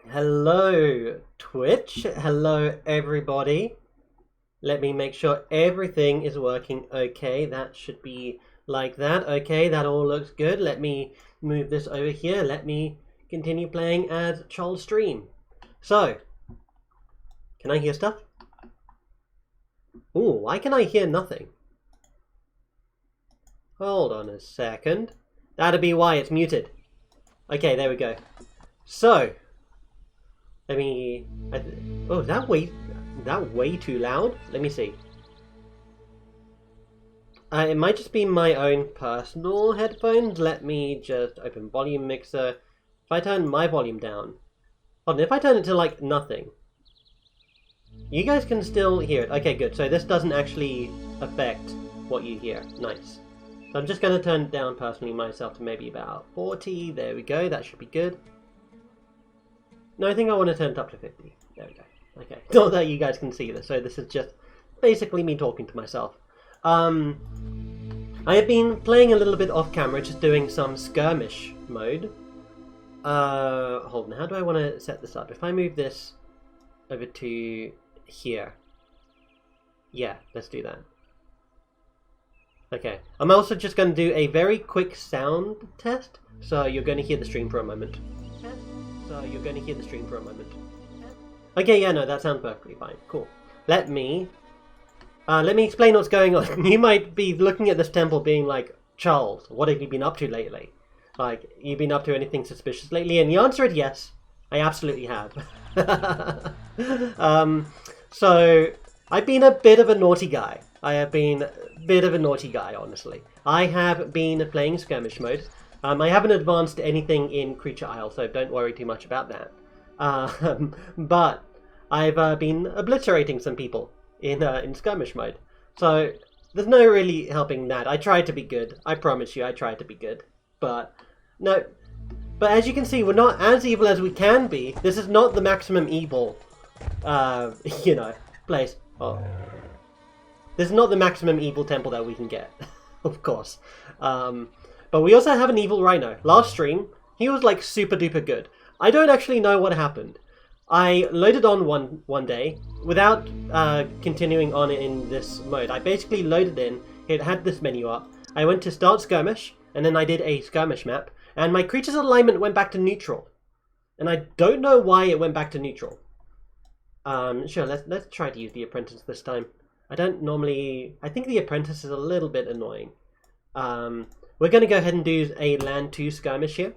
Hello, Twitch. Hello, everybody. Let me make sure everything is working okay. That should be like that. Okay, that all looks good. Let me move this over here. Let me continue playing as Charles Stream. So, can I hear stuff? Ooh, why can I hear nothing? Hold on a second. That'd be why it's muted. Okay, there we go. So, let me... Oh, is that way too loud? Let me see. It might just be my own personal headphones. Let me just open volume mixer. If I turn my volume down... Hold on, if I turn it to like nothing, you guys can still hear it. Okay, good. So this doesn't actually affect what you hear. Nice. So I'm just going to turn it down personally myself to maybe about 40. There we go. That should be good. No, I think I want to turn it up to 50. There we go. Okay. Not that you guys can see this, so this is just basically me talking to myself. I have been playing a little bit off camera, just doing some skirmish mode. Hold on, how do I want to set this up? If I move this over to here. Yeah, let's do that. Okay. I'm also just going to do a very quick sound test, so you're going to hear the stream for a moment. Okay, yeah, no, that sounds perfectly fine. Cool. Let me explain what's going on. You might be looking at this temple being like, Charles, what have you been up to lately? Like, you've been up to anything suspicious lately? And the answer is yes, I absolutely have. So, I've been a bit of a naughty guy. Honestly. I have been playing skirmish mode. I haven't advanced anything in Creature Isle, so don't worry too much about that. But I've been obliterating some people in skirmish mode. So there's no really helping that. I tried to be good. I promise you, I tried to be good. But no. But as you can see, we're not as evil as we can be. This is not the maximum evil, place. Oh. This is not the maximum evil temple that we can get, of course. But we also have an evil rhino. Last stream, he was like super duper good. I don't actually know what happened. I loaded on one day without continuing on in this mode. I basically loaded in, it had this menu up. I went to start skirmish, and then I did a skirmish map, and my creature's alignment went back to neutral. And I don't know why it went back to neutral. Sure, let's try to use the apprentice this time. I think the apprentice is a little bit annoying. We're going to go ahead and do a land 2 skirmish here.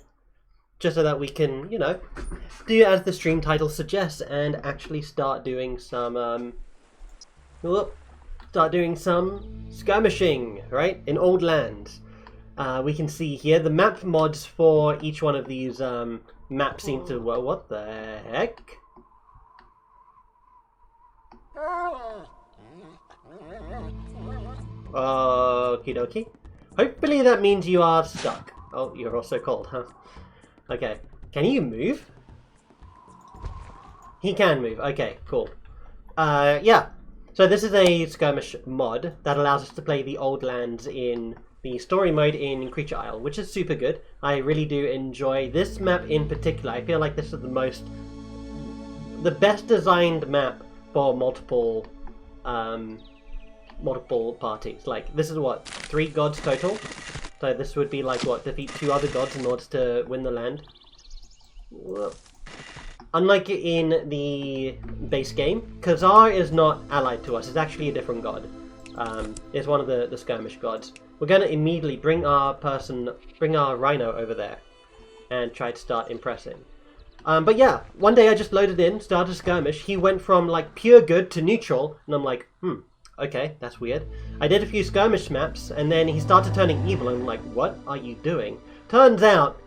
Just so that we can, do as the stream title suggests and actually start doing some, skirmishing, right? In old lands. We can see here the map mods for each one of these maps seem to, well, what the heck? Okie dokie. Hopefully that means you are stuck. Oh, you're also cold, huh? Okay. Can you move? He can move. Okay, cool. Yeah. So this is a skirmish mod that allows us to play the old lands in the story mode in Creature Isle, which is super good. I really do enjoy this map in particular. I feel like this is the best designed map for multiple parties. Like, this is what, 3 gods total? So this would be like, what, defeat 2 other gods in order to win the land? Whoa. Unlike in the base game, Khazar is not allied to us. It's actually a different god. It's one of the skirmish gods. We're going to immediately bring our rhino over there and try to start impressing. But yeah, one day I just loaded in, started skirmish. He went from like pure good to neutral, and I'm like, okay, that's weird. I did a few skirmish maps, and then he started turning evil, and I'm like, what are you doing? Turns out,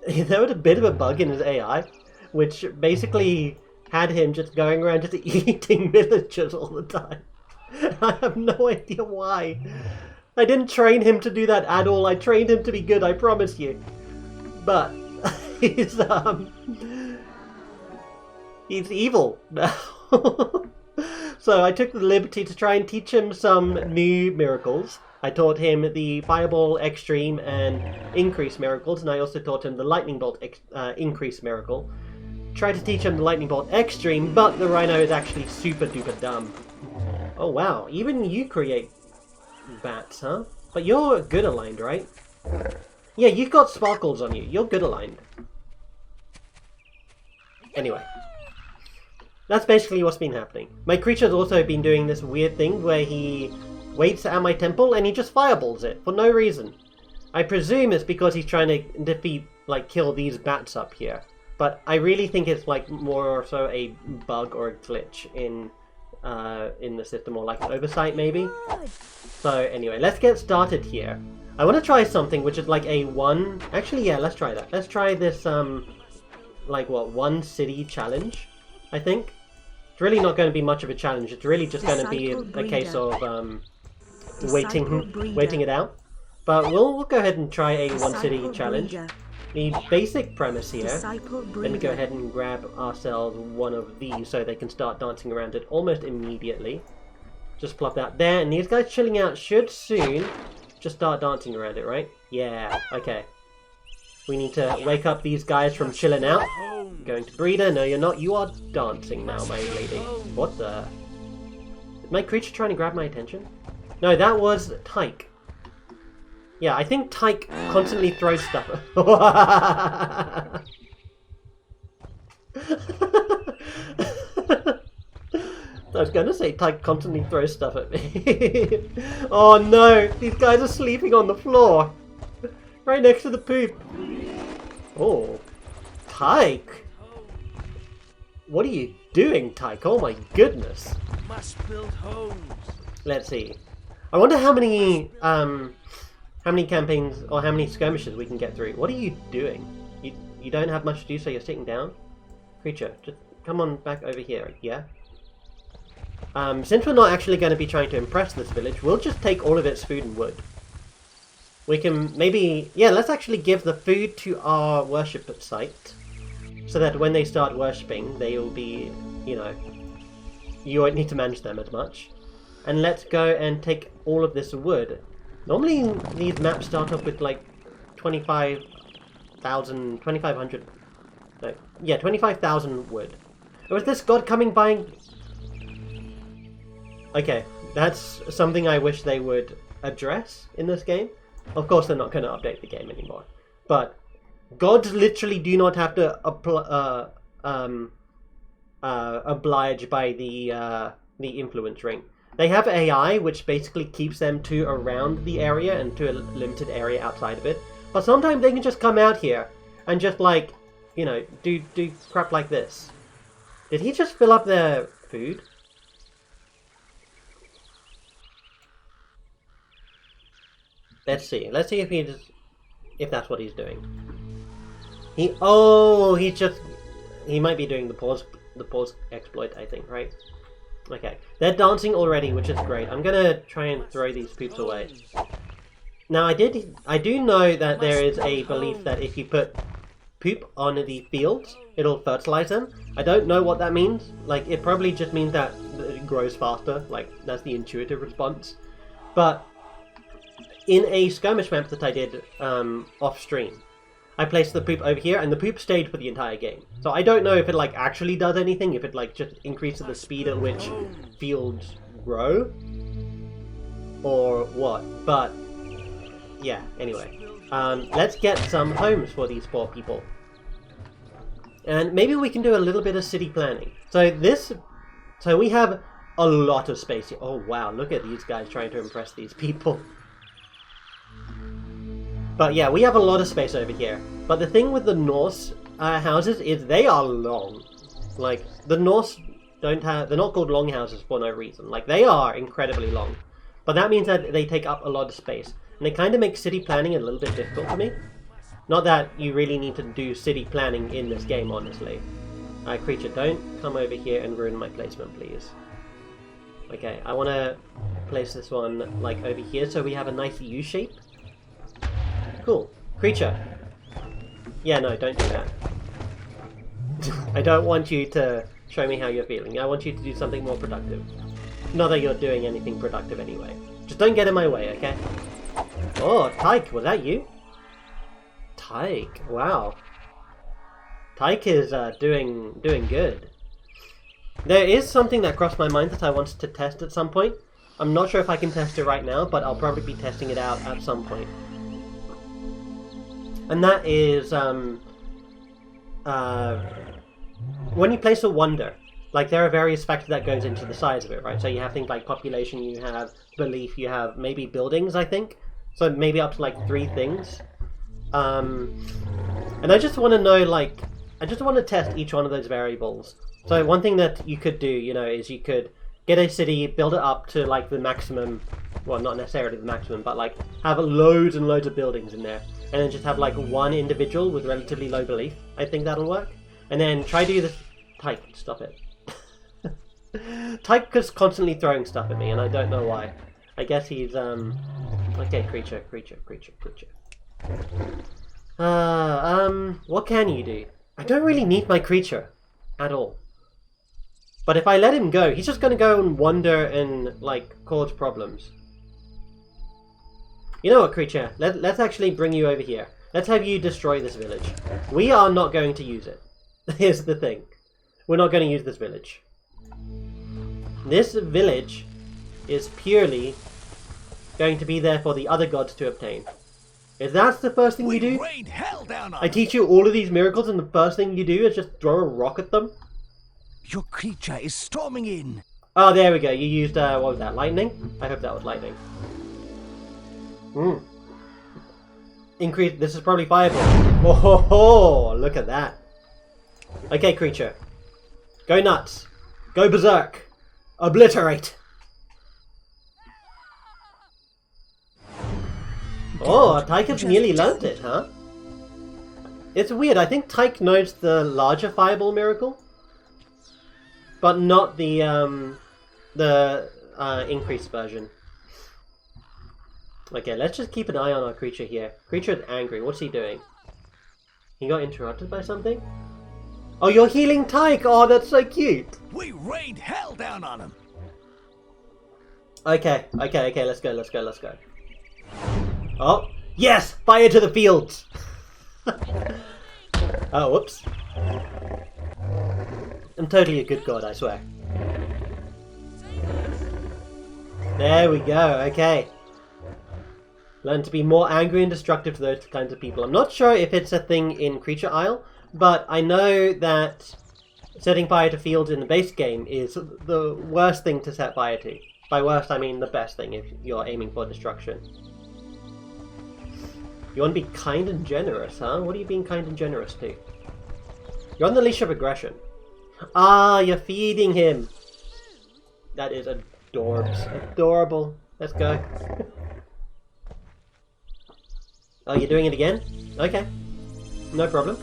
there was a bit of a bug in his AI, which basically had him just going around just eating villagers all the time. I have no idea why. I didn't train him to do that at all. I trained him to be good, I promise you. But he's evil now. So I took the liberty to try and teach him some new miracles. I taught him the Fireball Extreme and Increase miracles, and I also taught him the Lightning Bolt Increase miracle. try to teach him the Lightning Bolt Extreme, but the Rhino is actually super duper dumb. Oh wow, even you create bats, huh? But you're good aligned, right? Yeah, you've got sparkles on you. You're good aligned. Anyway. That's basically what's been happening. My creature's also been doing this weird thing where he waits at my temple and he just fireballs it for no reason. I presume it's because he's trying to defeat, like, kill these bats up here. But I really think it's, like, more so a bug or a glitch in the system, or like an oversight maybe. So anyway, let's get started here. I want to try something which is like a one... Actually, yeah, let's try that. Let's try this, like what, one city challenge, I think. It's really not going to be much of a challenge. It's really just going to be a case of waiting it out. But we'll go ahead and try a one city challenge. The basic premise here, let me go ahead and grab ourselves one of these so they can start dancing around it almost immediately. Just plop that there, and these guys chilling out should soon just start dancing around it, right? Yeah, okay. We need to wake up these guys from chilling out. Going to breeder, no you're not, you are dancing now, my lady. What the... Is my creature trying to grab my attention? No, that was Tyke. Yeah, I think Tyke constantly throws stuff. I was going to say Tyke constantly throws stuff at me. Oh no, these guys are sleeping on the floor. Right next to the poop. Oh, Tyke. What are you doing, Tyke? Oh my goodness. Must build homes. Let's see. I wonder how many campaigns or how many skirmishes we can get through. What are you doing? You don't have much to do, so you're sitting down? Creature, just come on back over here, yeah? Since we're not actually going to be trying to impress this village, we'll just take all of its food and wood. We can maybe... Yeah, let's actually give the food to our worship site. So that when they start worshipping, they will be, you know... You won't need to manage them as much. And let's go and take all of this wood. Normally these maps start off with like 25,000 no, yeah, 25,000 wood. Was this god coming by? Okay, that's something I wish they would address in this game. Of course they're not going to update the game anymore. But gods literally do not have to oblige by the influence ring. They have AI, which basically keeps them to around the area and to a limited area outside of it. But sometimes they can just come out here and just like, you know, do crap like this. Did he just fill up their food? Let's see. Let's see if that's what he's doing. He might be doing the pause exploit, I think, right? Okay, they're dancing already, which is great. I'm gonna try and throw these poops away. Now, I do know that there is a belief that if you put poop on the fields, it'll fertilize them. I don't know what that means. Like, it probably just means that it grows faster. Like, that's the intuitive response. But in a skirmish map that I did off stream, I placed the poop over here, and the poop stayed for the entire game. So I don't know if it like actually does anything, if it like just increases the speed at which fields grow, or what. But yeah, anyway, let's get some homes for these poor people, and maybe we can do a little bit of city planning. So we have a lot of space here. Oh wow, look at these guys trying to impress these people. But yeah, we have a lot of space over here. But the thing with the Norse houses is they are long. Like, the Norse they're not called longhouses for no reason. Like, they are incredibly long. But that means that they take up a lot of space. And it kind of makes city planning a little bit difficult for me. Not that you really need to do city planning in this game, honestly. Creature, don't come over here and ruin my placement, please. Okay, I want to place this one, like, over here so we have a nice U shape. Cool. Creature. Yeah, no, don't do that. I don't want you to show me how you're feeling. I want you to do something more productive. Not that you're doing anything productive anyway. Just don't get in my way, okay? Oh, Tyke, was that you? Tyke, wow. Tyke is doing good. There is something that crossed my mind that I wanted to test at some point. I'm not sure if I can test it right now, but I'll probably be testing it out at some point. And that is when you place a wonder, like there are various factors that goes into the size of it, right? So you have things like population, you have belief, you have maybe buildings, I think. So maybe up to like 3 things. And I just want to know, like, I just want to test each one of those variables. So one thing that you could do, you know, is you could get a city, build it up to like the maximum, well, not necessarily the maximum, but like have loads and loads of buildings in there. And then just have like one individual with relatively low belief. I think that'll work. And then try to do this. Tyke, stop it. Tyke is constantly throwing stuff at me, and I don't know why. I guess he's okay, creature. What can you do? I don't really need my creature at all. But if I let him go, he's just going to go and wander and like cause problems. You know what, creature? Let's actually bring you over here. Let's have you destroy this village. We are not going to use it. Here's the thing. We're not going to use this village. This village is purely going to be there for the other gods to obtain. If that's the first thing you do, I teach you all of these miracles and the first thing you do is just throw a rock at them. Your creature is storming in. Oh, there we go. You used, what was that, lightning? I hope that was lightning. Increase, this is probably fireball. Oh, ho, ho, look at that. Okay, creature. Go nuts. Go berserk. Obliterate. Oh, Tyke has nearly learnt it, huh? It's weird. I think Tyke knows the larger fireball miracle, but not the increased version. Okay, let's just keep an eye on our creature here. Creature is angry. What's he doing? He got interrupted by something? Oh, you're healing Tyke! Oh, that's so cute! We rained hell down on him! Okay, let's go. Oh, yes! Fire to the fields! Oh, whoops. I'm totally a good god, I swear. There we go, okay. Learn to be more angry and destructive to those kinds of people. I'm not sure if it's a thing in Creature Isle, but I know that setting fire to fields in the base game is the worst thing to set fire to. By worst, I mean the best thing if you're aiming for destruction. You want to be kind and generous, huh? What are you being kind and generous to? You're on the leash of aggression. Ah, you're feeding him. That is adorbs. Adorable. Let's go. Oh, you're doing it again? Okay. No problem.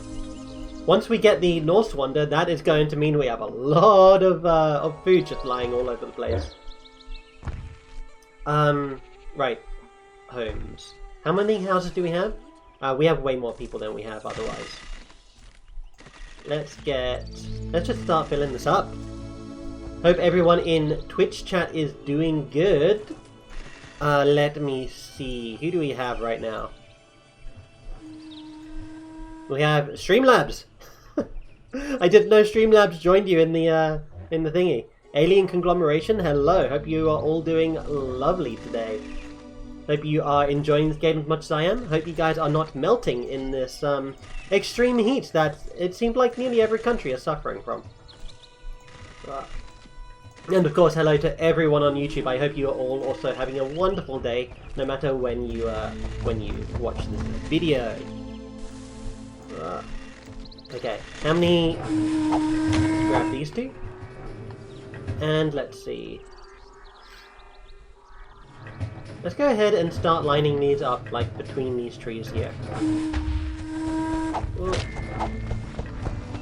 Once we get the Norse Wonder, that is going to mean we have a lot of food just lying all over the place. Right. Homes. How many houses do we have? We have way more people than we have otherwise. Let's just start filling this up. Hope everyone in Twitch chat is doing good. Let me see. Who do we have right now? We have Streamlabs. I didn't know Streamlabs joined you in the thingy. Alien Conglomeration, hello. Hope you are all doing lovely today. Hope you are enjoying this game as much as I am. Hope you guys are not melting in this extreme heat that it seems like nearly every country is suffering from. And of course, hello to everyone on YouTube. I hope you are all also having a wonderful day, no matter when you watch this video. Okay, how many? Let's grab these two, and let's see. Let's go ahead and start lining these up, like, between these trees here. Ooh.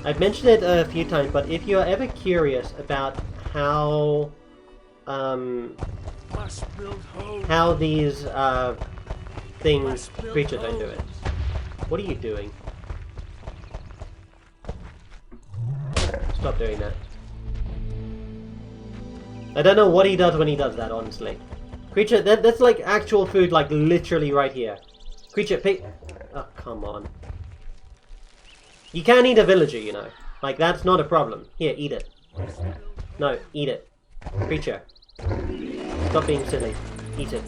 I've mentioned it a few times, but if you're ever curious about how these things, creature, don't do it. What are you doing? Stop doing that. I don't know what he does when he does that, honestly. Creature, that's like actual food, like literally right here. Creature, pick... Oh, come on. You can eat a villager, you know. Like, that's not a problem. Here, eat it. No, eat it. Creature. Stop being silly. Eat it.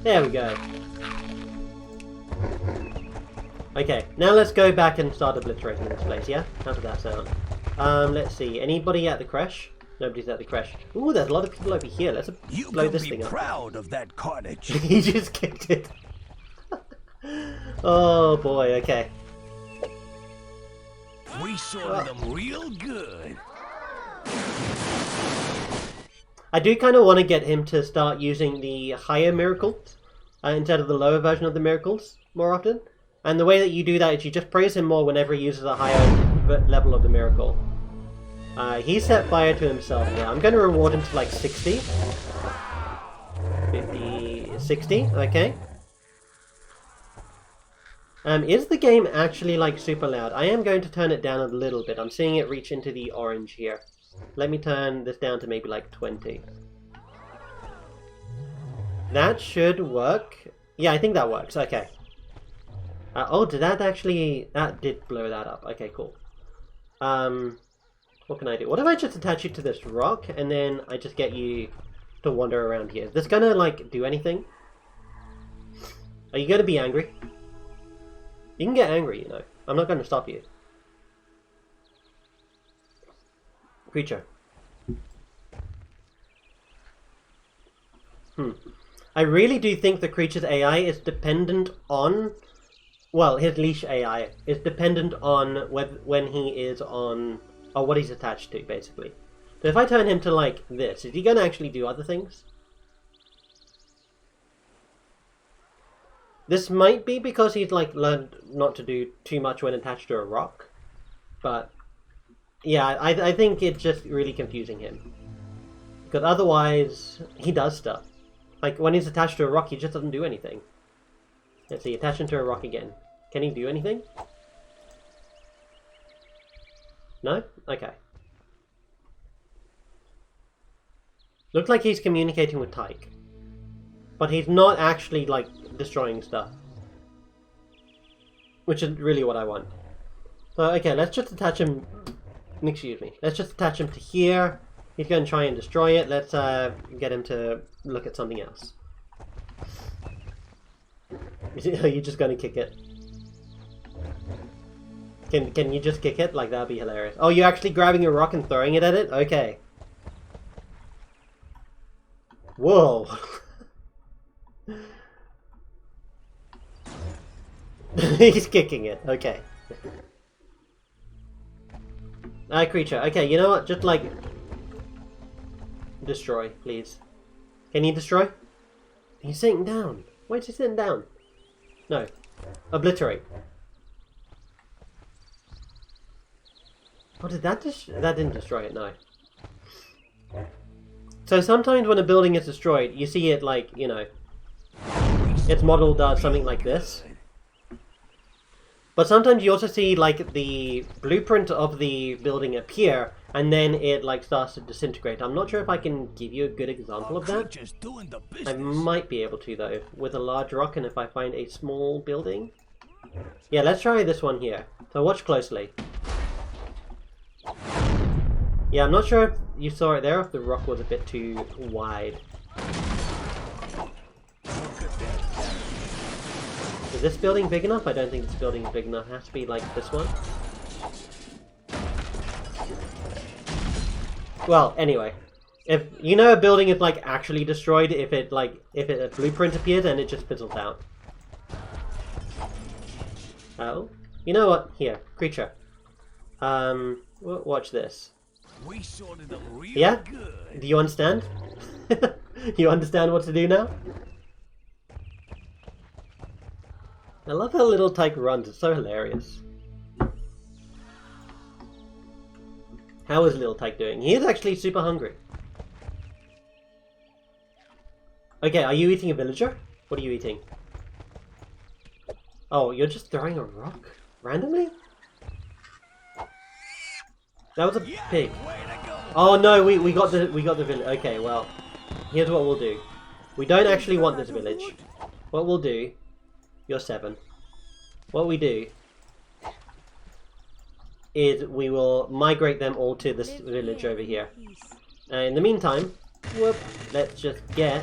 There we go. Okay, now let's go back and start obliterating this place, yeah? How does that sound? Let's see. Anybody at the crash? Nobody's at the crash. Ooh, there's a lot of people over here. Let's blow this thing up. You can be proud of that carnage. He just kicked it. Oh boy, okay. We sorted them real good. I do kind of want to get him to start using the higher miracles instead of the lower version of the miracles more often. And the way that you do that is you just praise him more whenever he uses a higher level of the miracle. He set fire to himself now. I'm going to reward him to like 60. 50, 60, okay. Is the game actually like super loud? I am going to turn it down a little bit. I'm seeing it reach into the orange here. Let me turn this down to maybe like 20. That should work. Yeah, I think that works. Okay. Oh, did that actually... That did blow that up. Okay, cool. What can I do? What if I just attach you to this rock and then I just get you to wander around here? Is this gonna, like, do anything? Are you gonna be angry? You can get angry, you know. I'm not gonna stop you. Creature. I really do think the creature's AI is dependent on... Well, his leash AI is dependent on when he is on... Or what he's attached to, basically. So if I turn him to, like, this, is he going to actually do other things? This might be because he's, like, learned not to do too much when attached to a rock. But, yeah, I think it's just really confusing him. Because otherwise, he does stuff. Like, when he's attached to a rock, he just doesn't do anything. Let's see, attach him to a rock again. Can he do anything? No? Okay. Looks like he's communicating with Tyke. But he's not actually, like, destroying stuff. Which is really what I want. So, okay, let's just attach him... Excuse me. Let's just attach him to here. He's going to try and destroy it. Let's get him to look at something else. Are you just going to kick it? Can you just kick it? Like, that'd be hilarious. Oh, you're actually grabbing a rock and throwing it at it? Okay. Whoa. He's kicking it. Okay. Creature. Okay, you know what? Just, like... Destroy, please. Can you destroy? He's sitting down. Why is he sitting down? No. Obliterate. Oh, did that that didn't destroy it, no. So sometimes when a building is destroyed, you see it like, you know, its model does something like this. But sometimes you also see like the blueprint of the building appear, and then it like starts to disintegrate. I'm not sure if I can give you a good example of that. I might be able to though, with a large rock and if I find a small building. Yeah, let's try this one here. So watch closely. Yeah, I'm not sure if you saw it there, if the rock was a bit too wide. Is this building big enough? I don't think this building is big enough. It has to be like this one. Well, anyway. If you know a building is like actually destroyed if a blueprint appears and it just fizzles out. Oh. You know what? Here, creature. Watch this. We sorted them real Yeah? good. Do you understand? You understand what to do now? I love how little Tyke runs, it's so hilarious. How is little Tyke doing? He is actually super hungry. Okay, are you eating a villager? What are you eating? Oh, you're just throwing a rock? Randomly? That was a pig. Oh no, we got the village. Okay, well, here's what we'll do. We don't actually want this village. What we'll do... You're 7. What we do is we will migrate them all to this village over here. In the meantime, whoop, let's just get...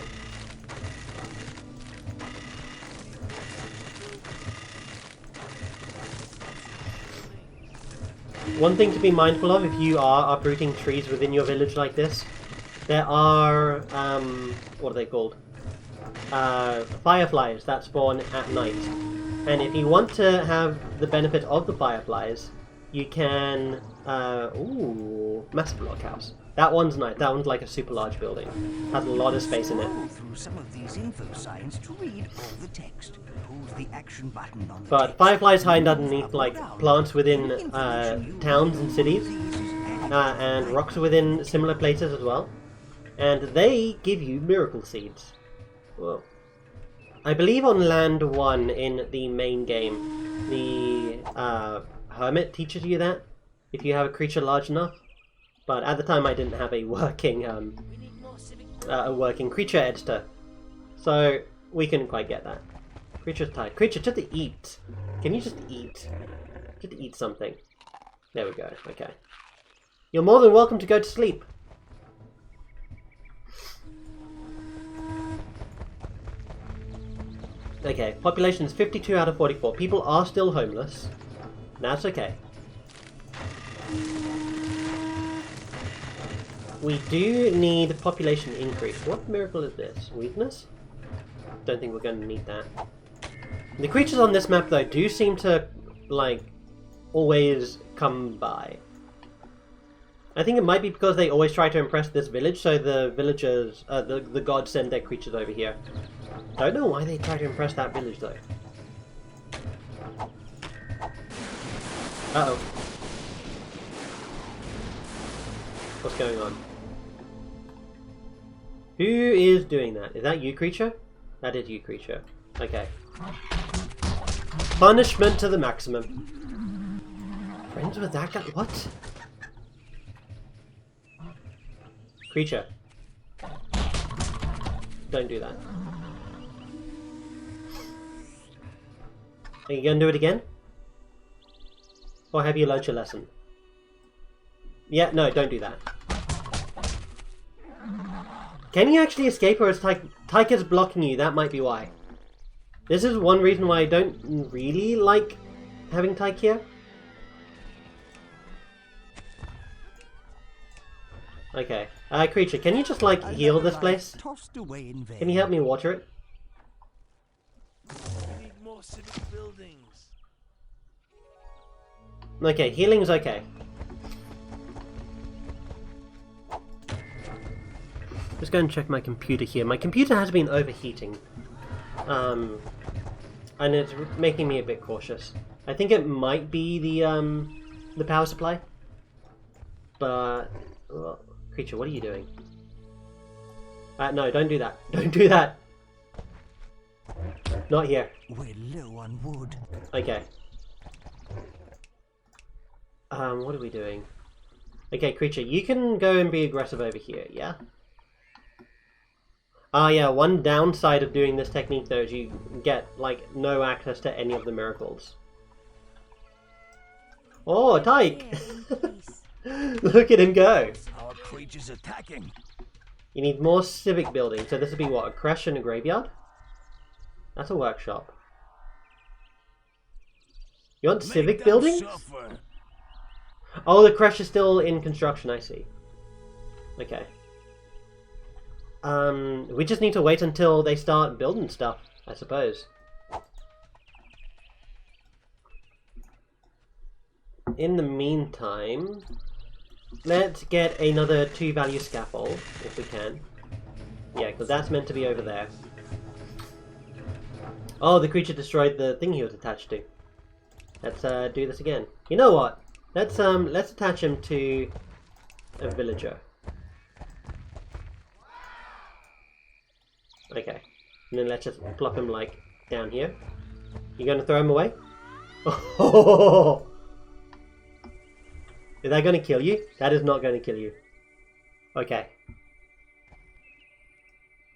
One thing to be mindful of if you are uprooting trees within your village like this, there are, what are they called? Fireflies that spawn at night. And if you want to have the benefit of the fireflies, you can, ooh, massive blockhouse. That one's nice. That one's like a super large building. Has a lot of space in it. Through some of these info signs to read all the text. Hold the action button on the But text. fireflies hide underneath like plants within towns and cities, and rocks within similar places as well. And they give you miracle seeds. Well, I believe on land 1 in the main game, the hermit teaches you that if you have a creature large enough. But at the time, I didn't have a working creature editor, so we couldn't quite get that. Creature's tired. Creature, just to eat. Can you just eat? Just eat something. There we go. Okay. You're more than welcome to go to sleep. Okay, population is 52 out of 44. People are still homeless. That's okay. We do need population increase. What miracle is this? Weakness? Don't think we're going to need that. The creatures on this map, though, do seem to, like, always come by. I think it might be because they always try to impress this village, so the villagers, the gods send their creatures over here. Don't know why they try to impress that village, though. Uh-oh. What's going on? Who is doing that? Is that you, creature? That is you, creature. Okay. Punishment to the maximum. Friends with that guy? What? Creature. Don't do that. Are you going to do it again? Or have you learned your lesson? Yeah, no, don't do that. Can you actually escape, or is Tyker's blocking you? That might be why. This is one reason why I don't really like having Tyke here. Okay. Creature, can you just, like, heal this place? Tossed away in vain. Can you help me water it? We need more civic buildings. Okay, healing's okay. Just go and check my computer here. My computer has been overheating. And it's making me a bit cautious. I think it might be the power supply. But... well, creature, what are you doing? No, don't do that. Don't do that! Not here. We're low on wood. Okay. What are we doing? Okay, creature, you can go and be aggressive over here, yeah? Yeah, one downside of doing this technique, though, is you get, like, no access to any of the miracles. Oh, Tyke! Look at him go! Our creatures attacking. You need more civic buildings. So this would be, what, a creche and a graveyard? That's a workshop. You want civic Make them buildings? suffer. Oh, the creche is still in construction, I see. Okay. We just need to wait until they start building stuff, I suppose. In the meantime, let's get another 2-value scaffold, if we can. Yeah, because that's meant to be over there. Oh, the creature destroyed the thing he was attached to. Let's do this again. You know what? Let's attach him to a villager. Okay, and then let's just plop him, like, down here. You gonna throw him away? Oh! Is that gonna kill you? That is not gonna kill you. Okay.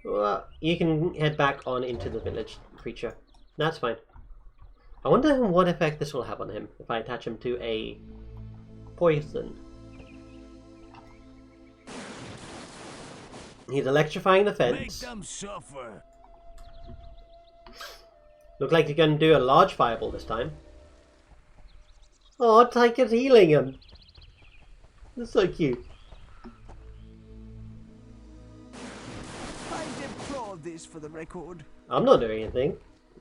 Well, you can head back on into the village, creature. That's fine. I wonder what effect this will have on him if I attach him to a poison. He's electrifying the Make fence. them suffer. Look like you're going to do a large fireball this time. Oh, Tyke is healing him. That's so cute. I deplore this for the record. I'm not doing anything.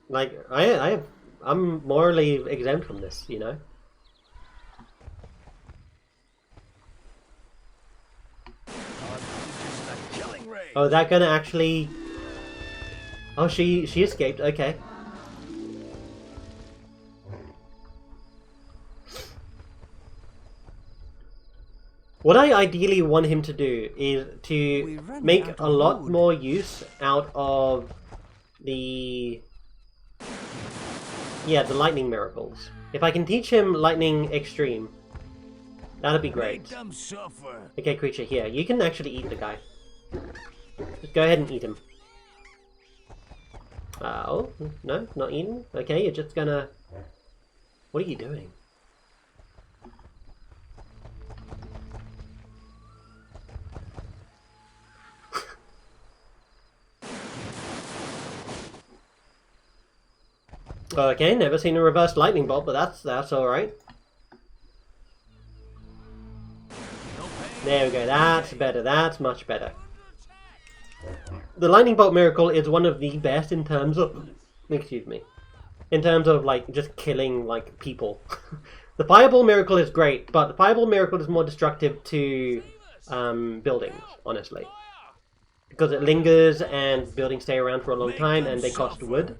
Like, I'm morally exempt from this, you know? Oh, that gonna actually... Oh, she escaped, okay. What I ideally want him to do is to make a lot more use out of the... Yeah, the lightning miracles. If I can teach him lightning extreme, that'd be great. Make them suffer. Okay, creature, here. You can actually eat the guy. Just go ahead and eat him. Oh, no, not eating? Okay, you're just gonna... What are you doing? Okay, never seen a reverse lightning bolt, but that's alright. There we go, that's better, that's much better. The lightning bolt miracle is one of the best in terms of... Excuse me. In terms of, like, just killing, like, people. The fireball miracle is great, but the fireball miracle is more destructive to buildings, honestly. Because it lingers and buildings stay around for a long time and they cost wood.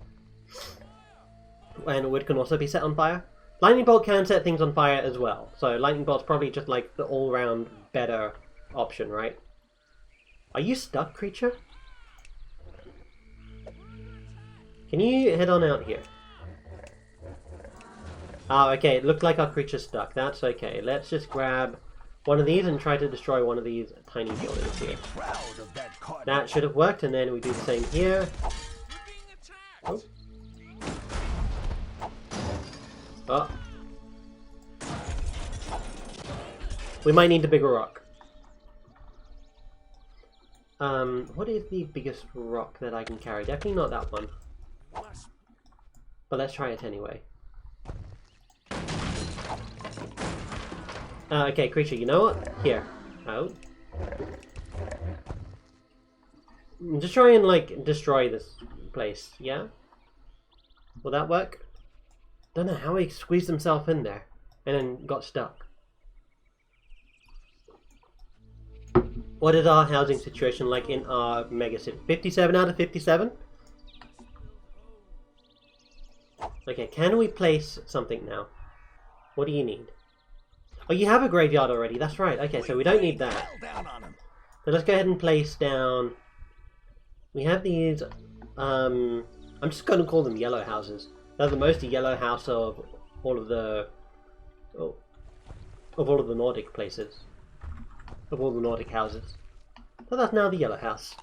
And wood can also be set on fire. Lightning bolt can set things on fire as well. So lightning bolt's probably just like the all-round better option, right? Are you stuck, creature? Can you head on out here? Oh, okay, it looked like our creature's stuck. That's okay. Let's just grab one of these and try to destroy one of these tiny buildings here. That should have worked, and then we do the same here. Oh. Oh. We might need the bigger rock. What is the biggest rock that I can carry? Definitely not that one. But let's try it anyway. Okay, creature, you know what? Here. Out. Just try and, like, destroy this place, yeah? Will that work? Don't know how he squeezed himself in there and then got stuck. What is our housing situation like in our megacity? 57 out of 57? Okay, can we place something now? What do you need? Oh, you have a graveyard already, that's right. Okay, so we don't need that. So let's go ahead and place down... We have these... I'm just going to call them yellow houses. They're the most yellow house of all of the... Oh, of all of the Nordic places. Of all the Nordic houses. So that's now the yellow house.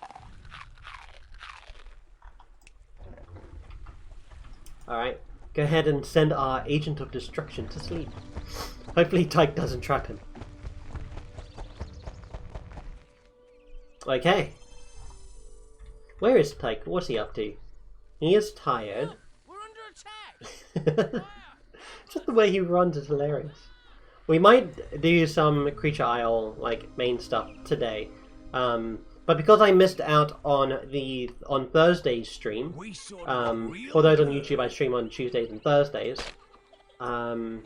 Alright, go ahead and send our agent of destruction to sleep. Hopefully Tyke doesn't trap him. Okay. Where is Tyke? What's he up to? He is tired. We're under attack. Just the way he runs is hilarious. We might do some Creature Isle, like, main stuff today. But because I missed out on Thursday's stream, for those on YouTube I stream on Tuesdays and Thursdays, and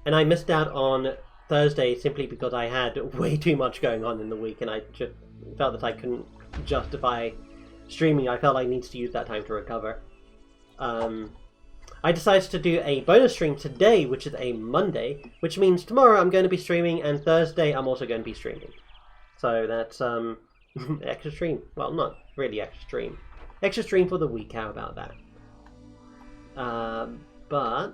I missed out on Thursday simply because I had way too much going on in the week and I just felt that I couldn't justify streaming. I felt I needed to use that time to recover. I decided to do a bonus stream today, which is a Monday, which means tomorrow I'm going to be streaming, and Thursday I'm also going to be streaming. So that's extra stream. Well, not really extra stream. Extra stream for the week, how about that? But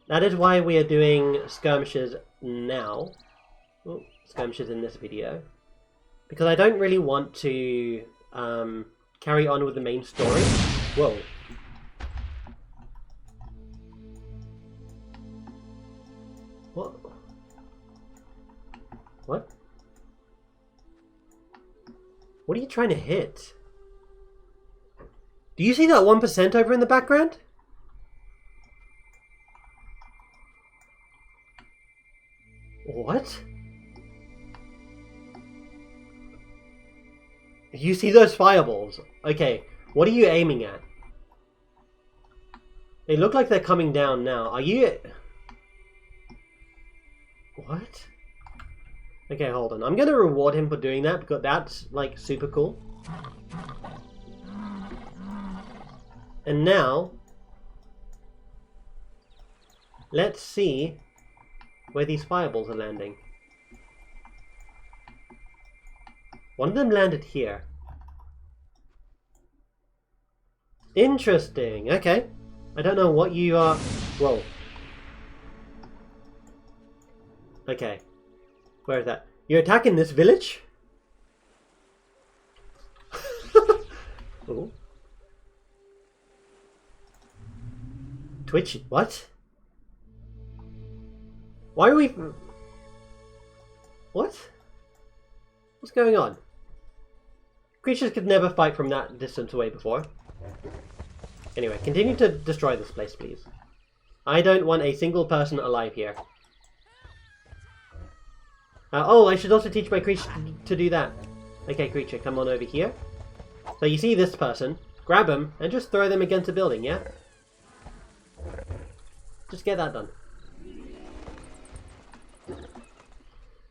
that is why we are doing skirmishes now. Oh, skirmishes in this video. Because I don't really want to carry on with the main story. Whoa. What? What are you trying to hit? Do you see that 1% over in the background? What? You see those fireballs? Okay, what are you aiming at? They look like they're coming down now. Are you... What? Okay, hold on. I'm gonna reward him for doing that because that's, like, super cool. And now... let's see where these fireballs are landing. One of them landed here. Interesting. Okay. I don't know what you are... Whoa. Okay. Where is that? You're attacking this village? Ooh. Twitch... What? Why are we... What? What's going on? Creatures could never fight from that distance away before. Anyway, continue to destroy this place, please. I don't want a single person alive here. Oh, I should also teach my creature to do that. Okay, creature, come on over here. So you see this person, grab them, and just throw them against a building, yeah? Just get that done.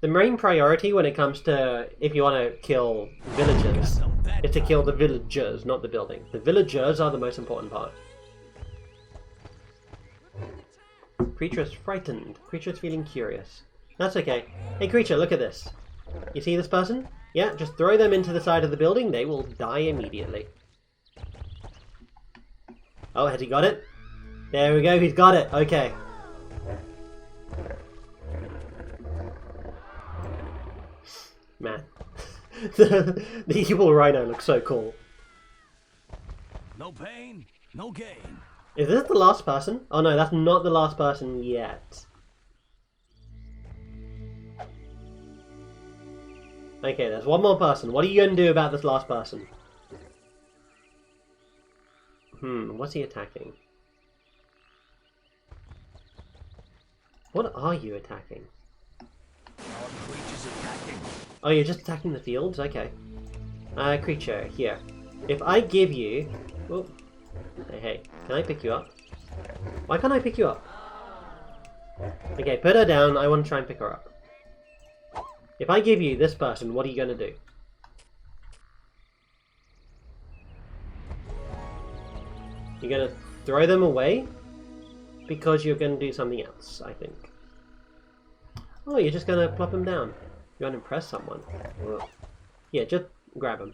The main priority when it comes to, if you want to kill villagers, is to kill the villagers, not the building. The villagers are the most important part. Creature is frightened. Creature is feeling curious. That's okay. Hey creature, look at this. You see this person? Yeah, just throw them into the side of the building. They will die immediately. Oh, has he got it? There we go, he's got it. Okay. Man. the evil rhino looks so cool. No pain, no gain. Is this the last person? Oh no, that's not the last person yet. Okay, there's one more person. What are you going to do about this last person? What's he attacking? What are you attacking? Our creatures attacking. Oh, you're just attacking the fields? Okay. Creature, here. If I give you... Oh. Hey, can I pick you up? Why can't I pick you up? Okay, put her down. I want to try and pick her up. If I give you this person, what are you going to do? You're going to throw them away? Because you're going to do something else, I think. Oh, you're just going to plop them down. You want to impress someone. Well, yeah, just grab them.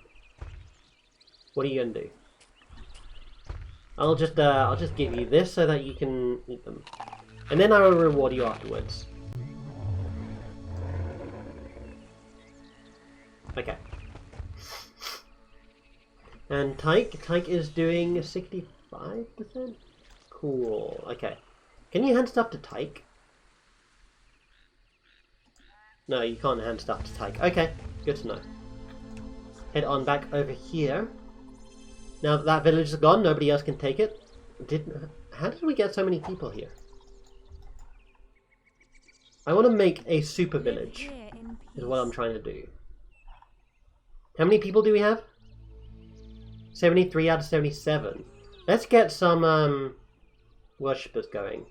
What are you going to do? I'll just give you this so that you can eat them. And then I will reward you afterwards. Okay. And Tyke is doing 65%? Cool. Okay. Can you hand stuff to Tyke? No, you can't hand stuff to Tyke. Okay, good to know. Head on back over here. Now that that village is gone, nobody else can take it. How did we get so many people here? I want to make a super village, is what I'm trying to do. How many people do we have? 73 out of 77. Let's get some worshippers going.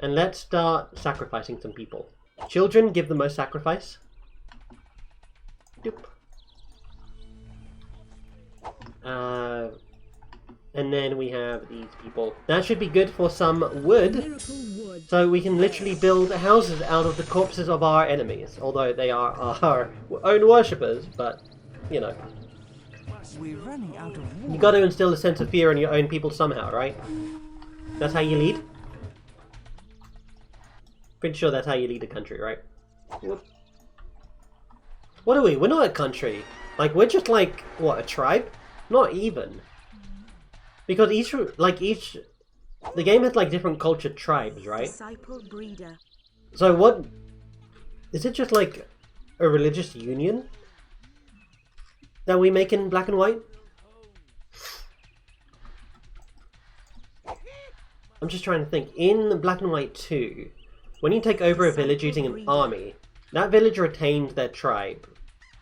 And let's start sacrificing some people. Children give the most sacrifice. Doop. And then we have these people. That should be good for some wood. So we can literally build houses out of the corpses of our enemies. Although they are our own worshippers, but, you know. We're running out of wood. You got to instill a sense of fear in your own people somehow, right? That's how you lead? Pretty sure that's how you lead a country, right? What are we? We're not a country. Like, we're just like, what, a tribe? Not even. Because the game has like different cultured tribes, right? Disciple breeder. So what Is it just like a religious union that we make in black and white? I'm just trying to think. In Black and White 2, when you take over a village using an army, that village retains their tribe,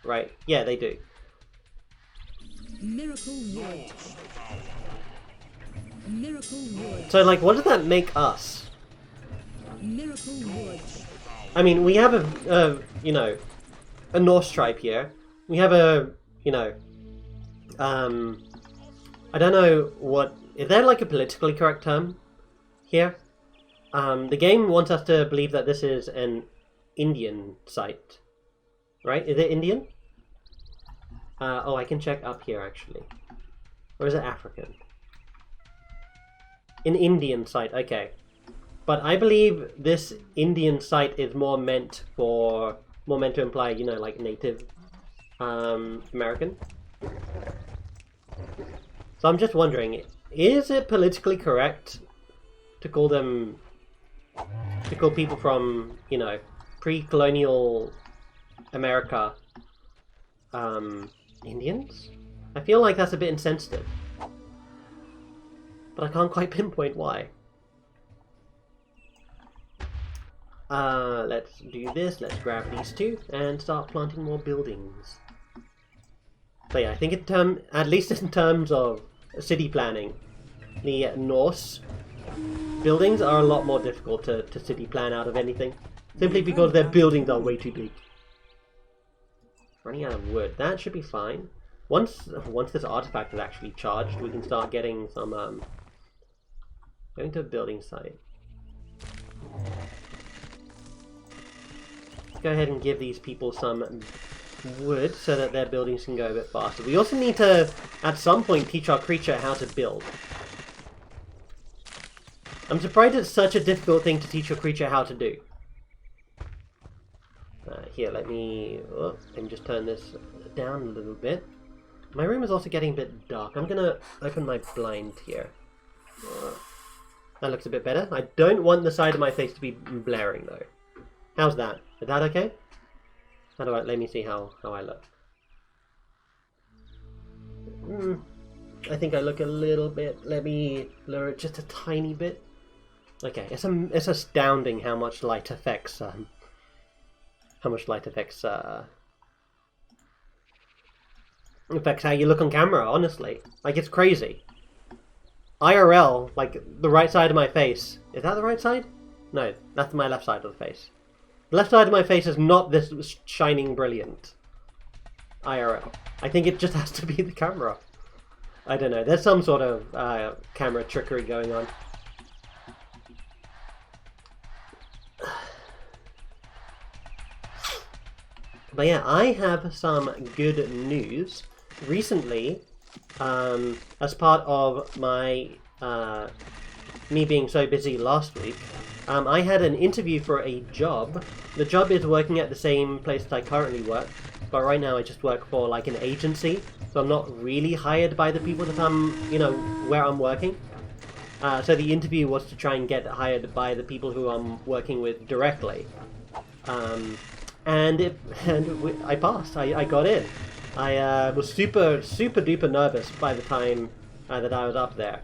right? Yeah, they do. Miracle Wood. Miracle Wood. So, like, what does that make us? Miracle Wood. I mean, we have you know, a Norse tribe here. We have a, you know, I don't know what... Is there, like, a politically correct term here? The game wants us to believe that this is an Indian site. Right? Is it Indian? Oh, I can check up here, actually. Or is it African? An Indian site, okay. But I believe this Indian site is more meant to imply, you know, like Native American. So I'm just wondering, is it politically correct to call people from, you know, pre-colonial America Indians? I feel like that's a bit insensitive. But I can't quite pinpoint why. Let's do this, let's grab these two, and start planting more buildings. So yeah, I think at least in terms of city planning, the Norse buildings are a lot more difficult to city plan out of anything. Simply because their buildings are way too big. Running out of wood, that should be fine. Once this artifact is actually charged, we can start getting some, going to a building site. Go ahead and give these people some wood so that their buildings can go a bit faster. We also need to, at some point, teach our creature how to build. I'm surprised it's such a difficult thing to teach your creature how to do. Here, let me just turn this down a little bit. My room is also getting a bit dark. I'm gonna open my blind here. That looks a bit better. I don't want the side of my face to be blaring though. How's that? Is that okay? Let me see how I look. I think I look a little bit. Let me lower it just a tiny bit. Okay, it's astounding how much light affects affects how you look on camera, honestly. Like, it's crazy. IRL, like, the right side of my face. Is that the right side? No, that's my left side of the face. The left side of my face is not this shining brilliant. IRL. I think it just has to be the camera. I don't know, there's some sort of camera trickery going on. But yeah, I have some good news. Recently, as part of my me being so busy last week, I had an interview for a job. The job is working at the same place that I currently work, but right now I just work for like an agency, so I'm not really hired by the people that where I'm working. So the interview was to try and get hired by the people who I'm working with directly. And I passed. I got in. I was super duper nervous by the time that I was up there.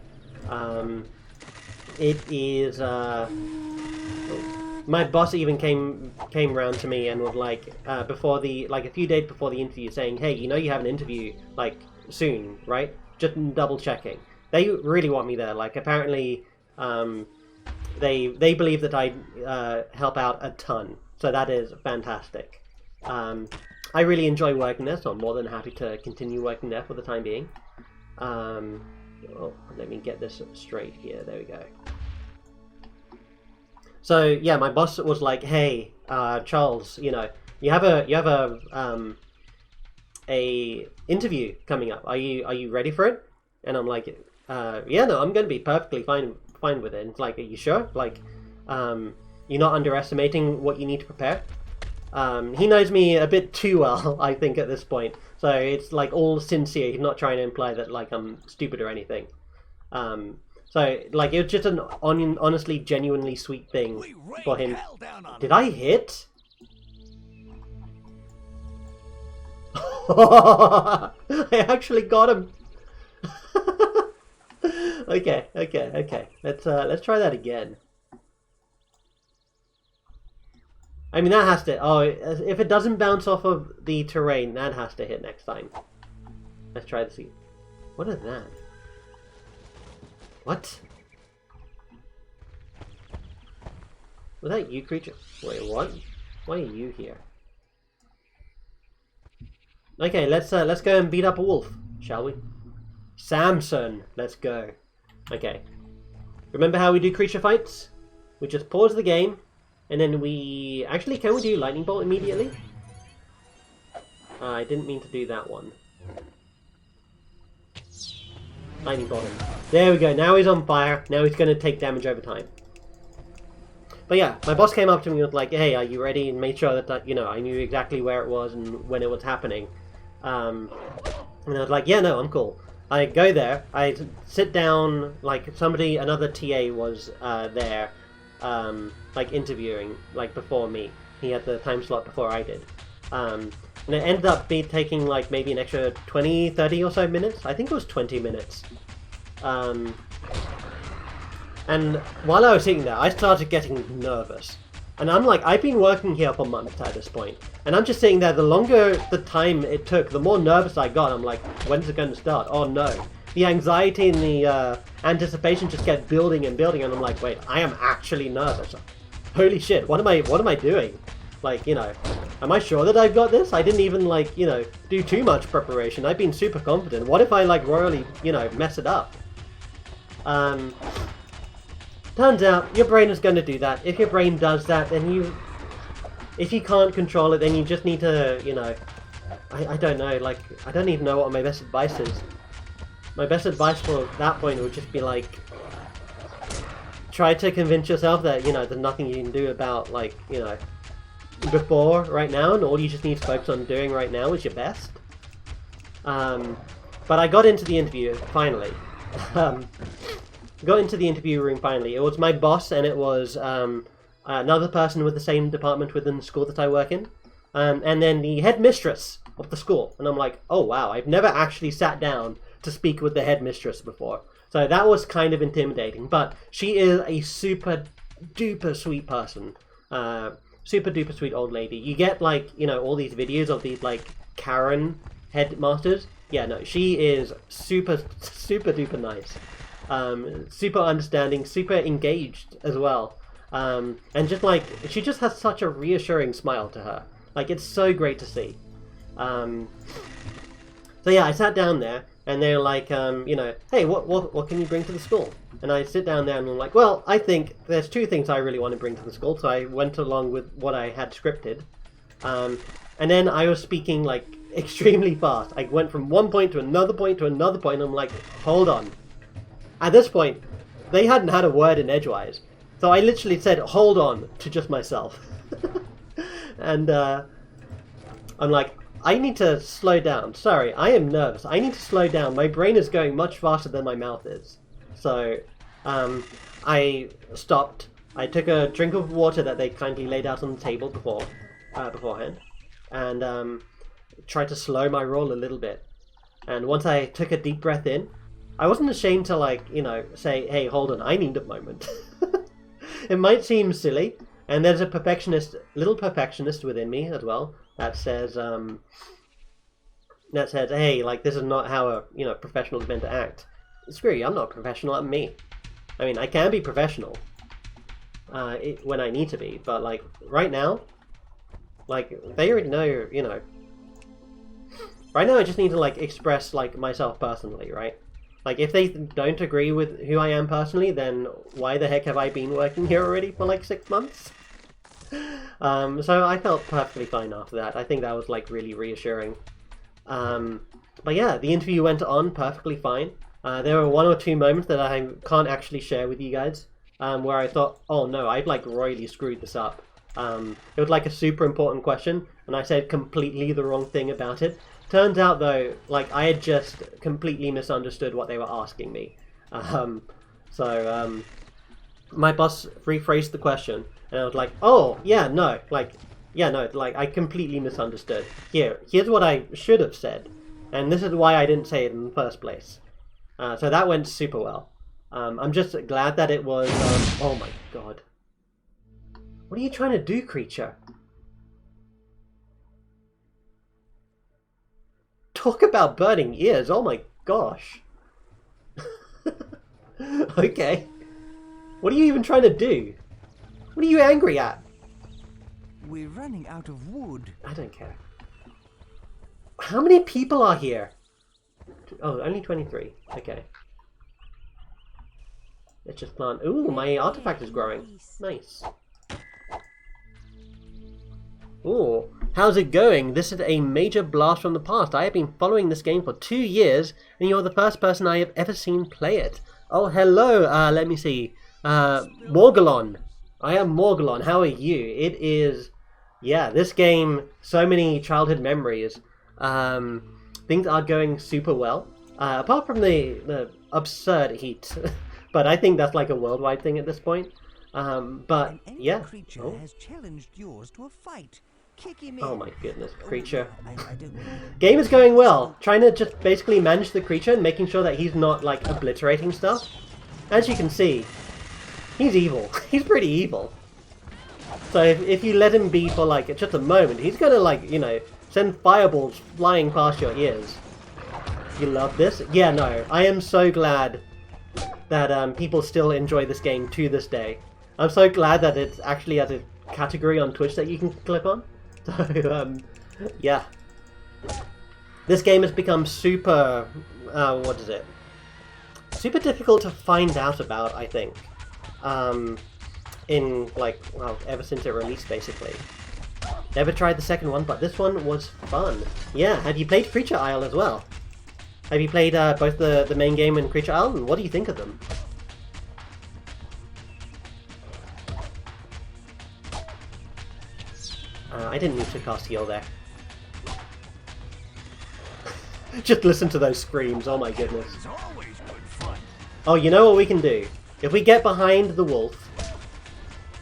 It is my boss even came round to me and was like a few days before the interview, saying, "Hey, you know you have an interview like soon, right? Just double checking." They really want me there. Like, apparently, they believe that I help out a ton. So that is fantastic. I really enjoy working there, so I'm more than happy to continue working there for the time being. Let me get this straight here. There we go. So yeah, my boss was like, "Hey, Charles, you have a interview coming up. Are you ready for it?" And I'm like, "Yeah, no, I'm going to be perfectly fine with it." And it's like, "Are you sure? Like, you're not underestimating what you need to prepare?" He knows me a bit too well, I think, at this point. So it's like all sincere. He's not trying to imply that like I'm stupid or anything. So like it was just an honestly, genuinely sweet thing for him. Did I hit? I actually got him. Okay. Let's try that again. I mean, that has to... Oh, if it doesn't bounce off of the terrain, that has to hit next time. Let's try to see. What is that? What? Was that you, creature? Wait, what? Why are you here? Okay, let's go and beat up a wolf, shall we? Samson, let's go. Okay. Remember how we do creature fights? We just pause the game, and then we... Actually, can we do lightning bolt immediately? I didn't mean to do that one. Lightning bolt him. There we go, now he's on fire. Now he's going to take damage over time. But yeah, my boss came up to me and was like, hey, are you ready? And made sure that, you know, I knew exactly where it was and when it was happening. And I was like, yeah, no, I'm cool. I go there, I sit down, like somebody, another TA was there, like interviewing, like before me. He had the time slot before I did. And it ended up taking like maybe an extra 20, 30 or so minutes. I think it was 20 minutes. And while I was sitting there, I started getting nervous. And I'm like, I've been working here for months at this point. And I'm just sitting there, the longer the time it took, the more nervous I got. I'm like, when's it going to start? Oh no. The anxiety and the anticipation just kept building and building, and I'm like, wait, I am actually nervous. Holy shit, what am I doing? Like, you know, am I sure that I've got this? I didn't even, like, you know, do too much preparation. I've been super confident. What if I, like, royally, you know, mess it up? Turns out, your brain is going to do that. If your brain does that, then if you can't control it, then you just need to, you know... I don't know, like, I don't even know what my best advice is. My best advice for that point would just be, like... Try to convince yourself that, you know, there's nothing you can do about, like, you know... Before, right now, and all you just need to focus on doing right now is your best. But I got into the interview, finally. Got into the interview room finally. It was my boss, and it was another person with the same department within the school that I work in, and then the headmistress of the school. And I'm like, oh wow, I've never actually sat down to speak with the headmistress before. So that was kind of intimidating, but she is a super duper sweet person. Super duper sweet old lady. You get, like, you know, all these videos of these, like, Karen headmasters. Yeah, no, she is super duper nice. Super understanding, super engaged as well. And just like, she just has such a reassuring smile to her. Like, it's so great to see. So yeah, I sat down there, and they're like, you know, hey, what can you bring to the school? And I sit down there and I'm like, well, I think there's two things I really want to bring to the school. So I went along with what I had scripted. And then I was speaking, like, extremely fast. I went from one point to another point to another point, and I'm like, hold on. At this point, they hadn't had a word in edgewise. So I literally said, hold on, to just myself. And I'm like, I need to slow down. Sorry, I am nervous. I need to slow down. My brain is going much faster than my mouth is. So I stopped. I took a drink of water that they kindly laid out on the table beforehand. And tried to slow my roll a little bit. And once I took a deep breath in, I wasn't ashamed to, like, you know, say, hey, hold on, I need a moment. It might seem silly, and there's a little perfectionist within me as well, that says, hey, like, this is not how a, you know, professional is meant to act. Screw you, I'm not a professional, I'm me. I mean, I can be professional, when I need to be, but, like, right now, like, they already know, you know, right now I just need to, like, express, like, myself personally, right? Like, if they don't agree with who I am personally, then why the heck have I been working here already for, like, 6 months? So I felt perfectly fine after that. I think that was, like, really reassuring. But yeah, the interview went on perfectly fine. There were one or two moments that I can't actually share with you guys, where I thought, oh no, I've, like, royally screwed this up. It was, like, a super important question, and I said completely the wrong thing about it. Turns out, though, like, I had just completely misunderstood what they were asking me. My boss rephrased the question, and I was like, oh, yeah, no, like, Yeah, no, like, I completely misunderstood. Here's what I should have said. And this is why I didn't say it in the first place. So that went super well. I'm just glad that it was... oh my god. What are you trying to do, creature? Talk about burning ears, oh my gosh. Okay. What are you even trying to do? What are you angry at? We're running out of wood. I don't care. How many people are here? Oh, only 23. Okay. Let's just plant... Ooh, my artifact is growing. Nice. Ooh, how's it going? This is a major blast from the past. I have been following this game for 2 years, and you're the first person I have ever seen play it. Oh, hello. Let me see. Morgulon. I am Morgulon. How are you? It is... Yeah, this game, so many childhood memories. Things are going super well. Apart from the absurd heat. But I think that's like a worldwide thing at this point. But, yeah. Creature has challenged yours to a fight. Kick him in. Oh my goodness, creature. I don't know. Game is going well. Trying to just basically manage the creature and making sure that he's not, like, obliterating stuff. As you can see, he's evil. He's pretty evil. So if you let him be for, like, just a moment, he's gonna, like, you know, send fireballs flying past your ears. You love this? Yeah, no. I am so glad that people still enjoy this game to this day. I'm so glad that it actually has a category on Twitch that you can click on. So, yeah. This game has become super... what is it? Super difficult to find out about, I think. In, like, well, ever since it released, basically. Never tried the second one, but this one was fun. Yeah, have you played Creature Isle as well? Have you played both the main game and Creature Isle, and what do you think of them? I didn't need to cast heal there. Just listen to those screams, oh my goodness. It's always good fun. Oh, you know what we can do? If we get behind the wolf...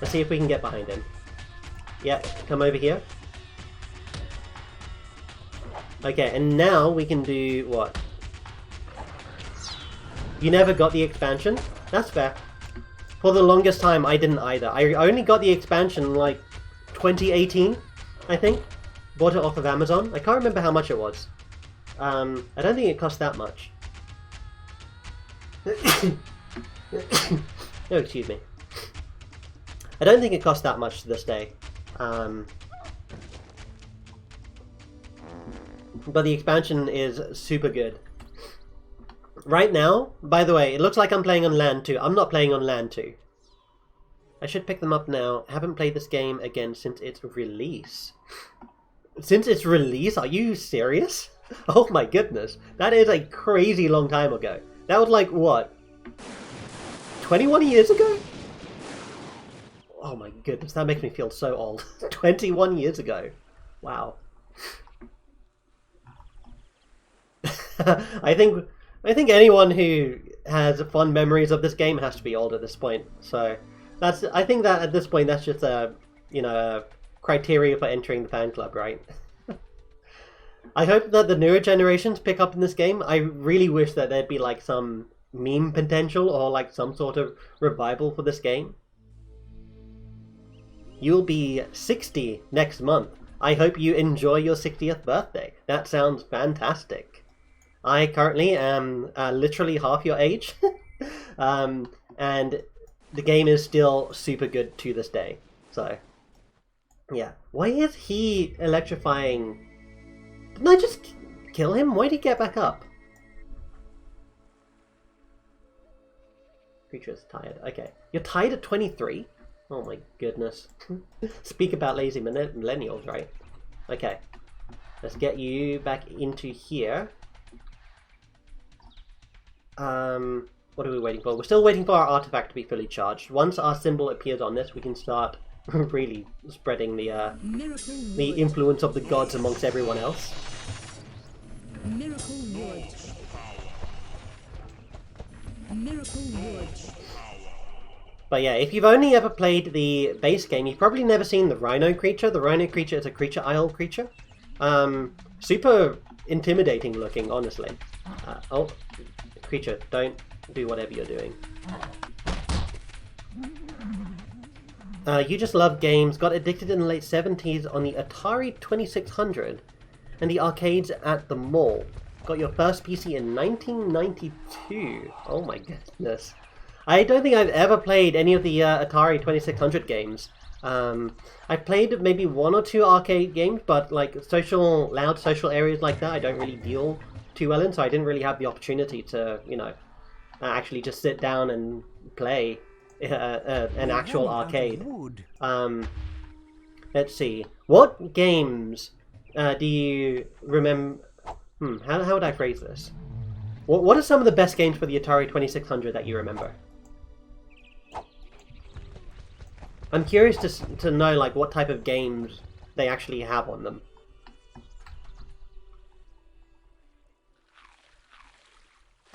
Let's see if we can get behind him. Yeah, come over here. Okay, and now we can do what? You never got the expansion? That's fair. For the longest time, I didn't either. I only got the expansion, like, 2018, I think. Bought it off of Amazon. I can't remember how much it was. I don't think it cost that much. Oh, excuse me. I don't think it cost that much to this day. But the expansion is super good. Right now, by the way, it looks like I'm playing on Land 2. I'm not playing on Land 2. I should pick them up now. Haven't played this game again since its release. Since its release? Are you serious? Oh my goodness. That is a crazy long time ago. That was like, what? 21 years ago? Oh my goodness, that makes me feel so old. 21 years ago. Wow. I think anyone who has fond memories of this game has to be old at this point. So I think that at this point that's just a, you know, a criteria for entering the fan club, right? I hope that the newer generations pick up in this game. I really wish that there'd be like some meme potential or like some sort of revival for this game. You'll be 60 next month. I hope you enjoy your 60th birthday. That sounds fantastic. I currently am literally half your age. And the game is still super good to this day. So, yeah. Why is he electrifying? Didn't I just kill him? Why did he get back up? Creature's tired. Okay. You're tired at 23? Oh my goodness. Speak about lazy millennials, right? Okay. Let's get you back into here. What are we waiting for? We're still waiting for our artifact to be fully charged. Once our symbol appears on this, we can start really spreading the influence of the gods amongst everyone else. Miracle wood. Miracle wood. But yeah, if you've only ever played the base game, you've probably never seen the Rhino creature. The Rhino creature is a creature isle creature. Super intimidating looking, honestly. Oh, creature, don't do whatever you're doing. You just love games. Got addicted in the late 70s on the Atari 2600 and the arcades at the mall. Got your first PC in 1992. Oh my goodness. I don't think I've ever played any of the Atari 2600 games. I've played maybe 1 or 2 arcade games, but like loud social areas like that I don't really deal too well in, so I didn't really have the opportunity to, you know, actually just sit down and play an actual arcade. Let's see. What games do you remember? How would I phrase this? What are some of the best games for the Atari 2600 that you remember? I'm curious to know like what type of games they actually have on them.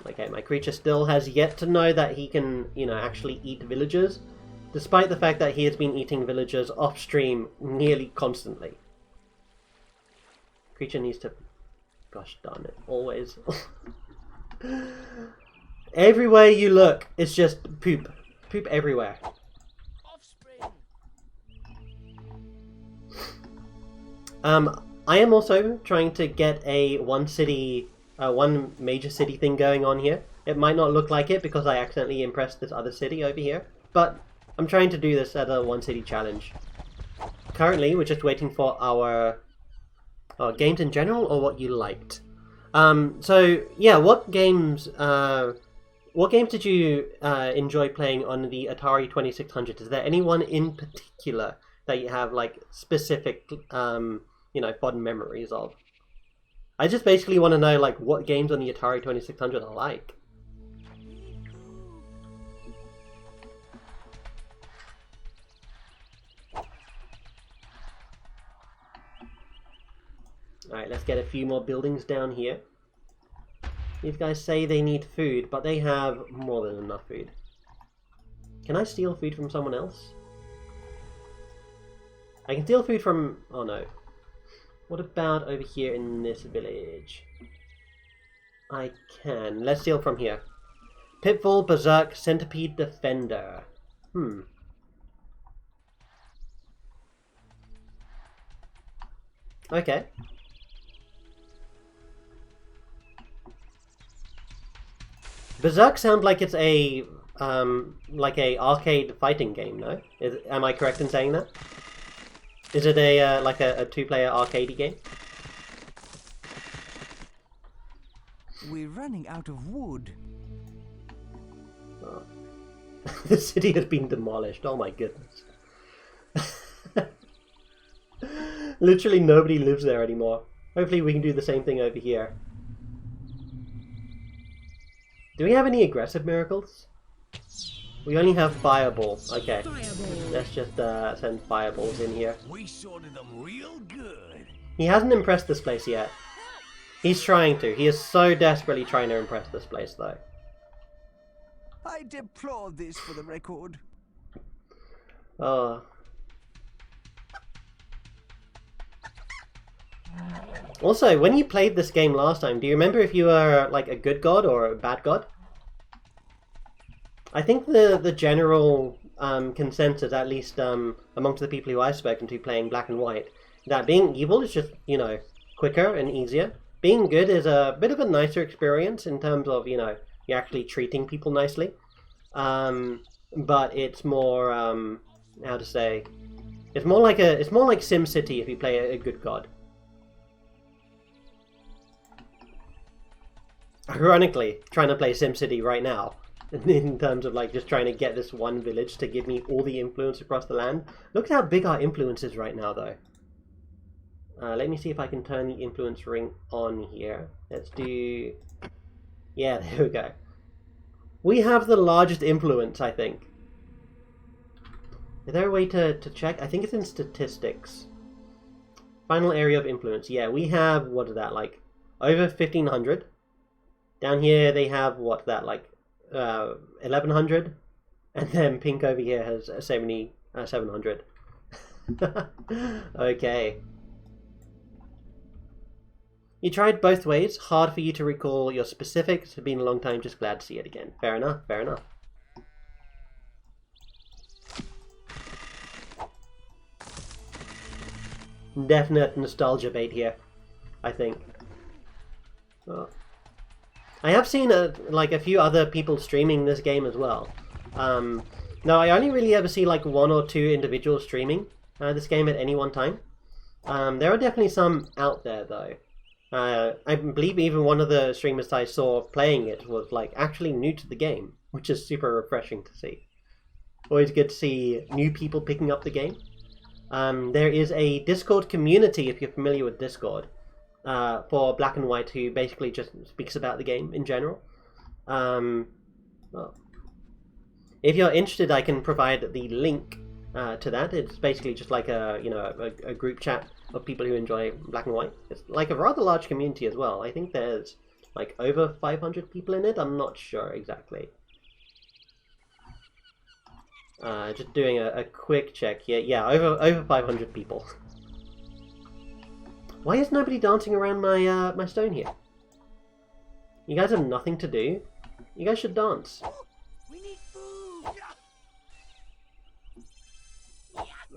Okay, my creature still has yet to know that he can, you know, actually eat villagers, despite the fact that he has been eating villagers off-stream nearly constantly. Creature needs to... Gosh darn it, always. Everywhere you look, it's just poop. Poop everywhere. I am also trying to get a one major city thing going on here. It might not look like it because I accidentally impressed this other city over here, but I'm trying to do this as a one city challenge. Currently, we're just waiting for our games in general or what you liked. So yeah, what games did you enjoy playing on the Atari 2600? Is there anyone in particular that you have like specific you know, fond memories of? I just basically want to know like what games on the Atari 2600 are like. Alright, let's get a few more buildings down here. These guys say they need food, but they have more than enough food. Can I steal food from someone else? I can steal food from... oh no. What about over here in this village? I can. Let's steal from here. Pitfall, Berserk, Centipede, Defender. Okay. Berserk sounds like it's a arcade fighting game, no? Am I correct in saying that? Is it a like a two-player arcade game? We're running out of wood. Oh. The city has been demolished. Oh my goodness. Literally nobody lives there anymore. Hopefully we can do the same thing over here. Do we have any aggressive miracles? We only have fireball. Okay. Fireball. Let's just send fireballs in here. We sorted them real good. He hasn't impressed this place yet. He's trying to. He is so desperately trying to impress this place though. I deplore this for the record. Oh. Also, when you played this game last time, do you remember if you were like a good god or a bad god? I think the general consensus, at least amongst the people who I've spoken to playing Black and White, that being evil is just, you know, quicker and easier. Being good is a bit of a nicer experience in terms of, you know, you're actually treating people nicely. But it's more, how to say, it's more like SimCity if you play a good god. Ironically, trying to play SimCity right now, in terms of like just trying to get this one village to give me all the influence across the land. Look at how big our influence is right now though. Let me see if I can turn the influence ring on here. Let's do... yeah, there we go. We have the largest influence, I think. Is there a way to check? I think it's in statistics. Final area of influence. Yeah, we have, what is that, like, over 1,500. Down here they have, what, that, like, 1,100. And then Pink over here has 700. Okay. You tried both ways. Hard for you to recall your specifics. It's been a long time. Just glad to see it again. Fair enough. Fair enough. Definite nostalgia bait here, I think. Oh. I have seen like a few other people streaming this game as well. No, I only really ever see like 1 or 2 individuals streaming this game at any one time. There are definitely some out there though. I believe even one of the streamers I saw playing it was like actually new to the game, which is super refreshing to see. Always good to see new people picking up the game. There is a Discord community, if you're familiar with Discord, for Black and White, who basically just speaks about the game in general. Well, if you're interested, I can provide the link to that. It's basically just like a group chat of people who enjoy Black and White. It's like a rather large community as well. I think there's like over 500 people in it. I'm not sure exactly. Just doing a quick check here. Yeah, over 500 people. Why is nobody dancing around my my stone here? You guys have nothing to do. You guys should dance. We need food.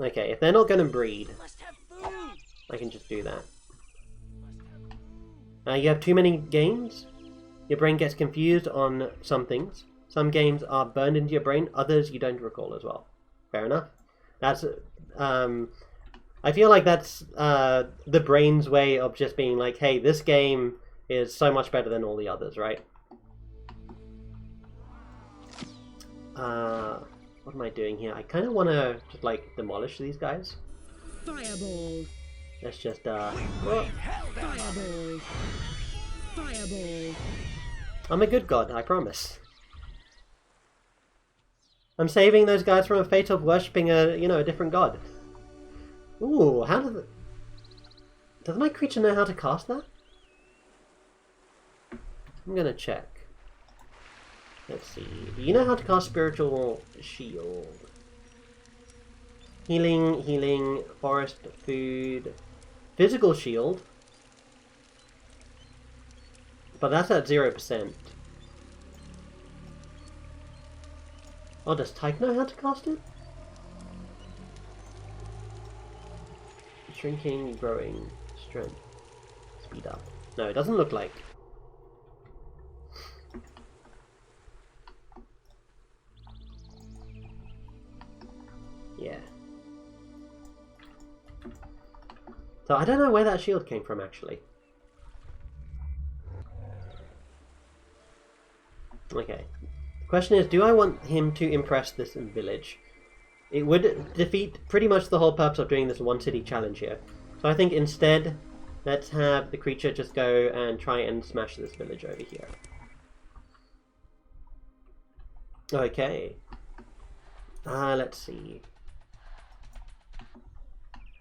Okay, if they're not going to breed, We must have food. I can just do that. You have too many games? Your brain gets confused on some things. Some games are burned into your brain, others you don't recall as well. Fair enough. That's I feel like that's the brain's way of just being like, hey, this game is so much better than all the others, right? What am I doing here? I kind of want to just like demolish these guys. Fireball. Let's just Fireball. Fireball. I'm a good god, I promise. I'm saving those guys from a fate of worshipping a different god. Ooh, how does my creature know how to cast that? I'm gonna check. Let's see. Do you know how to cast Spiritual Shield? Healing, forest, food, physical shield. But that's at 0%. Oh, does Tyke know how to cast it? Shrinking, growing, strength, speed up. No, it doesn't look like. Yeah. So I don't know where that shield came from, actually. Okay. The question is, do I want him to impress this village? It would defeat pretty much the whole purpose of doing this one city challenge here. So I think instead, let's have the creature just go and try and smash this village over here. Okay. Let's see.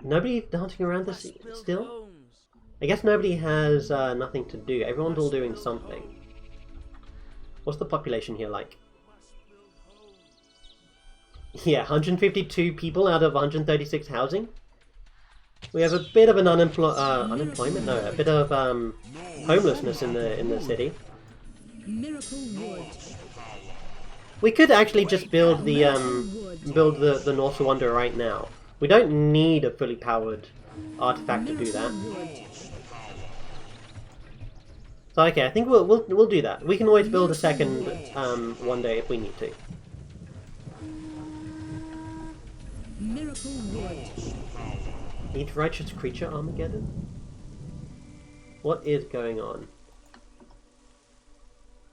Nobody dancing around this still? I guess nobody has nothing to do. Everyone's all doing something. What's the population here like? Yeah, 152 people out of 136 housing. We have a bit of an unemployment? No, a bit of homelessness in the city. Miracle wood. We could actually just build the North Wonder right now. We don't need a fully powered artifact to do that. So okay, I think we'll do that. We can always build a second one day if we need to. Miracle wood. Each righteous creature, Armageddon? What is going on?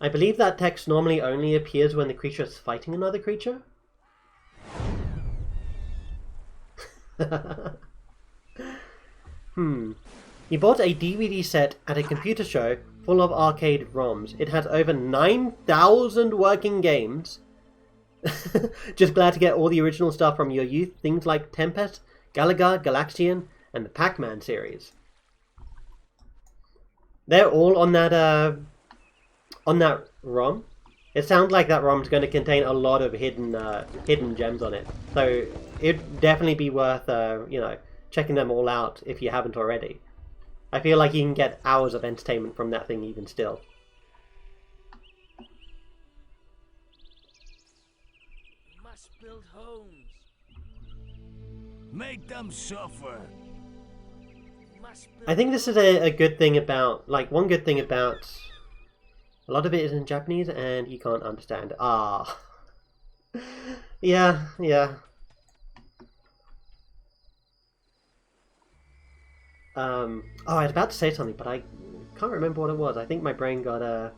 I believe that text normally only appears when the creature is fighting another creature? You bought a DVD set at a computer show full of arcade ROMs. It has over 9,000 working games. Just glad to get all the original stuff from your youth. Things like Tempest, Galaga, Galaxian, and the Pac-Man series. They're all on that ROM. It sounds like that ROM's going to contain a lot of hidden gems on it. So it'd definitely be worth, you know, checking them all out if you haven't already. I feel like you can get hours of entertainment from that thing even still. We must build homes. Make them suffer. We must build I think this is a good thing about, like, one good thing about... A lot of it is in Japanese and you can't understand. Ah. Yeah. Oh, I was about to say something, but I can't remember what it was. I think my brain got,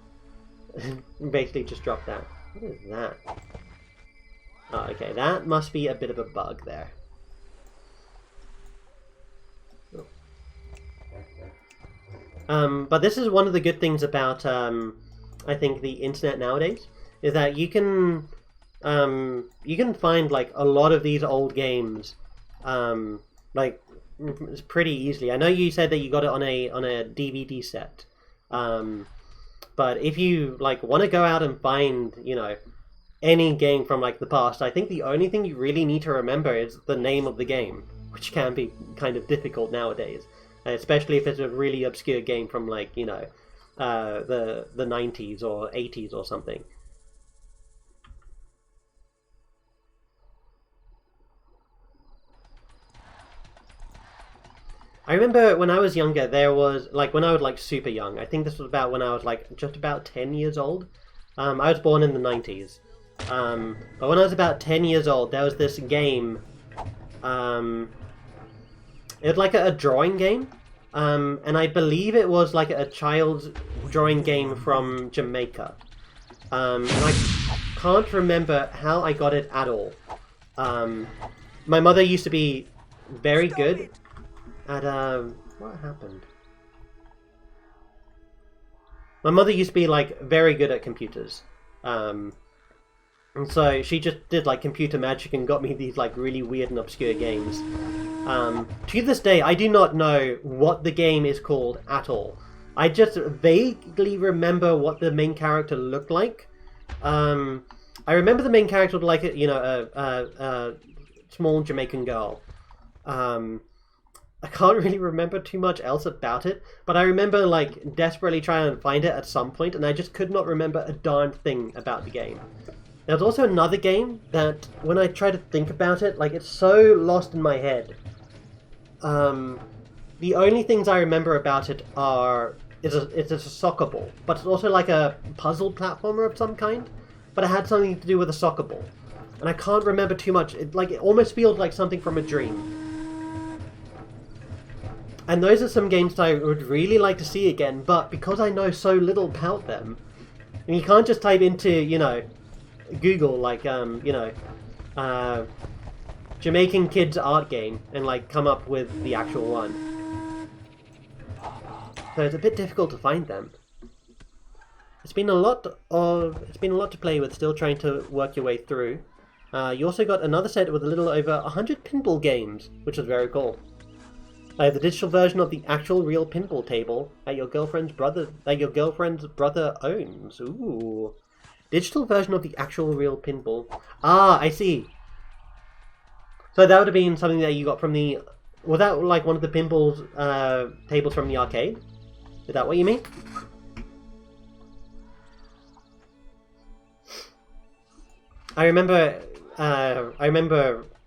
basically just dropped that. What is that? Oh, okay, that must be a bit of a bug there. But this is one of the good things about, I think, the internet nowadays, is that you can find, like, a lot of these old games, like, pretty easily. I know you said that you got it on a DVD set, but if you, like, want to go out and find, you know, any game from, like, the past, I think the only thing you really need to remember is the name of the game, which can be kind of difficult nowadays. Especially if it's a really obscure game from, like, you know, the 90s or 80s or something. I remember when I was younger, there was, like, when I was, like, super young, I think this was about when I was, like, just about 10 years old. I was born in the 90s. But when I was about 10 years old, there was this game, it was like a drawing game, and I believe it was like a child's drawing game from Jamaica. And I can't remember how I got it at all. My mother used to be very good at, what happened? My mother used to be, like, very good at computers. And so she just did, like, computer magic and got me these, like, really weird and obscure games. To this day, I do not know what the game is called at all. I just vaguely remember what the main character looked like. I remember the main character looked like, you know, a small Jamaican girl. I can't really remember too much else about it, but I remember, like, desperately trying to find it at some point, and I just could not remember a darn thing about the game. There's also another game that, when I try to think about it, like, it's so lost in my head. The only things I remember about it are, it's a soccer ball, but it's also like a puzzle platformer of some kind, but it had something to do with a soccer ball. And I can't remember too much. It almost feels like something from a dream. And those are some games that I would really like to see again, but because I know so little about them, and you can't just type into, you know, Google, like, you know, Jamaican kids art game, and, like, come up with the actual one. So it's a bit difficult to find them. It's been a lot to play with, still trying to work your way through. You also got another set with a little over 100 pinball games, which is very cool. I have the digital version of the actual real pinball table that your girlfriend's brother owns. Ooh. Digital version of the actual real pinball. Ah, I see. So that would have been something that you got from the... Was that like one of the pinball tables from the arcade? Is that what you mean? I remember,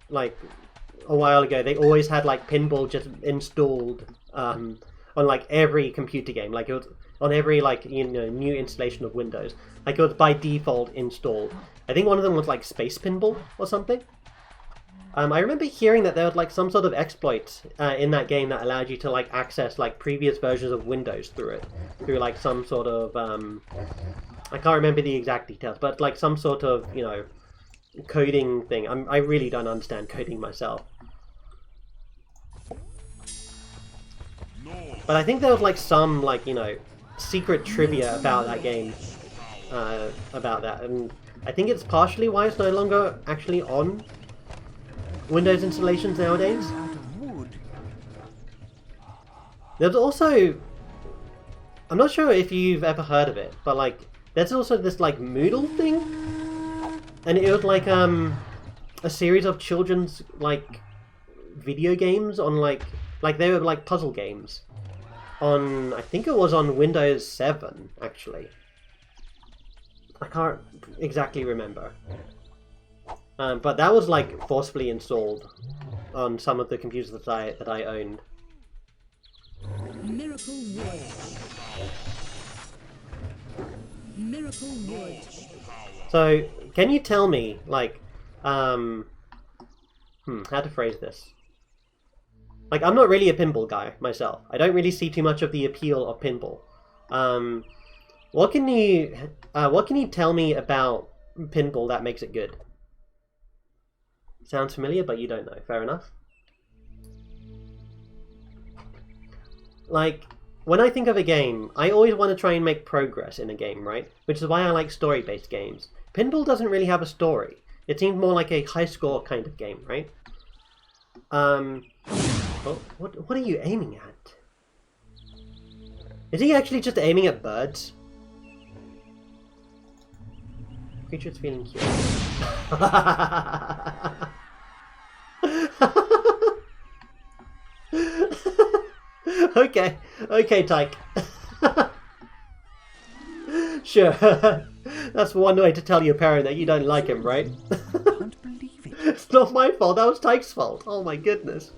like, a while ago, they always had, like, pinball just installed on, like, every computer game. Like, it was on every, like, you know, new installation of Windows. Like, it was by default installed. I think one of them was, like, Space Pinball or something. I remember hearing that there was, like, some sort of exploit in that game that allowed you to, like, access, like, previous versions of Windows through it. Through, like, some sort of, I can't remember the exact details, but, like, some sort of, you know, coding thing. I really don't understand coding myself. But I think there was, like, some, like, you know, secret trivia about that game. About that. And I think it's partially why it's no longer actually on Windows installations nowadays. There's also... I'm not sure if you've ever heard of it, but, like, there's also this like Moodle thing, and it was like a series of children's like video games on like they were like puzzle games on, I think it was on Windows 7 actually. I can't exactly remember. But that was like forcibly installed on some of the computers that I owned. Miracle Wood. Miracle Wood. So, can you tell me, like, how to phrase this? Like, I'm not really a pinball guy myself. I don't really see too much of the appeal of pinball. What can you tell me about pinball that makes it good? Sounds familiar, but you don't know. Fair enough. Like, when I think of a game, I always want to try and make progress in a game, right? Which is why I like story-based games. Pinball doesn't really have a story. It seems more like a high-score kind of game, right? Oh, what are you aiming at? Is he actually just aiming at birds? Creature's feeling curious. Okay, Tyke. Sure. That's one way to tell your parent that you don't like him, right? Can't believe it. It's not my fault, that was Tyke's fault. Oh my goodness.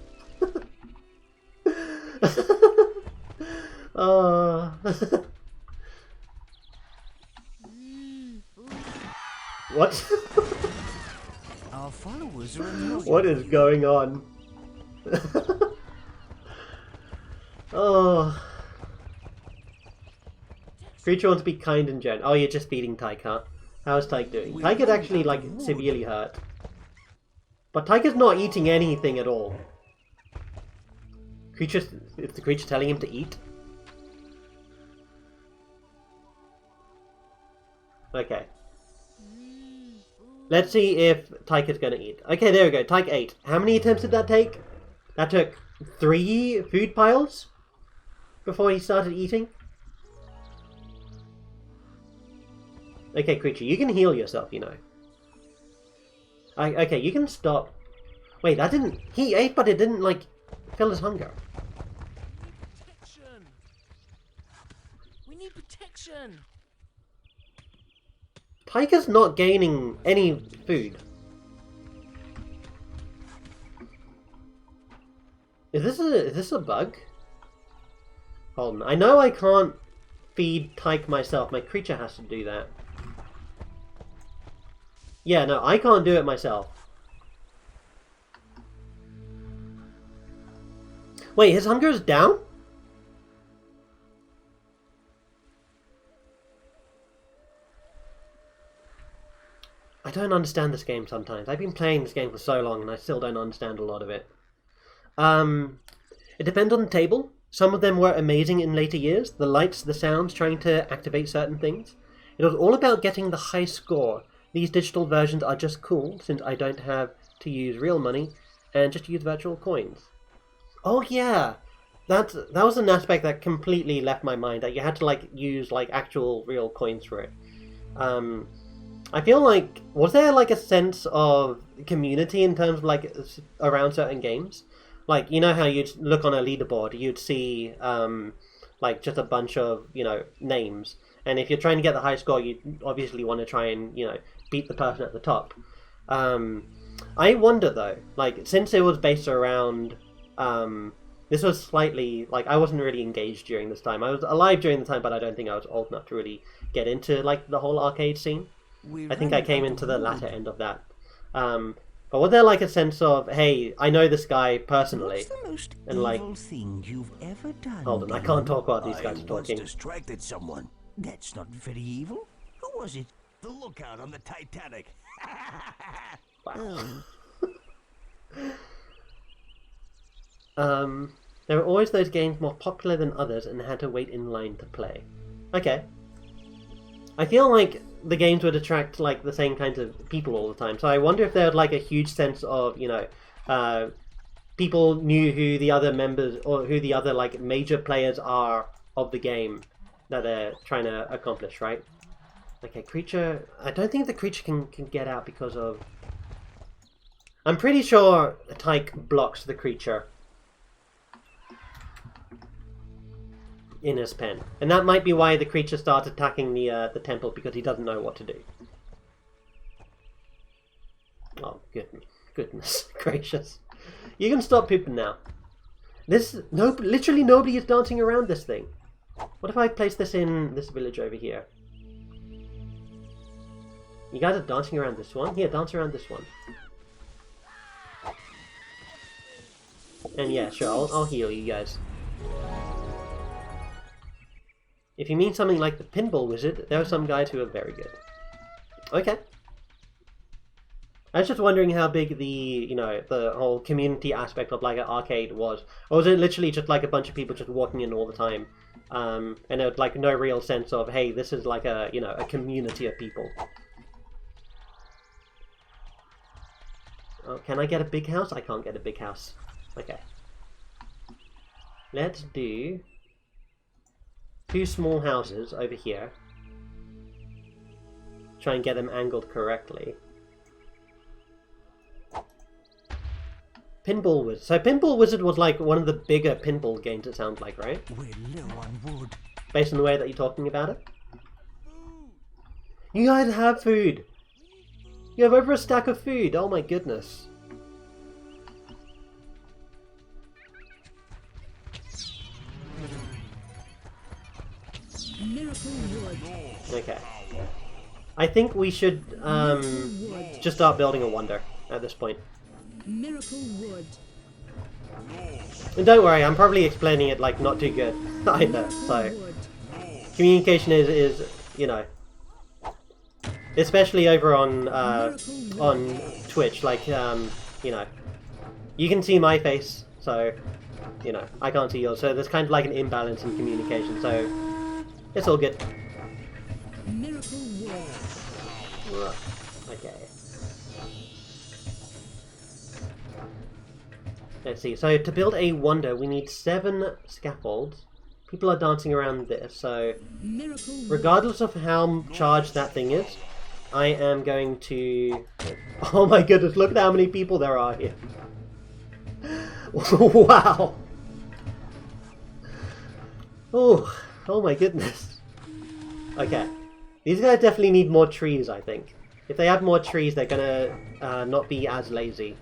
Oh. What? Our followers are annoying. What is going on? Oh. Creature wants to be kind and gentle. Oh, you're just beating Tyke, huh? How's Tyke doing? Tyke is actually, like, severely hurt. But Tyke is not eating anything at all. Is the creature telling him to eat? Okay. Let's see if Tyke is going to eat. Okay, there we go. Tyke ate. How many attempts did that take? That took 3 food piles before he started eating. Okay, creature, you can heal yourself, you know. Okay, you can stop. Wait, that didn't... He ate, but it didn't, like, fill his hunger. Protection. We need protection. Tyker's not gaining any food. Is this a bug? Hold on. I know I can't feed Tyke myself. My creature has to do that. Yeah, no, I can't do it myself. Wait, his hunger is down? I don't understand this game sometimes. I've been playing this game for so long and I still don't understand a lot of it. It depends on the table. Some of them were amazing in later years. The lights, the sounds, trying to activate certain things. It was all about getting the high score. These digital versions are just cool since I don't have to use real money and just use virtual coins. Oh yeah! That was an aspect that completely left my mind, that you had to like use like actual real coins for it. I feel like, was there like a sense of community in terms of like around certain games? Like, you know how you'd look on a leaderboard, you'd see like just a bunch of, you know, names. And if you're trying to get the high score, you obviously want to try and, you know, beat the person at the top. I wonder though, like, since it was based around, this was slightly, like, I wasn't really engaged during this time. I was alive during the time, but I don't think I was old enough to really get into, like, the whole arcade scene. I think I came into the latter end of that. But was there like a sense of, hey, I know this guy personally, What's the most and like, evil thing you've ever done? hold on, I can't talk while these guys are I talking. once distracted someone. That's not very evil. Who was it? The lookout on the Titanic. Wow. There were always those games more popular than others and had to wait in line to play. Okay. I feel like the games would attract like the same kinds of people all the time. So I wonder if there was like a huge sense of, you know, people knew who the other members or who the other like major players are of the game that they're trying to accomplish, right? Okay, creature... I don't think the creature can get out because of... I'm pretty sure Tyke blocks the creature in his pen. And that might be why the creature starts attacking the temple, because he doesn't know what to do. Oh, goodness gracious. You can stop pooping now. Literally nobody is dancing around this thing. What if I place this in this village over here? You guys are dancing around this one? Here, dance around this one. And yeah, sure, I'll heal you guys. If you mean something like the Pinball Wizard, there are some guys who are very good. Okay. I was just wondering how big the, the whole community aspect of like an arcade was. Or was it literally just like a bunch of people just walking in all the time? And there was like no real sense of, hey, this is like a, a community of people. Oh, can I get a big house? I can't get a big house. Okay. Let's do 2 small houses over here. Try and get them angled correctly. Pinball Wizard. So Pinball Wizard was like one of the bigger pinball games, it sounds like, right? We're low on wood. Based on the way that you're talking about it. You guys have food! You have over a stack of food! Oh my goodness. Miracle wood. Okay. I think we should just start building a wonder at this point. Miracle wood. And don't worry, I'm probably explaining it like not too good either, so communication is especially over on Twitch, like you can see my face, so I can't see yours, so there's kind of like an imbalance in communication, so it's all good. Miracle wood. Okay. Let's see, so to build a wonder we need 7 scaffolds. People are dancing around this, so regardless of how charged that thing is, I am going to... Oh my goodness, look at how many people there are here. Wow! Oh my goodness. Okay. These guys definitely need more trees, I think. If they have more trees, they're gonna not be as lazy.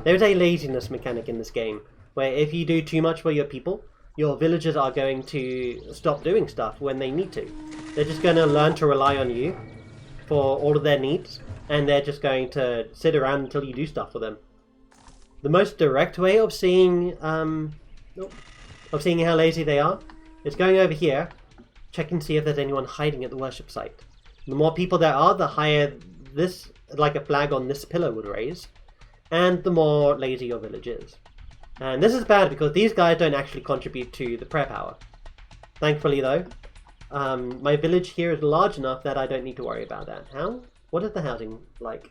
There's a laziness mechanic in this game, where if you do too much for your people, your villagers are going to stop doing stuff when they need to. They're just going to learn to rely on you for all of their needs, and they're just going to sit around until you do stuff for them. The most direct way of seeing how lazy they are is going over here, checking to see if there's anyone hiding at the worship site. The more people there are, the higher this, like a flag on this pillar would raise, and the more lazy your village is. And this is bad because these guys don't actually contribute to the prayer power. Thankfully though, my village here is large enough that I don't need to worry about that. How? What is the housing like?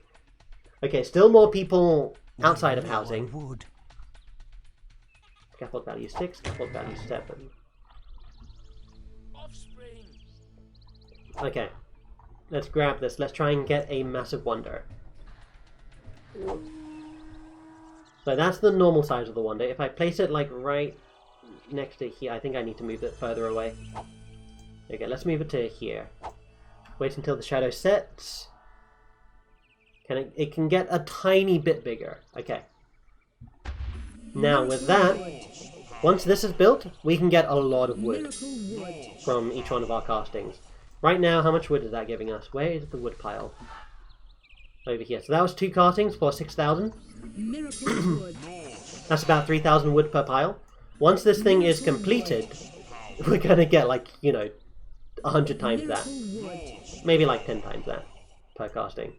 Okay, still more people outside of housing. Scaffold value 6, scaffold value 7. Offspring. Okay, let's grab this. Let's try and get a massive wonder. So that's the normal size of the wonder. If I place it like right next to here, I think I need to move it further away. Okay, let's move it to here. Wait until the shadow sets. It can get a tiny bit bigger. Okay. Now with that, once this is built, we can get a lot of wood from each one of our castings. Right now, how much wood is that giving us? Where is the wood pile? Over here. So that was 2 castings for 6,000. That's about 3,000 wood per pile. Once this thing is completed, we're gonna get like, 100 times that. Maybe like 10 times that per casting.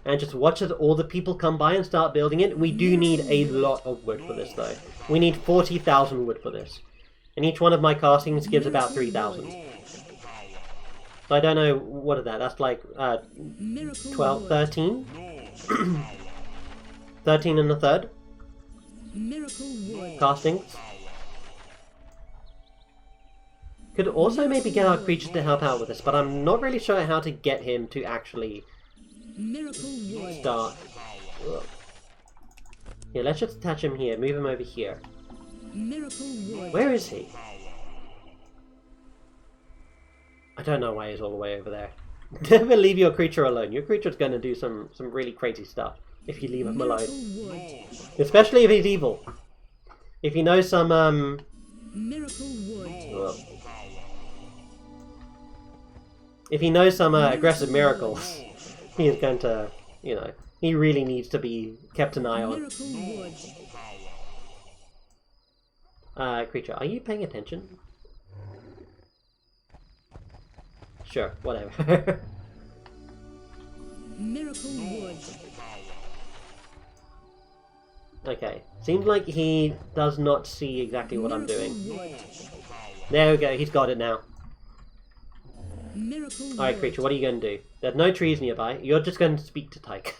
And just watch as all the people come by and start building it. We do need a lot of wood for this though. We need 40,000 wood for this. And each one of my castings gives about 3,000. So I don't know, what is that? That's like 12, 13? 13 and a third? Castings? Could also maybe get our creature to help out with this, but I'm not really sure how to get him to actually Miracle wood. start. Ugh. Yeah, let's just attach him here. Move him over here. Miracle wood. Where is he? I don't know why he's all the way over there. Never leave your creature alone. Your creature's going to do some really crazy stuff if you leave him alone. Miracle wood. Especially if he's evil. If you know some, Miracle wood. if he knows some aggressive miracles, he is going to, you know, he really needs to be kept an eye on. Miracle wood. Creature, are you paying attention? Sure, whatever. Miracle wood. Okay, seems like he does not see exactly what I'm doing. Wood. There we go, he's got it now. Miracle Alright, wood. creature, what are you going to do? There's no trees nearby. You're just going to speak to Tyke.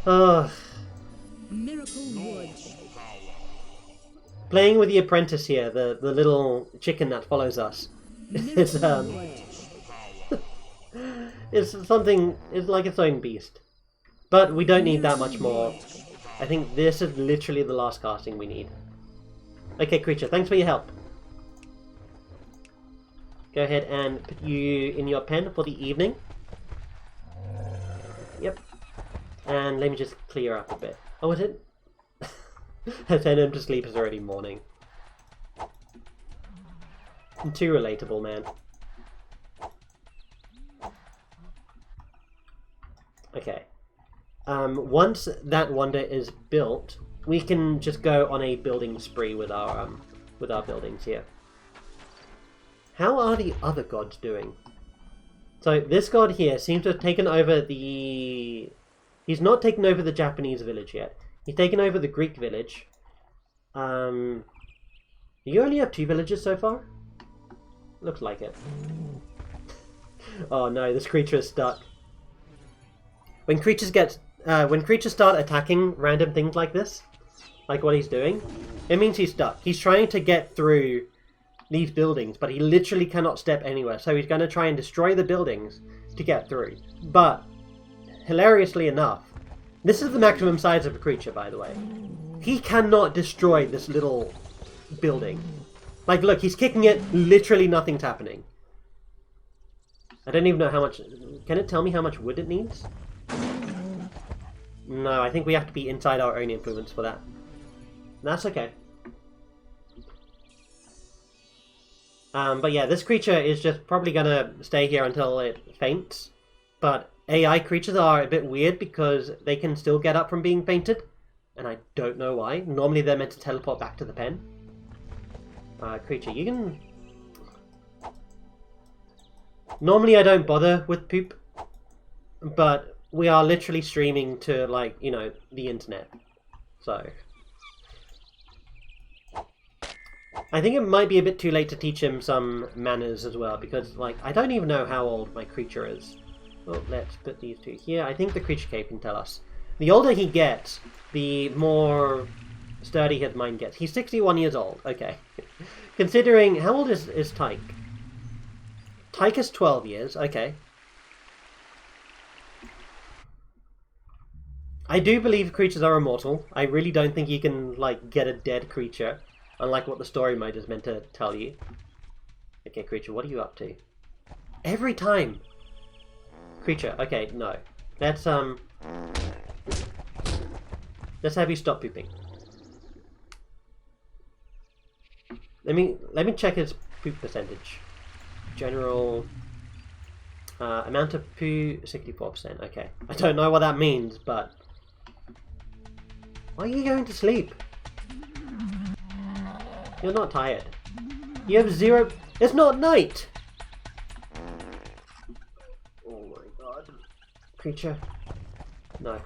Oh, Miracle wood. playing with the apprentice here, the little chicken that follows us. It's Miracle wood. it's something. It's like its own beast. But we don't need that much more. I think this is literally the last casting we need. Okay, creature, thanks for your help. Go ahead and put you in your pen for the evening. Yep. And let me just clear up a bit. Oh, is it? I sent him to sleep, it's already morning. I'm too relatable, man. Okay. Once that wonder is built, we can just go on a building spree with our buildings here. How are the other gods doing? So this god here seems to have taken over the... He's not taken over the Japanese village yet. He's taken over the Greek village. You only have 2 villages so far? Looks like it. Oh no, this creature is stuck. When creatures start attacking random things like this, like what he's doing, it means he's stuck. He's trying to get through these buildings, but he literally cannot step anywhere. So he's going to try and destroy the buildings to get through. But, hilariously enough, this is the maximum size of a creature, by the way. He cannot destroy this little building. Like, look, he's kicking it, literally nothing's happening. I don't even know how much... Can it tell me how much wood it needs? No, I think we have to be inside our own influence for that. That's okay. But yeah, this creature is just probably gonna stay here until it faints. But AI creatures are a bit weird because they can still get up from being fainted. And I don't know why. Normally they're meant to teleport back to the pen. Creature, you can... Normally I don't bother with poop. But we are literally streaming to, like, you know, the internet. So... I think it might be a bit too late to teach him some manners as well, because, like, I don't even know how old my creature is. Well, let's put these 2 here. I think the creature cape can tell us. The older he gets, the more sturdy his mind gets. He's 61 years old. Okay. Considering... How old is Tyke? Tyke is 12 years. Okay. I do believe creatures are immortal. I really don't think you can, like, get a dead creature. Unlike what the story mode is meant to tell you. Okay, creature, what are you up to? Every time! Creature, okay, no. Let's have you stop pooping. Let me check his poop percentage. General... amount of poo, 64%, okay. I don't know what that means, but... Why are you going to sleep? You're not tired. You have 0... It's not night! Oh my god. Creature. No.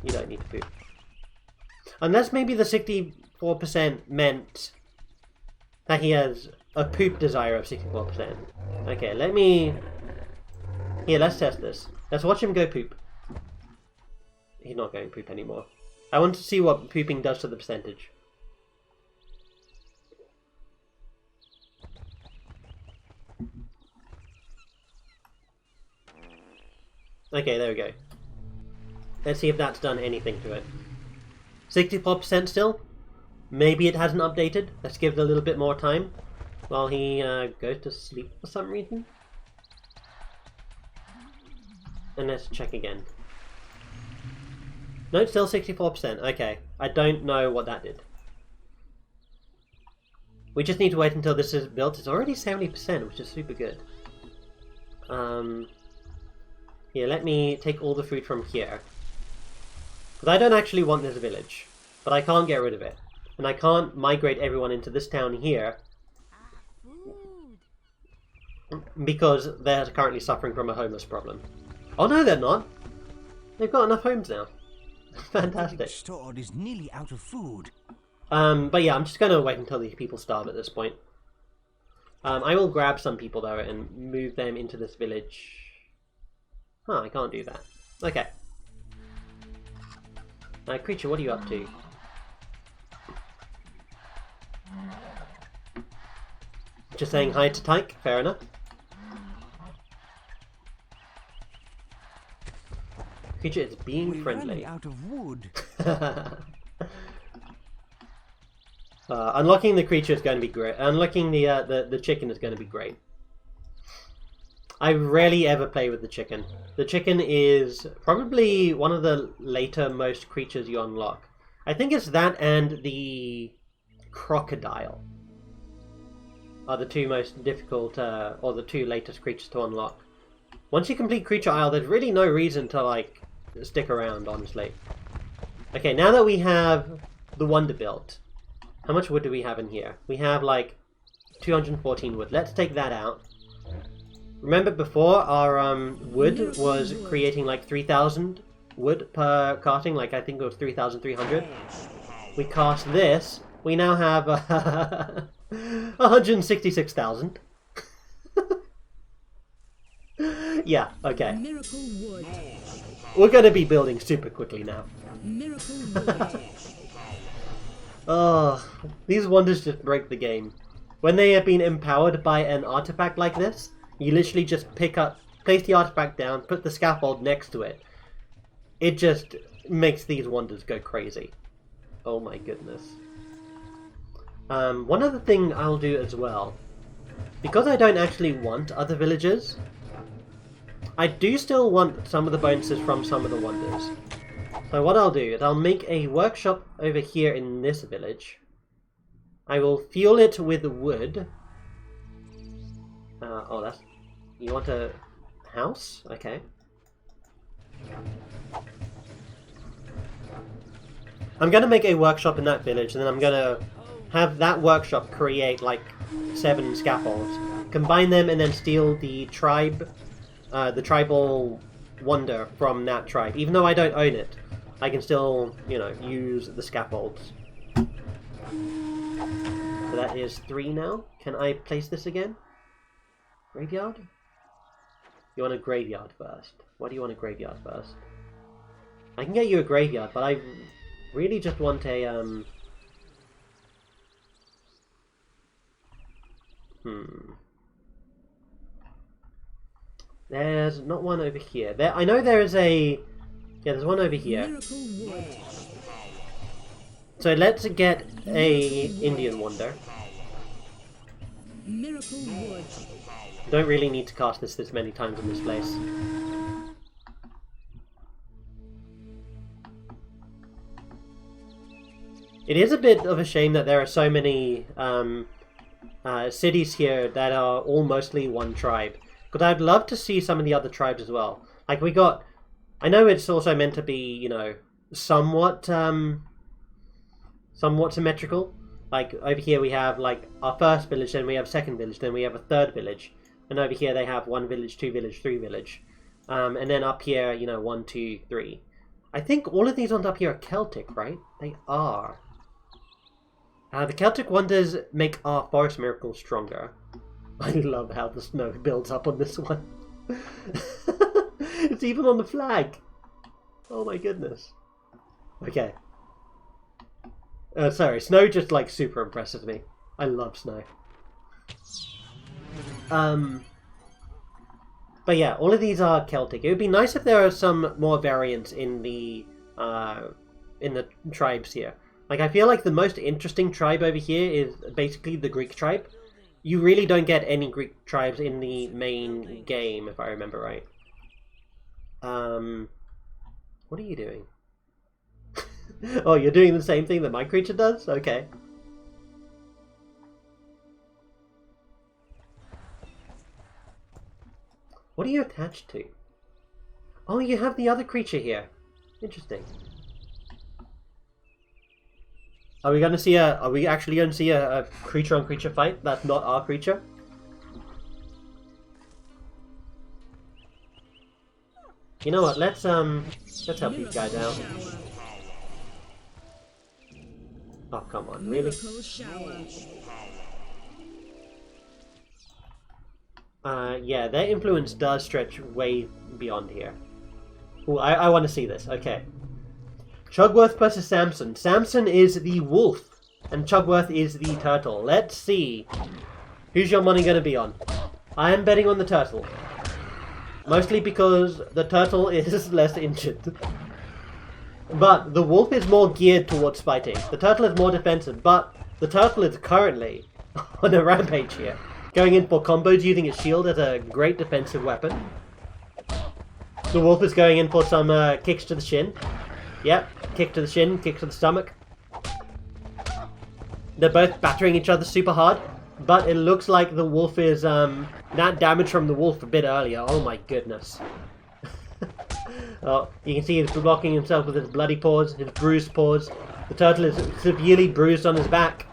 You don't need to poop. Unless maybe the 64% meant that he has a poop desire of 64%. Okay, let me... Here, let's test this. Let's watch him go poop. He's not going poop anymore. I want to see what pooping does to the percentage. Okay, there we go. Let's see if that's done anything to it. 64% still? Maybe it hasn't updated. Let's give it a little bit more time while he goes to sleep for some reason. And let's check again. No, it's still 64%. Okay. I don't know what that did. We just need to wait until this is built. It's already 70%, which is super good. Here, let me take all the food from here. Because I don't actually want this village. But I can't get rid of it. And I can't migrate everyone into this town here. Because they're currently suffering from a homeless problem. Oh no, they're not. They've got enough homes now. Fantastic. Stored is nearly out of food. But yeah, I'm just going to wait until these people starve at this point. I will grab some people though and move them into this village. Huh, I can't do that. Okay. Creature, what are you up to? Just saying hi to Tyke, fair enough. Creature is being friendly. Out of wood. Unlocking the creature is going to be great. Unlocking the chicken is going to be great. I rarely ever play with the chicken. The chicken is probably one of the later most creatures you unlock. I think it's that and the crocodile are the two most difficult, or the two latest creatures to unlock. Once you complete Creature Isle, there's really no reason to, like, stick around, honestly. Okay, now that we have the Wonder built, how much wood do we have in here? We have, like, 214 wood. Let's take that out. Remember before, our wood was creating, like, 3,000 wood per carting, like, I think it was 3,300. We cast this, we now have 166,000. Yeah, okay. Miracle wood. We're going to be building super quickly now. Miracle wood. Oh, these wonders just break the game. When they have been empowered by an artifact like this, you literally just place the artifact down, put the scaffold next to it. It just makes these wonders go crazy. Oh my goodness. One other thing I'll do as well, because I don't actually want other villagers, I do still want some of the bonuses from some of the wonders. So what I'll do is I'll make a workshop over here in this village. I will fuel it with wood. Oh, that's... You want a house? Okay. I'm going to make a workshop in that village, and then I'm going to have that workshop create, like, 7 scaffolds. Combine them and then steal the tribe... the tribal wonder from that tribe. Even though I don't own it, I can still, you know, use the scaffolds. So that is 3 now. Can I place this again? Graveyard? You want a graveyard first. Why do you want a graveyard first? I can get you a graveyard, but I really just want a, There's not one over here. I know there is a... Yeah, there's one over here. Miracle wood. So let's get a Indian wonder. Miracle wood. Don't really need to cast this many times in this place. It is a bit of a shame that there are so many cities here that are all mostly one tribe. Because I'd love to see some of the other tribes as well. Like we got... I know it's also meant to be, you know, somewhat symmetrical. Like over here we have like our first village, then we have a second village, then we have a third village. And over here they have 1 village, 2 village, 3 village. And then up here, you know, 1, 2, 3. I think all of these ones up here are Celtic, right? They are. The Celtic wonders make our forest miracles stronger. I love how the snow builds up on this one. It's even on the flag. Oh my goodness. Okay. Sorry, snow just like super impresses me. I love snow. But yeah, all of these are Celtic. It would be nice if there are some more variants in the tribes here. Like, I feel like the most interesting tribe over here is basically the Greek tribe. You really don't get any Greek tribes in the main game, if I remember right. What are you doing? Oh, you're doing the same thing that my creature does? Okay. What are you attached to? Oh, you have the other creature here. Interesting. Are we actually going to see a creature on creature fight? That's not our creature? You know what, let's help these guys out. Oh, come on, really? Miracle shower. Yeah, their influence does stretch way beyond here. Ooh, I want to see this. Okay. Chugworth versus Samson. Samson is the wolf, and Chugworth is the turtle. Let's see. Who's your money going to be on? I am betting on the turtle. Mostly because the turtle is less injured. But the wolf is more geared towards fighting. The turtle is more defensive, but the turtle is currently on a rampage here. Going in for combos using its shield as a great defensive weapon. The wolf is going in for some kicks to the shin. Yep, kick to the shin, kick to the stomach. They're both battering each other super hard, but it looks like the wolf is, that damage from the wolf a bit earlier. Oh my goodness. Oh, you can see he's blocking himself with his bloody paws, his bruised paws. The turtle is severely bruised on his back.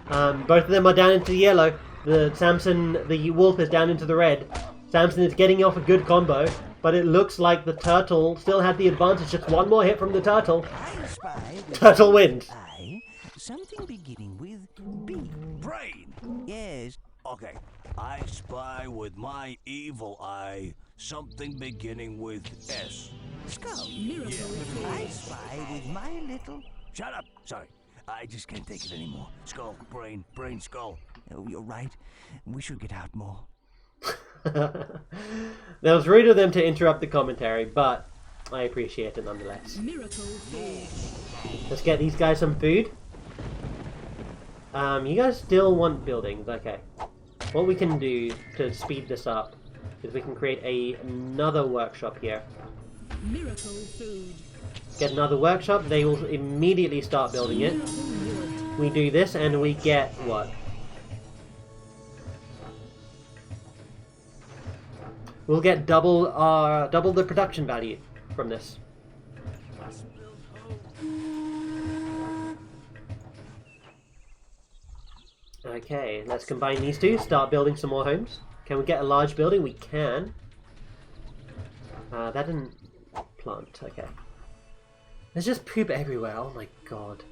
Both of them are down into the yellow. The wolf is down into the red. Samson is getting off a good combo, but it looks like the turtle still had the advantage. Just one more hit from the turtle. Turtle wins. Something beginning with B. Brain. Yes. Okay. I spy with my evil eye something beginning with S. Skull. Miracle I spy with my little. Shut up. Sorry. I just can't take it anymore. Skull, brain, skull. Oh, you're right. We should get out more. That was rude of them to interrupt the commentary, but I appreciate it nonetheless. Miracle food. Let's get these guys some food. You guys still want buildings, okay. What we can do to speed this up is we can create another workshop here. Miracle food. Get another workshop, they will immediately start building it. Miracle wood. We do this and we get what? We'll get double the production value from this. Okay, let's combine these two, start building some more homes. Can we get a large building? We can. That didn't plant, okay. There's just poop everywhere, oh my god.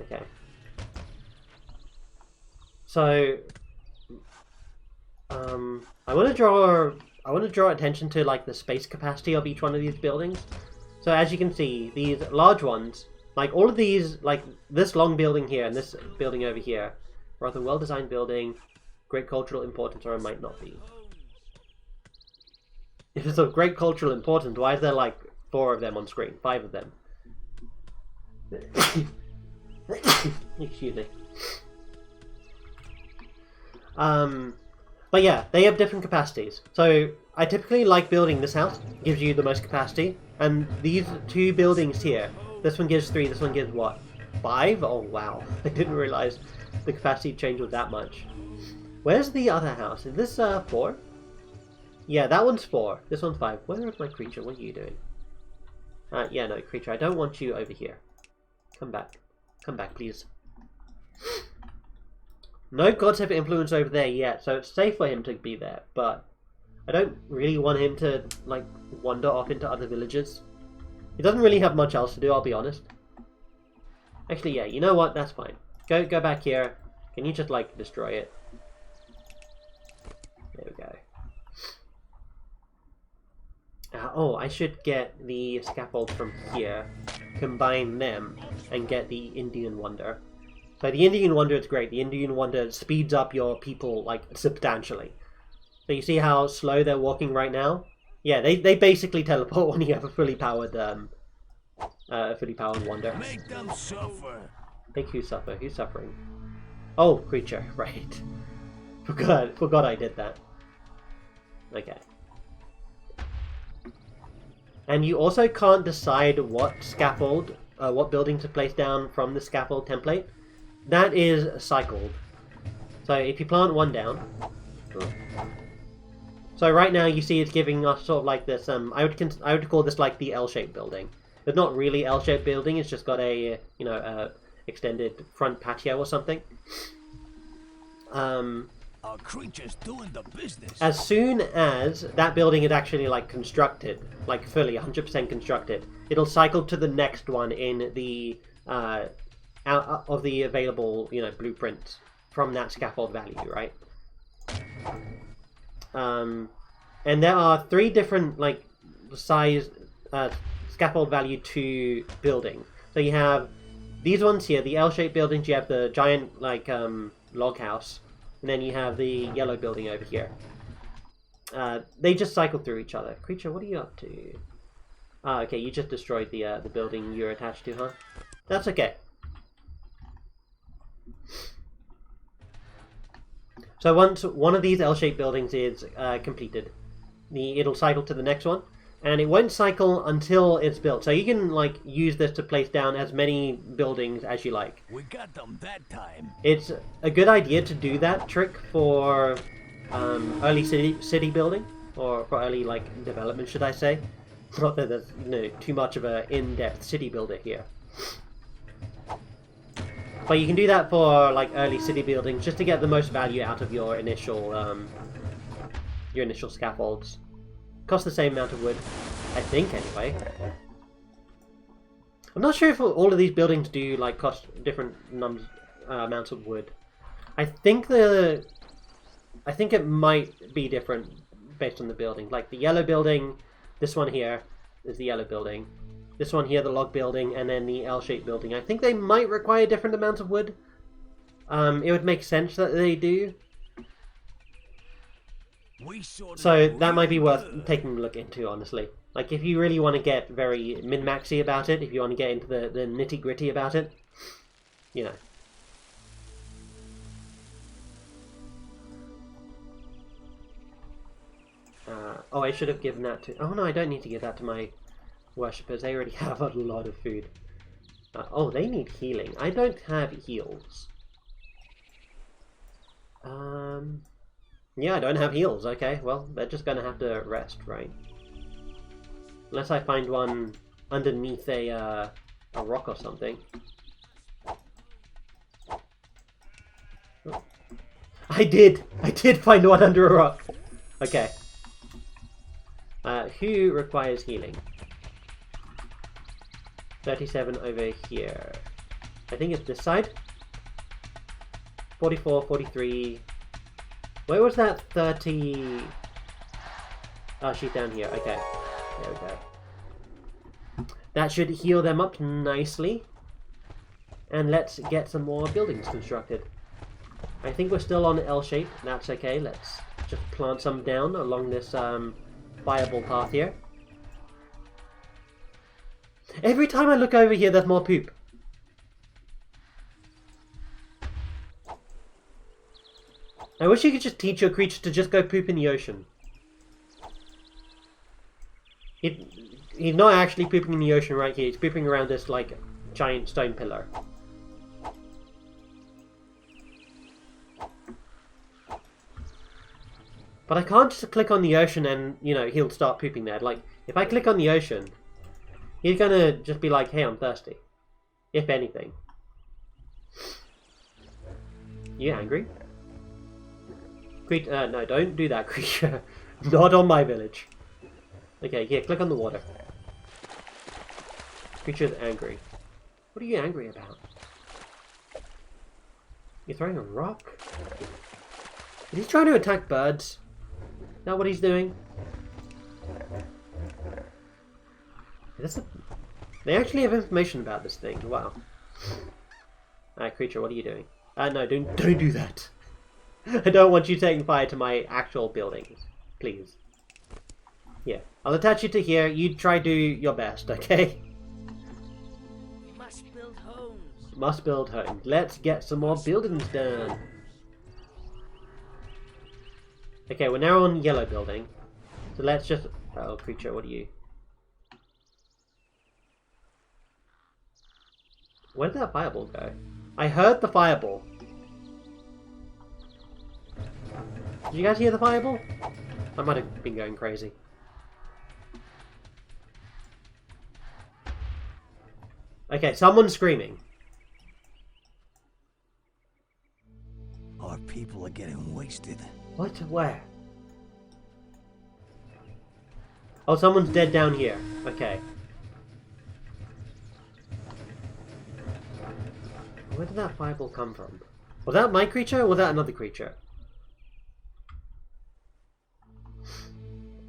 Okay. So, I want to draw attention to like the space capacity of each one of these buildings. So as you can see, these large ones, like all of these, like this long building here and this building over here, rather well-designed building, great cultural importance, or it might not be. If it's of great cultural importance, why is there like 4 of them on screen? 5 of them. Excuse me. But yeah, they have different capacities. So I typically like building this house, gives you the most capacity, and these 2 buildings here, this one gives 3, this one gives what? 5? Oh wow, I didn't realize the capacity change was that much. Where's the other house? Is this 4? Yeah, that one's 4. This one's 5. Where is my creature? What are you doing? Yeah, no, creature, I don't want you over here. Come back. Come back, please. No gods have influence over there yet, so it's safe for him to be there, but I don't really want him to, like, wander off into other villages. He doesn't really have much else to do, I'll be honest. Actually, yeah, you know what? That's fine. Go back here. Can you just, like, destroy it? There we go. Oh, I should get the scaffold from here, combine them, and get the Indian Wonder. So the Indian Wonder is great. The Indian Wonder speeds up your people, like, substantially. So you see how slow they're walking right now? Yeah, they basically teleport when you have a fully powered wonder. Make them suffer. Make who suffer? Who's suffering? Oh, creature, right. Forgot I did that. Okay. And you also can't decide what scaffold, what building to place down from the scaffold template. That is cycled. So if you plant one down... So right now you see it's giving us sort of like this, I would call this like the L-shaped building. It's not really L-shaped building, it's just got a, you know, extended front patio or something. Our creature's doing the business. As soon as that building is actually like constructed, like fully 100% constructed, it'll cycle to the next one in the out of the available, you know, blueprints from that scaffold value, right? And there are 3 different like size scaffold value to building. So you have these ones here, the L-shaped buildings. You have the giant like log house, and then you have the yellow building over here. They just cycle through each other. Creature, what are you up to? Ah, okay, you just destroyed the building you're attached to, huh? That's okay. So once one of these L-shaped buildings is completed, it'll cycle to the next one, and it won't cycle until it's built. So you can like use this to place down as many buildings as you like. We got them that time. It's a good idea to do that trick for early city building, or for early like development, should I say? Not that there's, you know, too much of an in-depth city builder here. But you can do that for like early city buildings just to get the most value out of your initial scaffolds. Cost the same amount of wood, I think, anyway. I'm not sure if all of these buildings do like cost different amounts of wood. I think it might be different based on the building. Like the yellow building, this one here is the yellow building. This one here, the log building, and then the L-shaped building. I think they might require different amounts of wood. It would make sense that they do. So that might be worth taking a look into, honestly. Like, if you really want to get very min-maxy about it, if you want to get into the nitty-gritty about it, you know. Oh, I should have given that to... Oh, no, I don't need to give that to my worshippers. They already have a lot of food. Oh, they need healing. I don't have heals. Yeah, I don't have heals. Okay, well, they're just going to have to rest, right? Unless I find one underneath a rock or something. Oh. I did find one under a rock. Okay. Who requires healing? 37 over here. I think it's this side. 44, 43. Where was that 30? Oh, she's down here. Okay. There we go. That should heal them up nicely. And let's get some more buildings constructed. I think we're still on L shape. That's okay. Let's just plant some down along this viable path here. Every time I look over here, there's more poop. I wish you could just teach your creature to just go poop in the ocean. He's not actually pooping in the ocean right here. He's pooping around this, like, giant stone pillar. But I can't just click on the ocean and, you know, he'll start pooping there. Like, if I click on the ocean, he's gonna just be like, hey, I'm thirsty. If anything. You angry? No, don't do that, creature. Not on my village. Okay, here, click on the water. Creature's angry. What are you angry about? You're throwing a rock? Is he trying to attack birds? Is that what he's doing? They actually have information about this thing. Wow. Alright, creature, what are you doing? No, don't do that. I don't want you setting fire to my actual buildings. Please. Yeah. I'll attach you to here. You try do your best, okay? We must build homes. Must build homes. Let's get some more buildings done. Okay, we're now on yellow building. So let's just... Oh, creature, what are you? Where did that fireball go? I heard the fireball. Did you guys hear the fireball? I might have been going crazy. Okay, someone's screaming. Our people are getting wasted. What? Where? Oh, someone's dead down here. Okay. Where did that fireball come from? Was that my creature or was that another creature?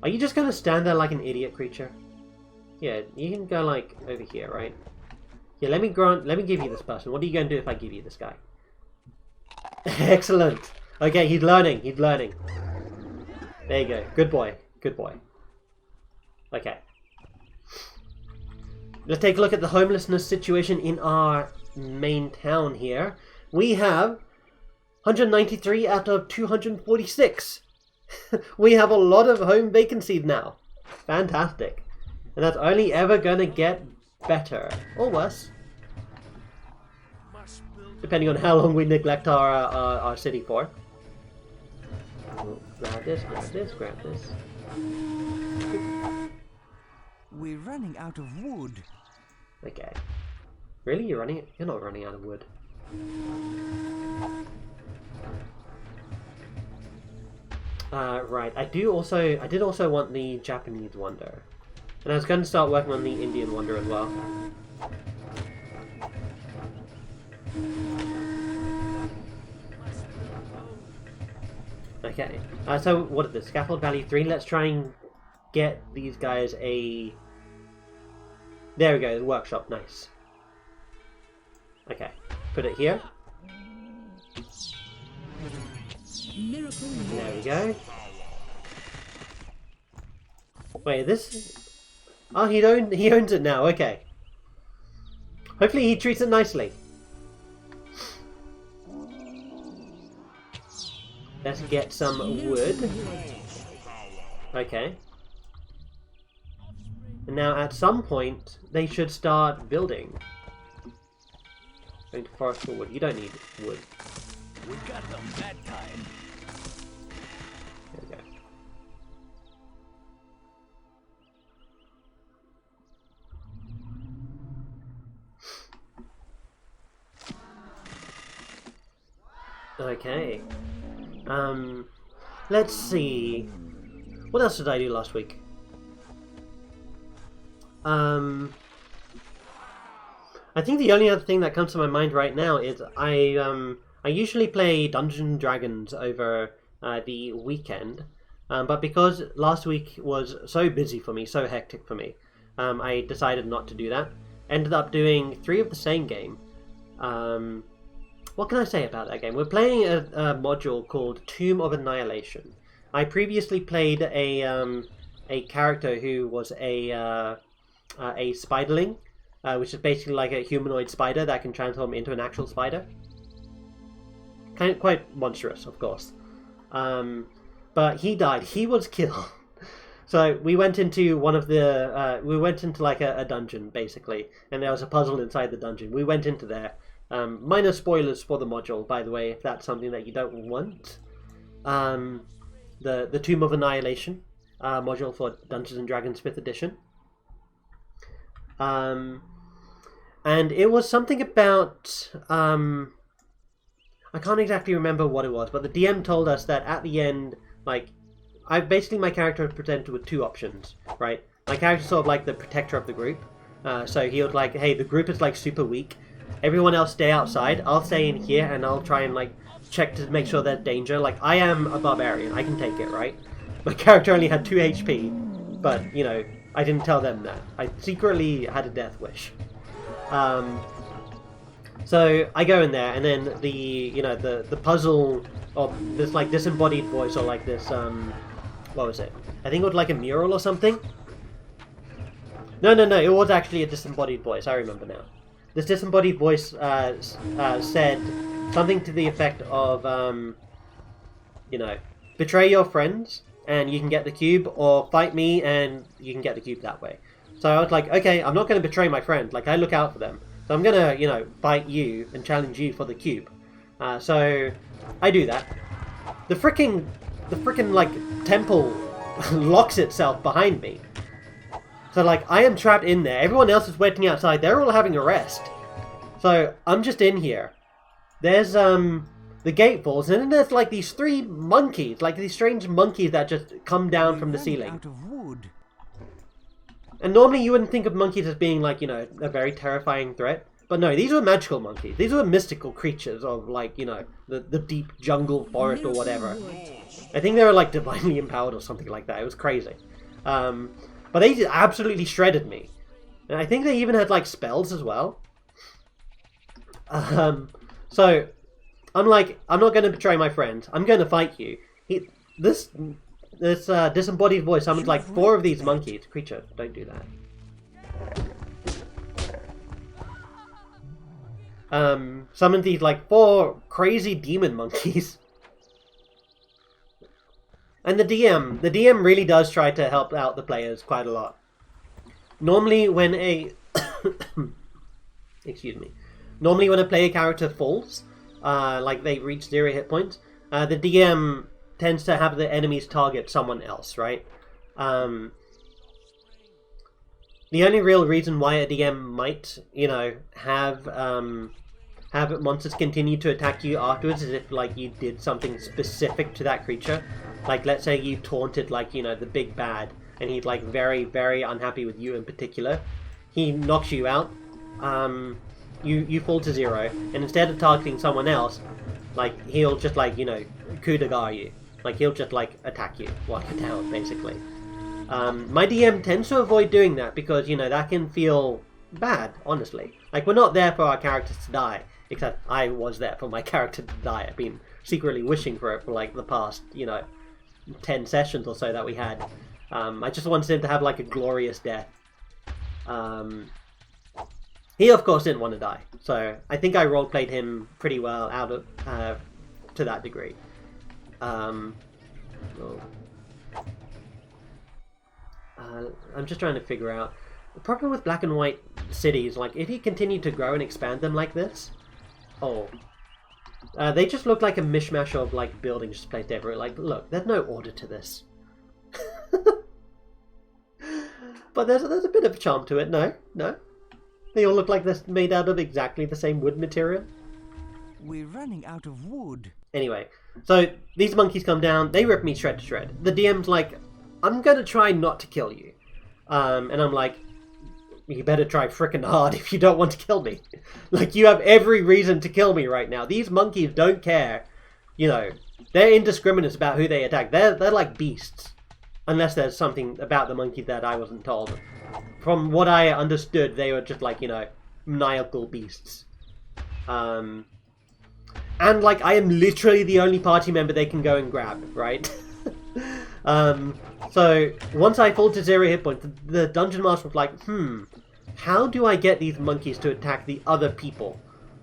Are you just gonna stand there like an idiot creature? Yeah, you can go like over here, right? Yeah, let me give you this person. What are you gonna do if I give you this guy? Excellent! Okay, he's learning, he's learning. There you go. Good boy. Good boy. Okay. Let's take a look at the homelessness situation in our main town here. We have 193 out of 246. We have a lot of home vacancies now. Fantastic. And that's only ever gonna get better. Or worse. Depending on how long we neglect our city for. Oh, grab this, grab this, grab this. We're running out of wood. Okay. Really? You're not running out of wood. Right. I did also want the Japanese wonder. And I was going to start working on the Indian wonder as well. Okay. So what is this? Scaffold Valley 3. Let's try and get these guys a... There we go, the workshop. Nice. Okay. Put it here. Miracle There we go. Wait, this... Oh, he owns it now, okay. Hopefully he treats it nicely. Let's get some wood. Okay. And now at some point, they should start building. Going to forest for wood. You don't need wood. We got them that time. There we go. Okay. Let's see. What else did I do last week? I think the only other thing that comes to my mind right now is I usually play Dungeons and Dragons over the weekend, but because last week was so busy for me, so hectic for me, I decided not to do that. Ended up doing 3 of the same game. What can I say about that game? We're playing a module called Tomb of Annihilation. I previously played a character who was a spiderling, which is basically like a humanoid spider that can transform into an actual spider. Quite monstrous, of course. But he died. He was killed. So we went into one of the... we went into like a dungeon, basically. And there was a puzzle inside the dungeon. We went into there. Minor spoilers for the module, by the way, if that's something that you don't want. The Tomb of Annihilation module for Dungeons and Dragons 5th edition. And it was something about... I can't exactly remember what it was, but the DM told us that at the end, like... Basically my character was presented with 2 options, right? My character's sort of like the protector of the group. So he was like, hey, the group is like super weak. Everyone else stay outside. I'll stay in here and I'll try and like check to make sure there's danger. Like, I am a barbarian. I can take it, right? My character only had 2 HP. But, you know, I didn't tell them that. I secretly had a death wish. So I go in there and then the puzzle or this like disembodied voice, or like this what was it? I think it was like a mural or something. No, it was actually a disembodied voice. I remember now. This disembodied voice said something to the effect of, you know, betray your friends and you can get the cube, or fight me and you can get the cube that way. So I was like, okay, I'm not going to betray my friend. Like, I look out for them. So I'm going to, you know, fight you and challenge you for the cube. So I do that. The frickin' like, temple locks itself behind me. So, like, I am trapped in there. Everyone else is waiting outside. They're all having a rest. So, I'm just in here. There's, the gate falls, and then there's, like, these 3 monkeys. Like, these strange monkeys that just come down from the ceiling. Out of wood. And normally you wouldn't think of monkeys as being, like, you know, a very terrifying threat. But no, these were magical monkeys. These were mystical creatures of, like, you know, the deep jungle forest or whatever. I think they were, like, divinely empowered or something like that. It was crazy. But they just absolutely shredded me. And I think they even had, like, spells as well. So, I'm like, I'm not going to betray my friend. I'm going to fight you. This disembodied voice summons, like, 4 of these monkeys. Creature, don't do that. Summoned these, like, 4 crazy demon monkeys. And the DM really does try to help out the players quite a lot. Normally when a... excuse me. Normally when a player character falls, like they reach 0 hit points, the DM tends to have the enemies target someone else, right? The only real reason why a DM might, you know, have monsters continue to attack you afterwards is if, like, you did something specific to that creature. Like, let's say you taunted, like, you know, the big bad, and he's, like, very, very unhappy with you in particular. He knocks you out, you fall to 0, and instead of targeting someone else, like, he'll just, like, you know, coup de grace you. Like, he'll just, like, attack you while you're down, basically. My DM tends to avoid doing that because, you know, that can feel bad, honestly. Like, we're not there for our characters to die, except I was there for my character to die. I've been secretly wishing for it for, like, the past, you know, 10 sessions or so that we had. I just wanted him to have, like, a glorious death. He, of course, didn't want to die, so I think I roleplayed him pretty well out of to that degree. I'm just trying to figure out the problem with black and white cities. Like, if you continue to grow and expand them like this, they just look like a mishmash of, like, buildings just placed everywhere. Like, look, there's no order to this. But there's a bit of a charm to it. No, they all look like they're made out of exactly the same wood material. We're running out of wood. Anyway, so these monkeys come down, they rip me shred to shred. The DM's like, I'm gonna try not to kill you. And I'm like, you better try frickin' hard if you don't want to kill me. Like, you have every reason to kill me right now. These monkeys don't care. You know, they're indiscriminate about who they attack. They're like beasts. Unless there's something about the monkeys that I wasn't told. From what I understood, they were just like, you know, maniacal beasts. And, like, I am literally the only party member they can go and grab, right? So, once I fall to 0 hit points, the Dungeon Master was like, how do I get these monkeys to attack the other people?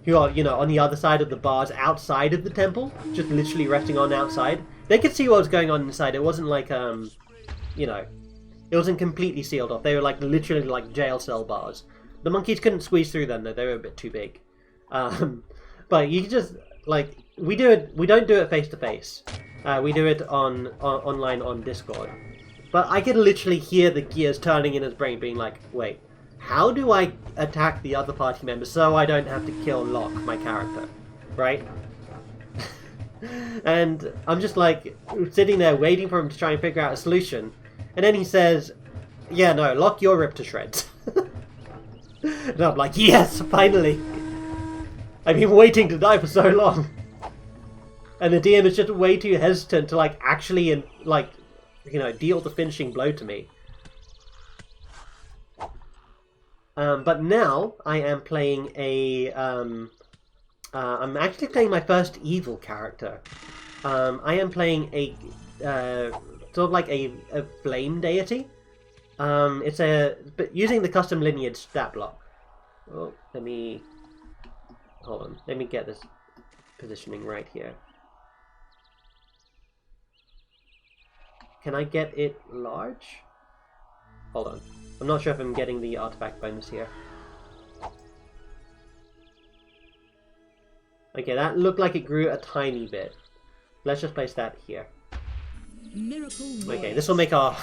Who are, you know, on the other side of the bars outside of the temple? Just literally resting on outside. They could see what was going on inside. It wasn't like, you know, it wasn't completely sealed off. They were, like, literally like jail cell bars. The monkeys couldn't squeeze through them, though. They were a bit too big. But you can just, like, we don't do it face to face. We do it online on Discord. But I could literally hear the gears turning in his brain, being like, wait, how do I attack the other party members so I don't have to kill Locke, my character? Right? And I'm just, like, sitting there waiting for him to try and figure out a solution. And then he says, yeah, no, Locke, you're ripped to shreds. And I'm like, yes, finally! I've been waiting to die for so long. And the DM is just way too hesitant to, like, actually, like, you know, deal the finishing blow to me. But now I am playing I'm actually playing my first evil character. I am playing a sort of like a flame deity. But using the custom lineage stat block. Oh, hold on. Let me get this positioning right here. Can I get it large? Hold on. I'm not sure if I'm getting the artifact bonus here. Okay, that looked like it grew a tiny bit. Let's just place that here. Miracle Okay, this will make our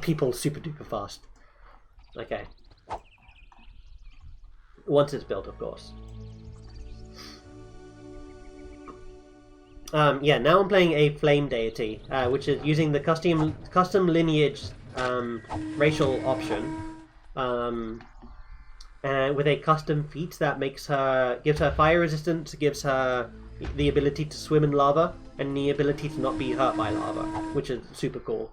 people super duper fast. Okay. Once it's built, of course. Yeah, now I'm playing a flame deity, which is using the custom lineage racial option, and with a custom feat that gives her fire resistance, gives her the ability to swim in lava, and the ability to not be hurt by lava, which is super cool.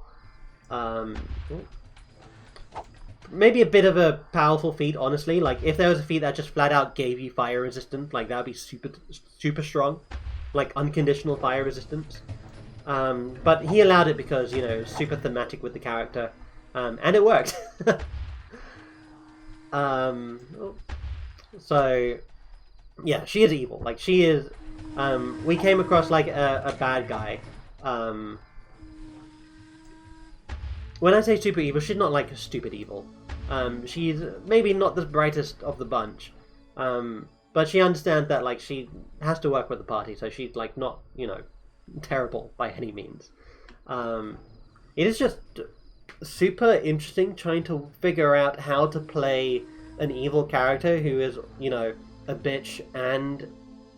Maybe a bit of a powerful feat, honestly. Like, if there was a feat that just flat out gave you fire resistance, like, that would be super strong. Like, unconditional fire resistance. But he allowed it because, you know, super thematic with the character. And it worked. So, yeah, she is evil. Like, she is... we came across, like, a bad guy. When I say super evil, she's not, like, stupid evil. She's maybe not the brightest of the bunch. But she understands that, like, she has to work with the party, so she's, like, not, you know, terrible by any means. It is just super interesting trying to figure out how to play an evil character who is, you know, a bitch and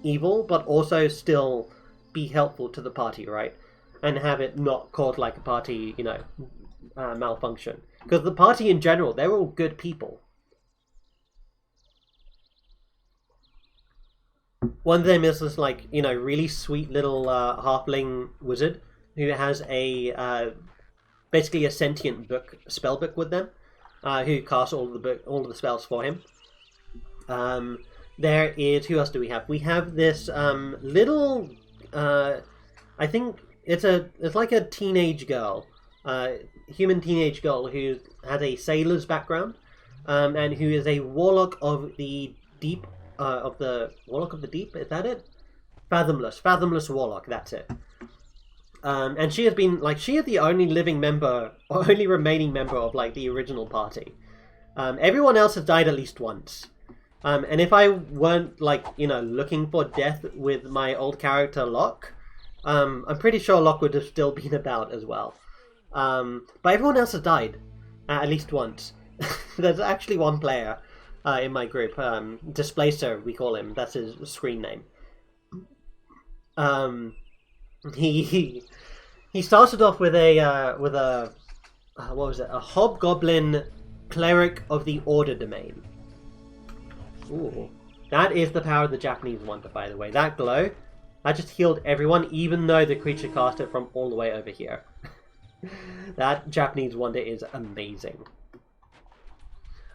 evil, but also still be helpful to the party, right? And have it not cause, like, a party, you know, malfunction. Because the party in general, they're all good people. One of them is this, like, you know, really sweet little halfling wizard who has a basically a sentient spell book with them, who casts all of the spells for him. There is, who else do we have? We have this little, I think it's like a teenage girl, human teenage girl who has a sailor's background, and who is a warlock of the deep. Warlock of the Deep, is that it? Fathomless Warlock, that's it. And she has been, like, she is the only living member, or only remaining member of, like, the original party. Everyone else has died at least once. And if I weren't, like, you know, looking for death with my old character Locke, I'm pretty sure Locke would have still been about as well. But everyone else has died, at least once. There's actually one player in my group, Displacer, we call him. That's his screen name. He started off with a what was it? A Hobgoblin Cleric of the Order Domain. Ooh, that is the power of the Japanese wonder, by the way. That glow, that just healed everyone, even though the creature cast it from all the way over here. That Japanese wonder is amazing.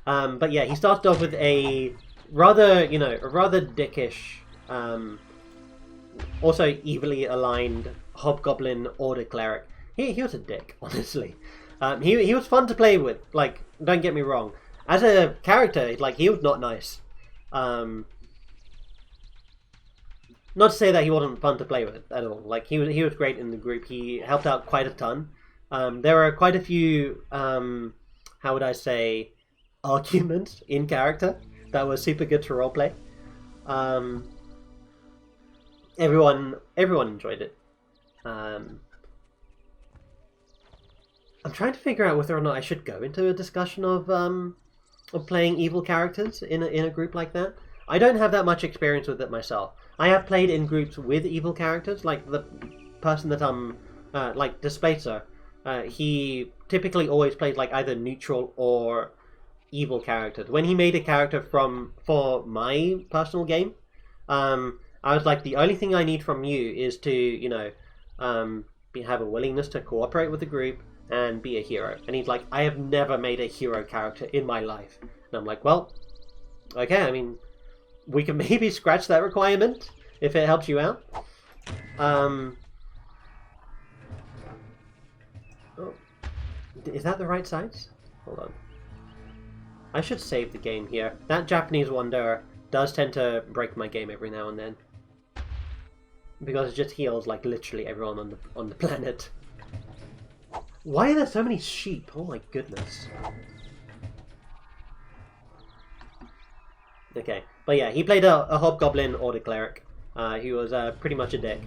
But yeah, he started off with a rather dickish, also evilly aligned Hobgoblin Order Cleric. He was a dick, honestly. He was fun to play with, like, don't get me wrong. As a character, like, he was not nice. Not to say that he wasn't fun to play with at all. Like, he was great in the group. He helped out quite a ton. There were quite a few, how would I say, arguments in character that were super good to roleplay. Everyone enjoyed it. I'm trying to figure out whether or not I should go into a discussion of playing evil characters in a group like that. I don't have that much experience with it myself. I have played in groups with evil characters, like the person that I'm like Displacer. He typically always plays like either neutral or evil characters. When he made a character for my personal game, I was like, the only thing I need from you is to, you know, have a willingness to cooperate with the group and be a hero. And he's like, I have never made a hero character in my life. And I'm like, well, okay, I mean, we can maybe scratch that requirement if it helps you out. Is that the right size? Hold on. I should save the game here. That Japanese Wanderer does tend to break my game every now and then. Because it just heals like literally everyone on the planet. Why are there so many sheep? Oh my goodness. Okay, but yeah, he played a Hobgoblin Order Cleric, who was pretty much a dick.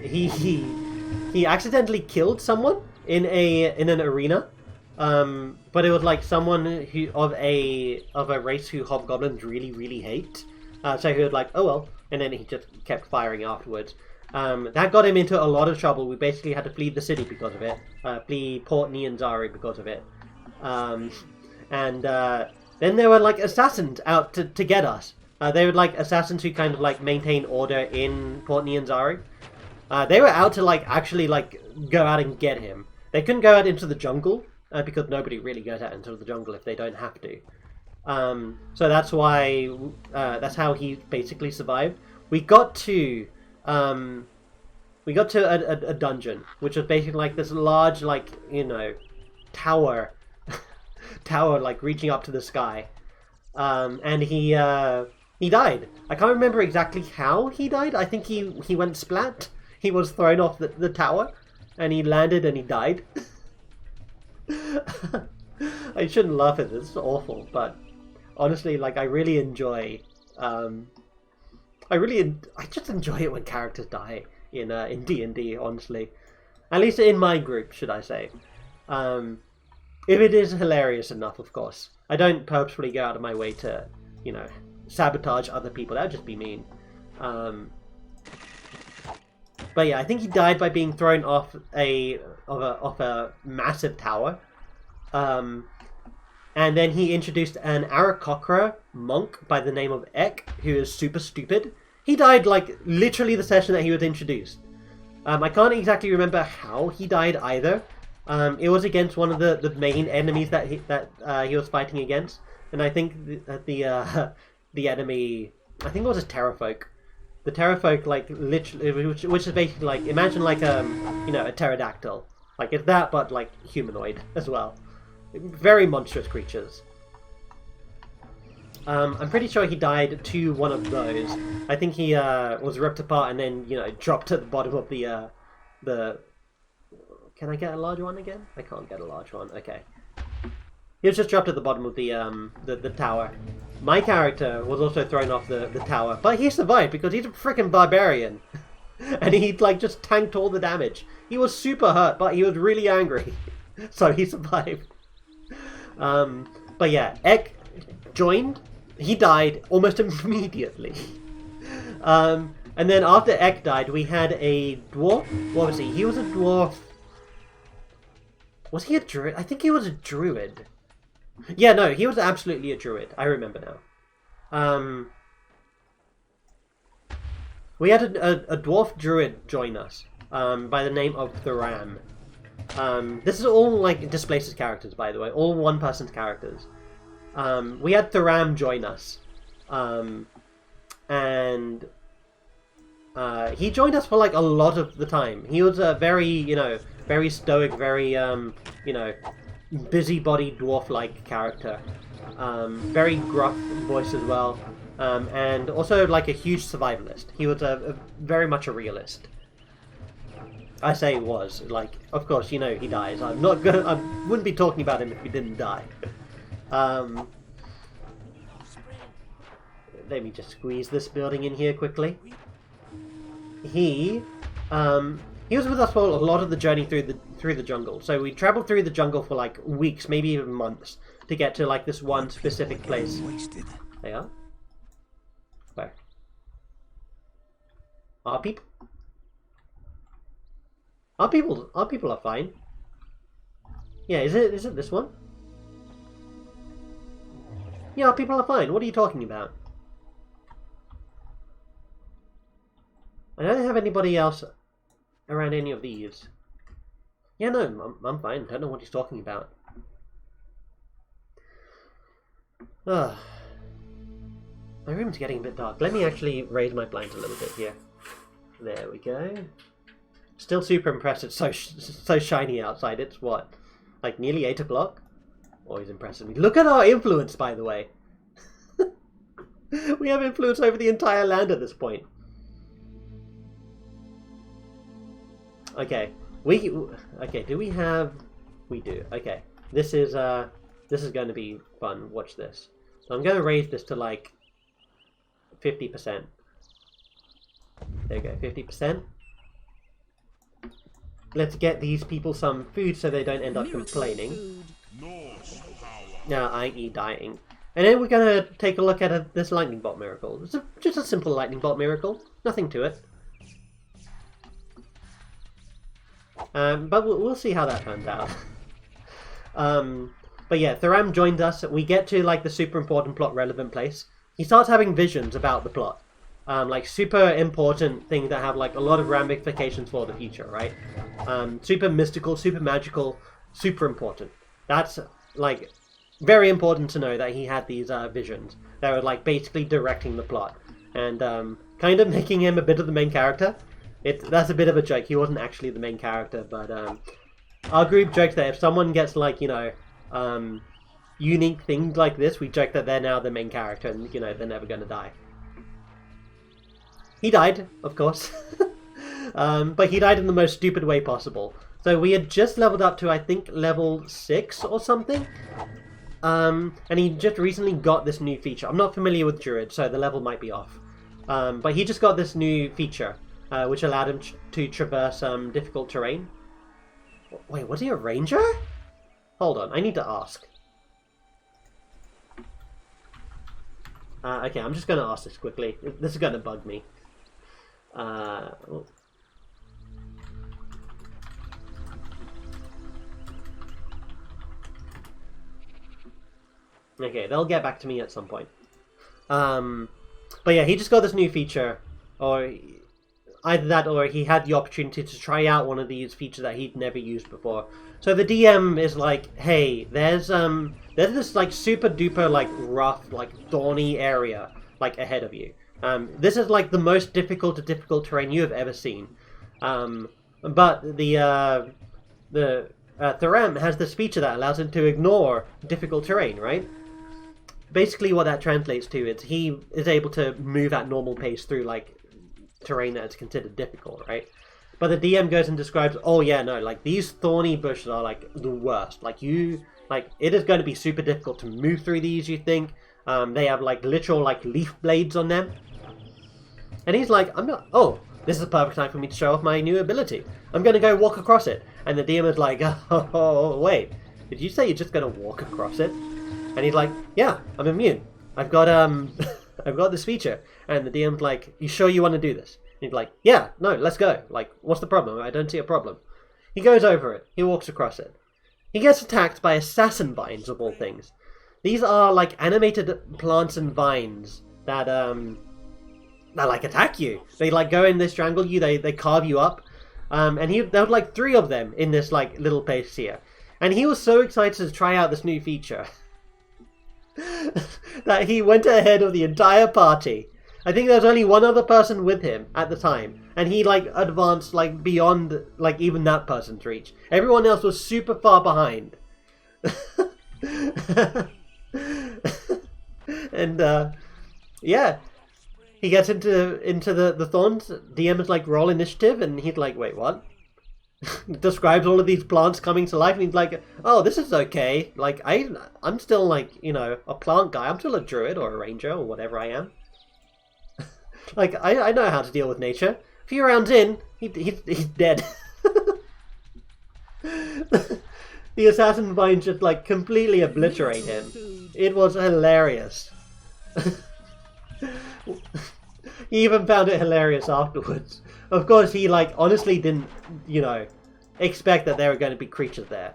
He accidentally killed someone in an arena, but it was like someone who of a race who Hobgoblins really hate. So he was like, oh well, and then he just kept firing afterwards. That got him into a lot of trouble. We basically had to flee the city because of it, flee Port Nyanzari because of it, then there were like assassins out to get us. They were like assassins who kind of like maintain order in Port Nyanzari. They were out to like actually like go out and get him. They couldn't go out into the jungle because nobody really goes out into the jungle if they don't have to. So that's why that's how he basically survived. We got to a dungeon, which was basically like this large, like, you know, tower like reaching up to the sky, and he died. I can't remember exactly how he died. I think he went splat. He was thrown off the tower, and he landed and he died. I shouldn't laugh at this. It's awful, but honestly, like, I really enjoy. I just enjoy it when characters die in D&D. Honestly, at least in my group, should I say? If it is hilarious enough, of course. I don't purposefully go out of my way to, you know, sabotage other people. That would just be mean. But yeah, I think he died by being thrown off a massive tower. And then he introduced an Aarakocra monk by the name of Ek, who is super stupid. He died like literally the session that he was introduced. I can't exactly remember how he died either. It was against one of the main enemies that he was fighting against, and I think the enemy, I think it was a Terrafolk. The Terrafolk, like, literally, which is basically like, imagine like you know, a pterodactyl, like it's that but like humanoid as well. Very monstrous creatures. I'm pretty sure he died to one of those. I think he was ripped apart and then, you know, dropped at the bottom of the. Can I get a large one again? I can't get a large one. Okay. He was just dropped at the bottom of the tower. My character was also thrown off the tower, but he survived because he's a freaking barbarian. And he like just tanked all the damage. He was super hurt, but he was really angry. So he survived. But yeah, Ek joined. He died almost immediately. And then after Ek died, we had a dwarf. What was he? He was a dwarf. Was he a druid? I think he was a druid. Yeah, no, he was absolutely a druid. I remember now. We had a dwarf druid join us by the name of Thuram. This is all like Displace's characters, by the way. All one-person characters. We had Thuram join us. And he joined us for like a lot of the time. He was a very, you know, very stoic, very, you know, busybody dwarf-like character. Very gruff voice as well. And also like a huge survivalist. He was very much a realist. I say was, like, of course, you know, he dies. I wouldn't be talking about him if he didn't die. Let me just squeeze this building in here quickly. He was with us for a lot of the journey through the jungle. So we traveled through the jungle for like weeks, maybe even months, to get to like this one specific place. They are? Where? Our people? Our people are fine. Yeah, is it this one? Yeah, our people are fine. What are you talking about? I don't have anybody else around any of these. Yeah, no, I'm fine. I don't know what he's talking about. Ugh. My room's getting a bit dark. Let me actually raise my blinds a little bit here. There we go. Still super impressed. It's so shiny outside. It's what? Like nearly 8 o'clock. Always impresses me. Look at our influence, by the way. We have influence over the entire land at this point. Okay. Okay, do we have... We do. Okay. This is going to be fun. Watch this. So I'm going to raise this to like 50%. There we go, 50%. Let's get these people some food so they don't end up complaining. No, i.e. dying. And then we're going to take a look at this lightning bolt miracle. It's just a simple lightning bolt miracle. Nothing to it. But we'll see how that turns out. But yeah, Thuram joined us. We get to like the super important plot relevant place. He starts having visions about the plot. Like super important things that have like a lot of ramifications for the future, right? Super mystical, super magical, super important. That's like very important to know that he had these visions that were like basically directing the plot and kind of making him a bit of the main character. That's a bit of a joke. He wasn't actually the main character, but our group jokes that if someone gets like, you know, unique things like this, we joke that they're now the main character and, you know, they're never going to die. He died, of course. But he died in the most stupid way possible. So we had just leveled up to, I think, level 6 or something. And he just recently got this new feature. I'm not familiar with Druid, so the level might be off. But he just got this new feature, which allowed him to traverse difficult terrain. Wait, was he a ranger? Hold on, I need to ask. Okay, I'm just going to ask this quickly. This is going to bug me. Okay, they'll get back to me at some point. But yeah, he just got this new feature, or either that or he had the opportunity to try out one of these features that he'd never used before. So the DM is like, hey, there's this like super duper like rough, like thorny area like ahead of you. This is like the most difficult terrain you have ever seen. But the Thuram has this feature that allows him to ignore difficult terrain, right? Basically what that translates to is he is able to move at normal pace through like terrain that is considered difficult, right? But the DM goes and describes, oh yeah, no, like these thorny bushes are like the worst. Like it is going to be super difficult to move through these, you think. They have like literal like leaf blades on them. And he's like, oh, this is a perfect time for me to show off my new ability. I'm going to go walk across it. And the DM is like, oh, wait, did you say you're just going to walk across it? And he's like, yeah, I'm immune. I've got I've got this feature. And the DM's like, you sure you want to do this? And he's like, yeah, no, let's go. Like, what's the problem? I don't see a problem. He goes over it. He walks across it. He gets attacked by assassin vines, of all things. These are like animated plants and vines that like attack you. They like go in, they strangle you, they carve you up. And there were like 3 of them in this like little place here. And he was so excited to try out this new feature that he went ahead of the entire party. I think there was only one other person with him at the time, and he like advanced like beyond like even that person's reach. Everyone else was super far behind. And yeah, he gets into the thorns. DM is like, roll initiative, and he's like, wait, what? Describes all of these plants coming to life, and he's like, oh, this is okay. Like, I'm still like, you know, a plant guy. I'm still a druid or a ranger or whatever I am. Like, I know how to deal with nature. A few rounds in, he's dead. The assassin vines just like completely obliterate him. It was hilarious. He even found it hilarious afterwards. Of course, he like honestly didn't, you know, expect that there were going to be creatures there.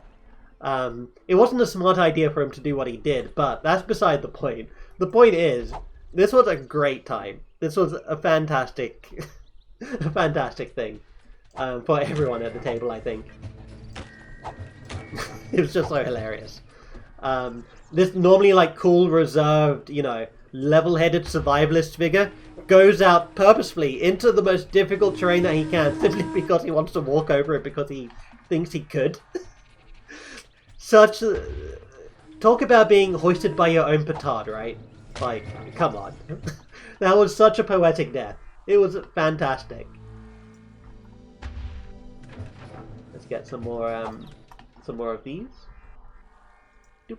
It wasn't a smart idea for him to do what he did, but that's beside the point. The point is, this was a great time. This was a fantastic, a fantastic thing for everyone at the table, I think. It was just so hilarious. This normally like cool, reserved, you know, level-headed survivalist figure goes out purposefully into the most difficult terrain that he can, simply because he wants to walk over it because he thinks he could. Such... talk about being hoisted by your own petard, right? Like, come on. That was such a poetic death. It was fantastic. Let's get some more of these. Doop.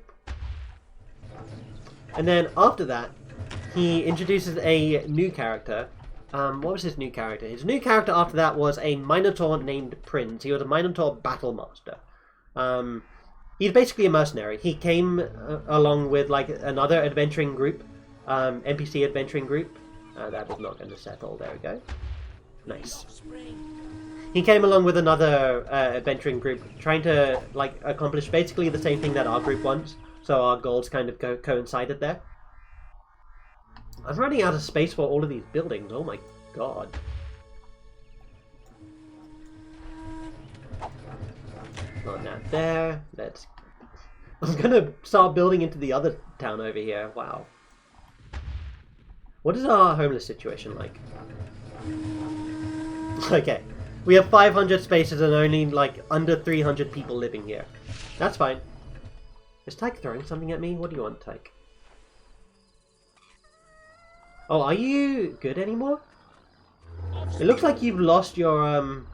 And then after that, he introduces a new character. What was his new character? His new character after that was a Minotaur named Prince. He was a Minotaur battle master. He's basically a mercenary. He came along with like another adventuring group, NPC adventuring group. That is not going to settle. There we go. Nice. He came along with another adventuring group, trying to like accomplish basically the same thing that our group wants. So our goals kind of coincided there. I'm running out of space for all of these buildings. Oh my god. Not that there. Let's... I'm gonna start building into the other town over here. Wow. What is our homeless situation like? Okay. We have 500 spaces and only like under 300 people living here. That's fine. Is Tyke throwing something at me? What do you want, Tyke? Oh, are you good anymore? It looks like you've lost your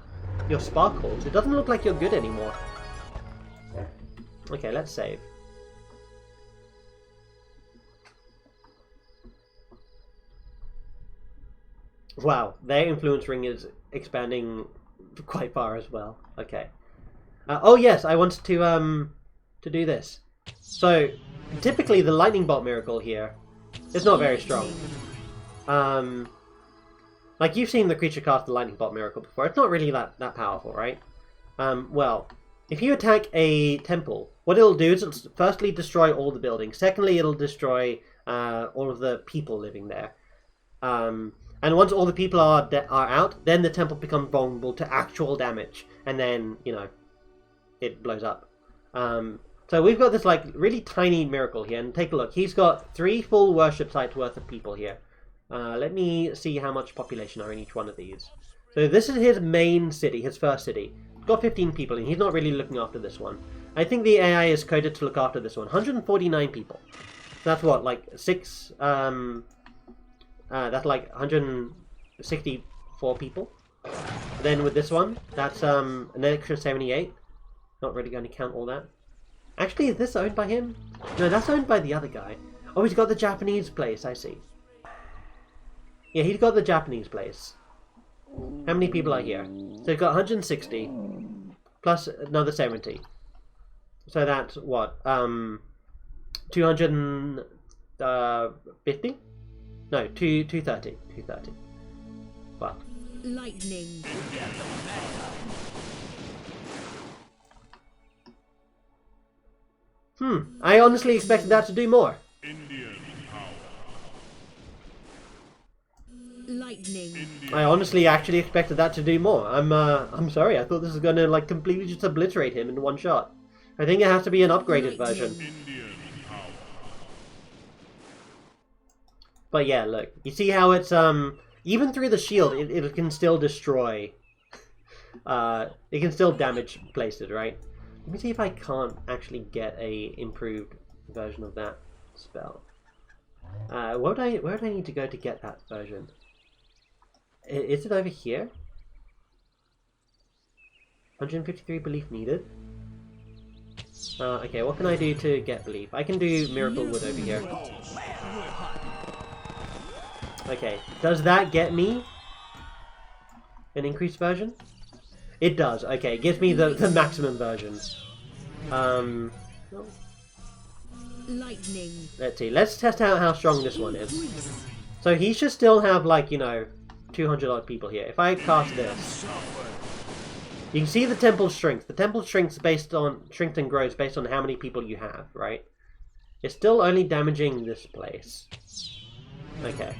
sparkles. It doesn't look like you're good anymore. Okay, let's save. Wow, their influence ring is expanding quite far as well. Okay. Oh yes, I wanted to do this. So, typically the lightning bolt miracle here is not very strong. Like you've seen the creature cast the lightning bolt miracle before. It's not really that powerful, right? Well, if you attack a temple, what it'll do is it'll firstly destroy all the buildings. Secondly, it'll destroy all of the people living there. And once all the people are out, then the temple becomes vulnerable to actual damage, and then you know it blows up. So we've got this like really tiny miracle here, and take a look. He's got 3 full worship sites worth of people here. Let me see how much population are in each one of these. So this is his main city, his first city. He's got 15 people, and he's not really looking after this one. I think the AI is coded to look after this one. 149 people. That's what, like 6. That's like 164 people. Then with this one, that's an extra 78. Not really going to count all that. Actually, is this owned by him? No, that's owned by the other guy. Oh, he's got the Japanese place, I see. Yeah, he's got the Japanese place. How many people are here? So he's got 160 plus another 70. So that's what? 250? No, 230. 230. Wow. Lightning. I honestly expected that to do more. Lightning. I honestly actually expected that to do more. I'm sorry. I thought this was going to like completely just obliterate him in one shot. I think it has to be an upgraded version. But yeah, look. You see how it's even through the shield, it can still destroy. It can still damage places, right? Let me see if I can't actually get a improved version of that spell. Where would I need to go to get that version? Is it over here? 153 belief needed. Okay, what can I do to get belief? I can do Miracle Wood over here. Okay, does that get me an increased version? It does. Okay, it gives me the maximum version. Lightning. Let's see. Let's test out how strong this one is. So he should still have like, you know, 200 odd people here. If I cast this, you can see the temple strength. The temple shrinks based on strength and grows based on how many people you have, right? It's still only damaging this place. Okay.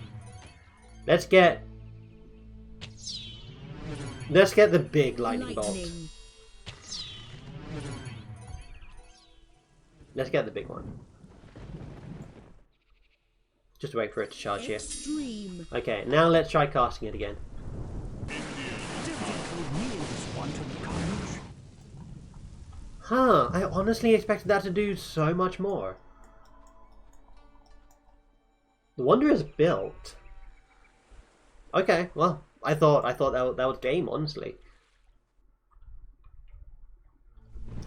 Let's get the big lightning bolt. Let's get the big one. Just wait for it to charge here. Extreme. Okay, now let's try casting it again. Huh, I honestly expected that to do so much more. The Wonder is built. Okay, well, I thought that was game, honestly.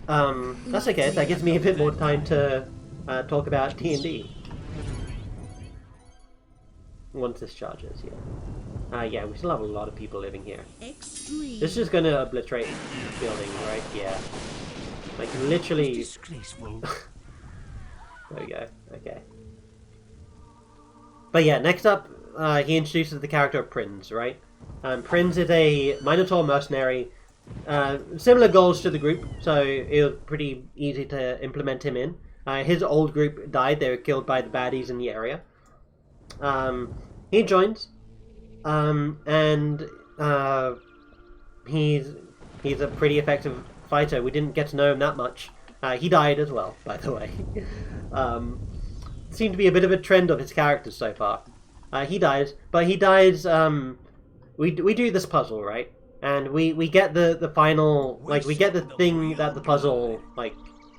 That's okay. That gives me a bit more time to talk about D&D. Once this charges, yeah. Yeah, we still have a lot of people living here. Extreme. This is just gonna obliterate the building, right? Yeah. Like, literally... Disgraceful. There we go. Okay. But yeah, next up, he introduces the character of Prinz, right? Prinz is a Minotaur mercenary. Similar goals to the group, so it was pretty easy to implement him in. His old group died. They were killed by the baddies in the area. He joins, and he's a pretty effective fighter. We didn't get to know him that much. He died as well, by the way. Seemed to be a bit of a trend of his characters so far. He dies, but he dies. We do this puzzle, right? And we get the final, like, we get the thing that the puzzle, like,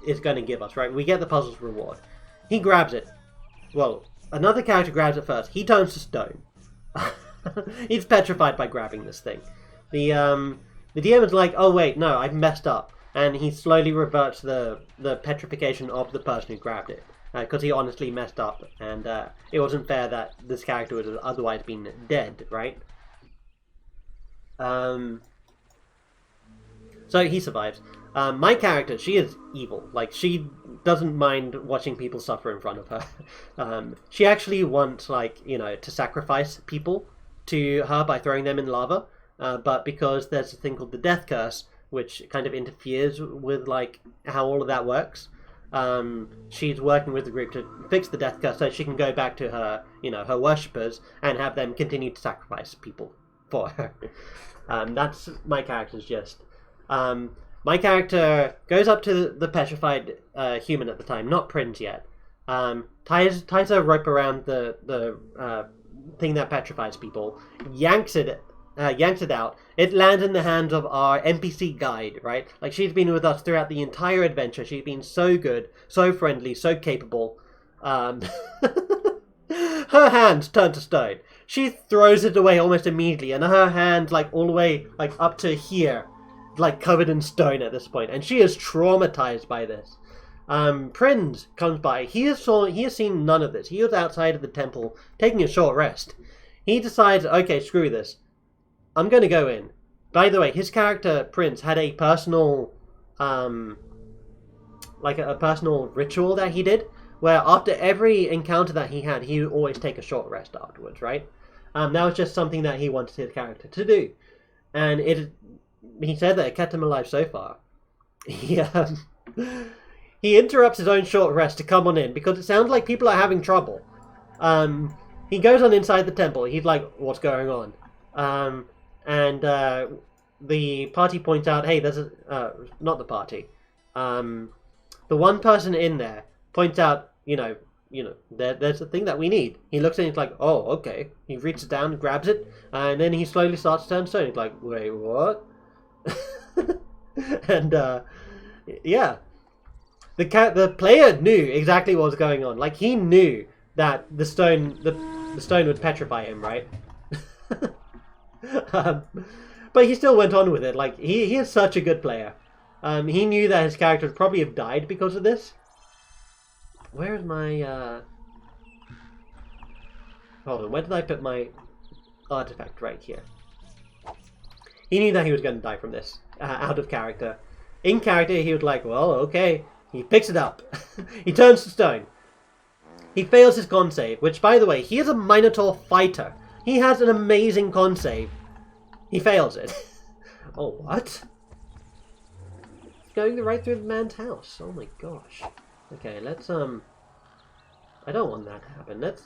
is going to give us, right? We get the puzzle's reward. He grabs it. Well, another character grabs it first. He turns to stone. He's petrified by grabbing this thing. The DM is like, oh wait, no, I've messed up. And he slowly reverts the petrification of the person who grabbed it. Because he honestly messed up, and it wasn't fair that this character would have otherwise been dead, right? So he survives. My character, she is evil. Like, she doesn't mind watching people suffer in front of her. She actually wants, like, you know, to sacrifice people to her by throwing them in lava. But because there's a thing called the death curse, which kind of interferes with, like, how all of that works, she's working with the group to fix the death curse so she can go back to her, you know, her worshippers and have them continue to sacrifice people for her. That's my character's gist. My character goes up to the petrified human at the time, not Prinz yet. Ties a rope around the thing that petrifies people, yanks it out. It lands in the hands of our NPC guide, right? Like, she's been with us throughout the entire adventure. She's been so good, so friendly, so capable. Her hands turn to stone. She throws it away almost immediately, and her hand, like, all the way, like, up to here, like, covered in stone at this point, and she is traumatized by this. Prinz comes by. He has seen none of this. He was outside of the temple taking a short rest. He decides, okay, screw this. I'm going to go in. By the way, his character, Prinz, had a personal, like a personal ritual that he did, where after every encounter that he had, he would always take a short rest afterwards, right? That was just something that he wanted his character to do. And he said that it kept him alive so far. He interrupts his own short rest to come on in, because it sounds like people are having trouble. He goes on inside the temple. He's like, what's going on? And the party points out, hey, there's a... not the party. The one person in there points out, you know, there's a thing that we need. He looks at it and he's like, oh, okay. He reaches down, grabs it, and then he slowly starts to turn stone. He's like, wait, what? And, yeah. The player knew exactly what was going on. Like, he knew that the stone would petrify him, right? But he still went on with it. Like, he is such a good player. He knew that his character would probably have died because of this. Where is my, Hold on, where did I put my artifact? Right here. He knew that he was going to die from this, out of character. In character, he was like, well, okay. He picks it up. He turns to stone. He fails his con save, which, by the way, he is a Minotaur fighter. He has an amazing con save. He fails it. Oh, what? He's going right through the man's house. Oh my gosh. Okay, let's, I don't want that to happen. Let's...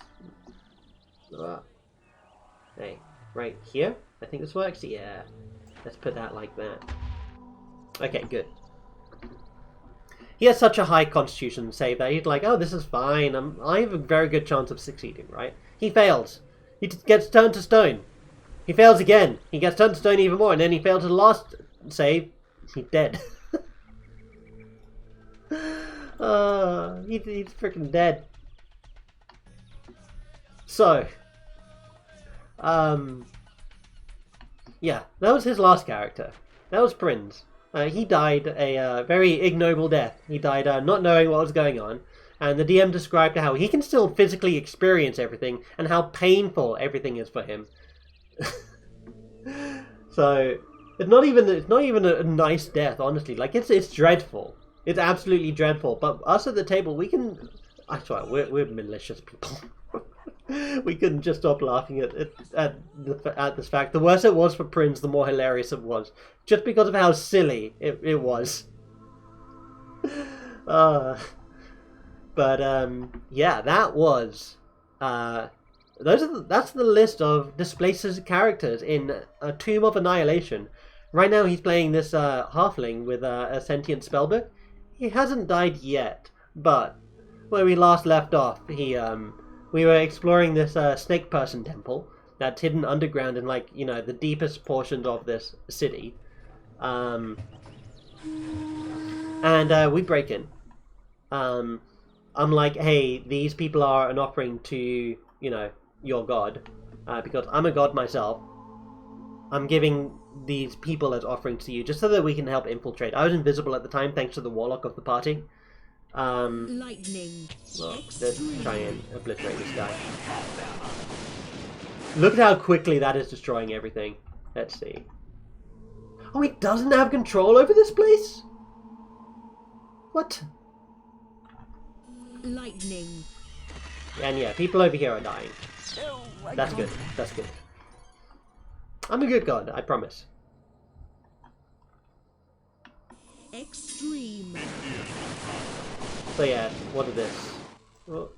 hey, right here? I think this works? Yeah. Let's put that like that. Okay, good. He has such a high constitution save that he's like, oh, this is fine. I have a very good chance of succeeding, right? He fails. He gets turned to stone. He fails again. He gets turned to stone even more, and then he fails the last save. He's dead. He's freaking dead. So, yeah, that was his last character. That was Prince. He died a very ignoble death. He died not knowing what was going on, and the DM described how he can still physically experience everything and how painful everything is for him. So it's not even a nice death, honestly. Like it's dreadful. It's absolutely dreadful. But us at the table, we can. I swear, we're malicious people. We couldn't just stop laughing at this fact. The worse it was for Prince, the more hilarious it was, just because of how silly it was. But yeah, that was that's the list of Displacer's characters in a Tomb of Annihilation. Right now, he's playing this halfling with a sentient spellbook. He hasn't died yet, but where we last left off, we were exploring this snake person temple that's hidden underground in, like, you know, the deepest portions of this city. And we break in. I'm like, hey, these people are an offering to, you know, your god. Because I'm a god myself. I'm giving these people as offerings to you, just so that we can help infiltrate. I was invisible at the time, thanks to the warlock of the party. Lightning. Well, let's try and obliterate this guy. Look at how quickly that is destroying everything. Let's see. Oh, he doesn't have control over this place? What? Lightning. And yeah, people over here are dying. That's good. That's good. I'm a good god, I promise. Extreme. So yeah, what is this? Oh,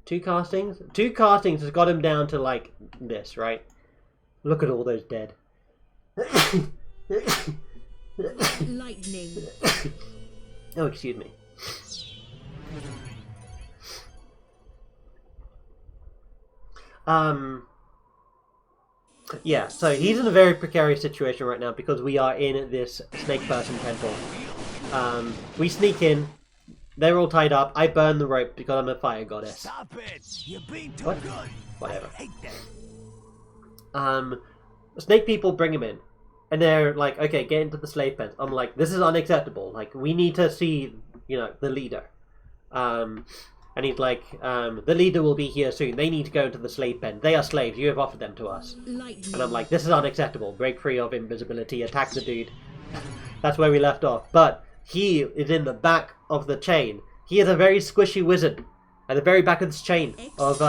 2 castings? 2 castings has got him down to, like, this, right? Look at all those dead. Lightning. Oh, excuse me. Yeah, so he's in a very precarious situation right now because we are in this snake person temple. We sneak in. They're all tied up. I burn the rope because I'm a fire goddess. Stop it! You're being too What? good. Whatever. I hate that. Snake people bring him in. And they're like, okay, get into the slave pens. I'm like, this is unacceptable. Like, we need to see, you know, the leader. And he's like, the leader will be here soon. They need to go into the slave pen. They are slaves. You have offered them to us. Lightning. And I'm like, this is unacceptable. Break free of invisibility. Attack the dude. That's where we left off. But he is in the back of the chain. He is a very squishy wizard. At the very back of this chain of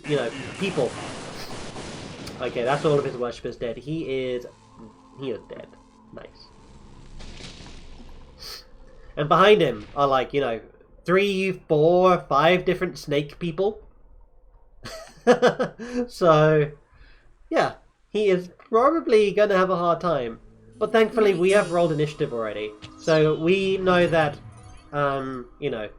you know, people. Okay, that's all of his worshippers dead. He is dead. Nice. And behind him are, like, you know, 3, 4, 5 different snake people. So, yeah, he is probably going to have a hard time. But thankfully, we have rolled initiative already. So we know that, you know,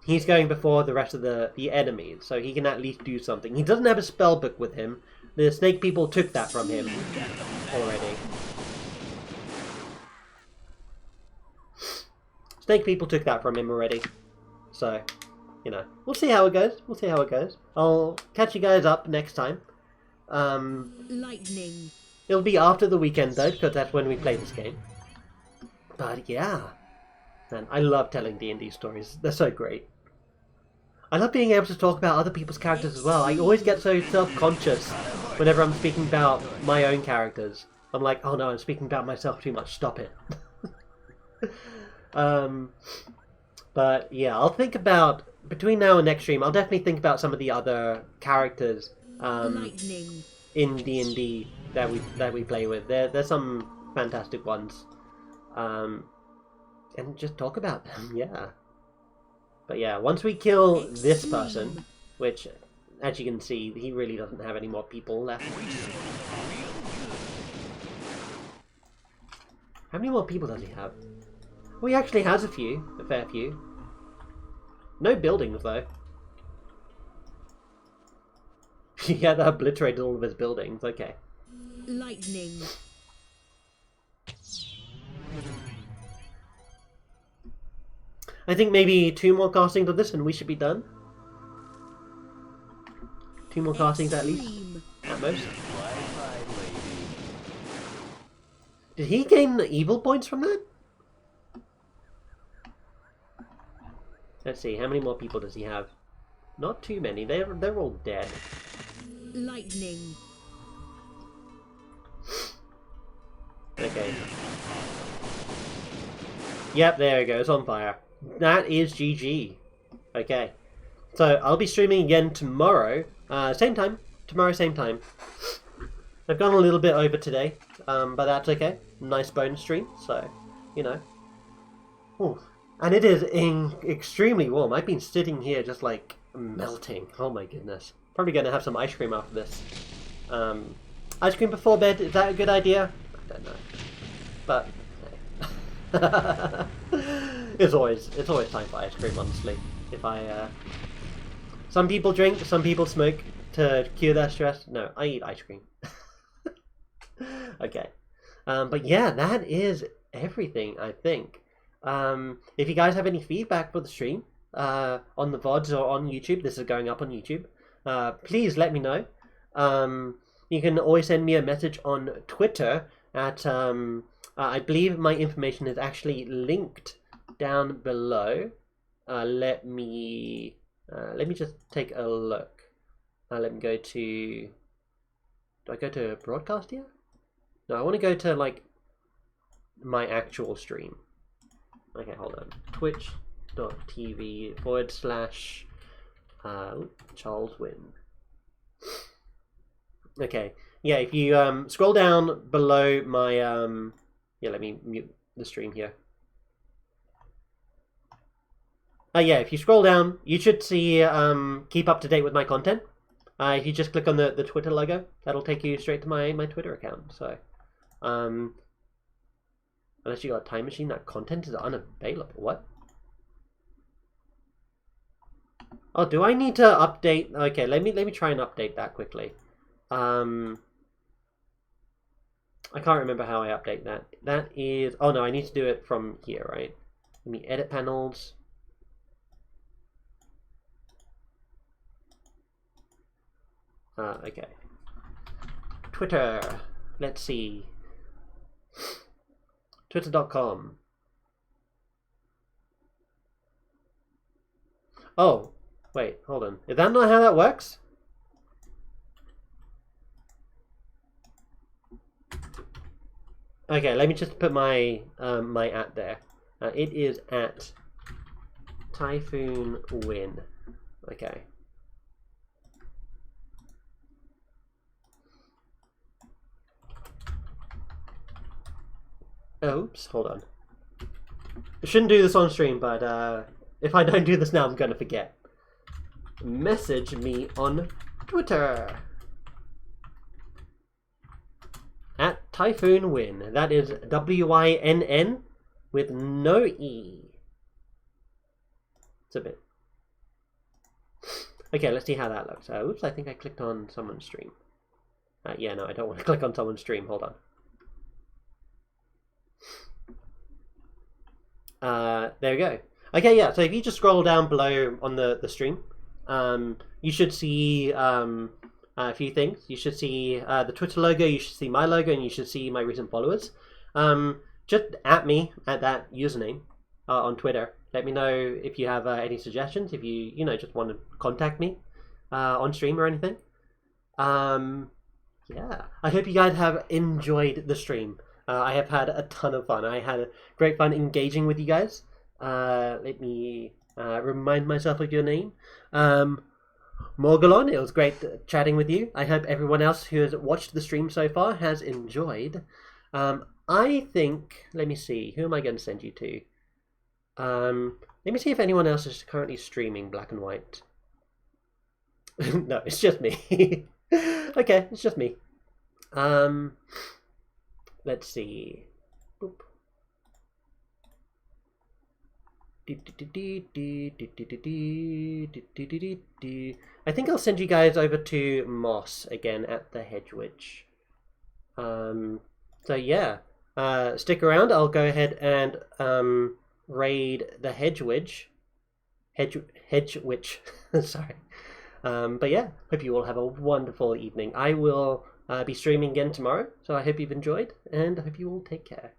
he's going before the rest of the enemies. So he can at least do something. He doesn't have a spell book with him. The snake people took that from him already. Snake people took that from him already. So, you know, we'll see how it goes. We'll see how it goes. I'll catch you guys up next time. Lightning. It'll be after the weekend, though, because that's when we play this game. But, yeah. Man, I love telling D&D stories. They're so great. I love being able to talk about other people's characters as well. I always get so self-conscious whenever I'm speaking about my own characters. I'm like, oh no, I'm speaking about myself too much. Stop it. But, yeah, I'll think about... Between now and next stream, I'll definitely think about some of the other characters Lightning. in D&D that we play with. There's some fantastic ones. And just talk about them, yeah. But yeah, once we kill this person, which, as you can see, he really doesn't have any more people left. How many more people does he have? Well, he actually has a fair few. No buildings, though. Yeah, that obliterated all of his buildings, okay. Lightning. I think maybe 2 more castings of this and we should be done. 2 more castings at least, Extreme. at most. Bye-bye, lady. Did he gain the evil points from that? Let's see, how many more people does he have? Not too many, they're all dead. Lightning. Okay. Yep, there it goes, on fire. That is GG. Okay. So, I'll be streaming again tomorrow. Same time. Tomorrow, same time. I've gone a little bit over today, but that's okay. Nice bonus stream, so, you know. Ooh. And it is extremely warm. I've been sitting here just like melting. Oh my goodness. Probably going to have some ice cream after this. Ice cream before bed, is that a good idea? I don't know. But, hey. it's always time for ice cream, honestly. If I, some people drink, some people smoke to cure their stress. No, I eat ice cream. Okay. But yeah, that is everything, I think. If you guys have any feedback for the stream, on the VODs or on YouTube, this is going up on YouTube, please let me know. You can always send me a message on Twitter at, I believe my information is actually linked down below. Let me just take a look. Let me go to, do I go to broadcast here? No, I want to go to, like, my actual stream. Okay, hold on. Twitch.tv/Charles Wynn. Okay, yeah, if you scroll down below my yeah, let me mute the stream here. Yeah, if you scroll down, you should see keep up to date with my content. If you just click on the Twitter logo, that'll take you straight to my Twitter account. So, unless you got a time machine, that content is unavailable. What? Oh, do I need to update? Okay, let me try and update that quickly. I can't remember how I update that. That is, oh no, I need to do it from here, right? Let me edit panels. Okay. Twitter. Let's see. Twitter.com. Oh, wait, hold on. Is that not how that works? Okay, let me just put my my @ there. It is at Typhoon Win. Okay. Oops, hold on. I shouldn't do this on stream, but if I don't do this now, I'm gonna forget. Message me on Twitter. At Typhoon Win. That is WYNN with no E. It's a bit. Okay, let's see how that looks. Oops, I think I clicked on someone's stream. Yeah, no, I don't want to click on someone's stream. Hold on. There we go. Okay, yeah, so if you just scroll down below on the stream, you should see a few things. You should see the Twitter logo, you should see my logo, and you should see my recent followers. Just at me at that username on Twitter. Let me know if you have any suggestions, if you know, just want to contact me on stream or anything. Yeah, I hope you guys have enjoyed the stream. I have had a ton of fun. I had great fun engaging with you guys. Let me remind myself of your name. Morgulon, it was great chatting with you. I hope everyone else who has watched the stream so far has enjoyed. I think, let me see, who am I going to send you to? Let me see if anyone else is currently streaming Black and White. No, it's just me. Okay, it's just me. Let's see. Boop. I think I'll send you guys over to Moss again at the Hedgewitch. So yeah, stick around. I'll go ahead and raid the hedge witch. Sorry. But yeah, hope you all have a wonderful evening. I will be streaming again tomorrow, so I hope you've enjoyed, and I hope you all take care.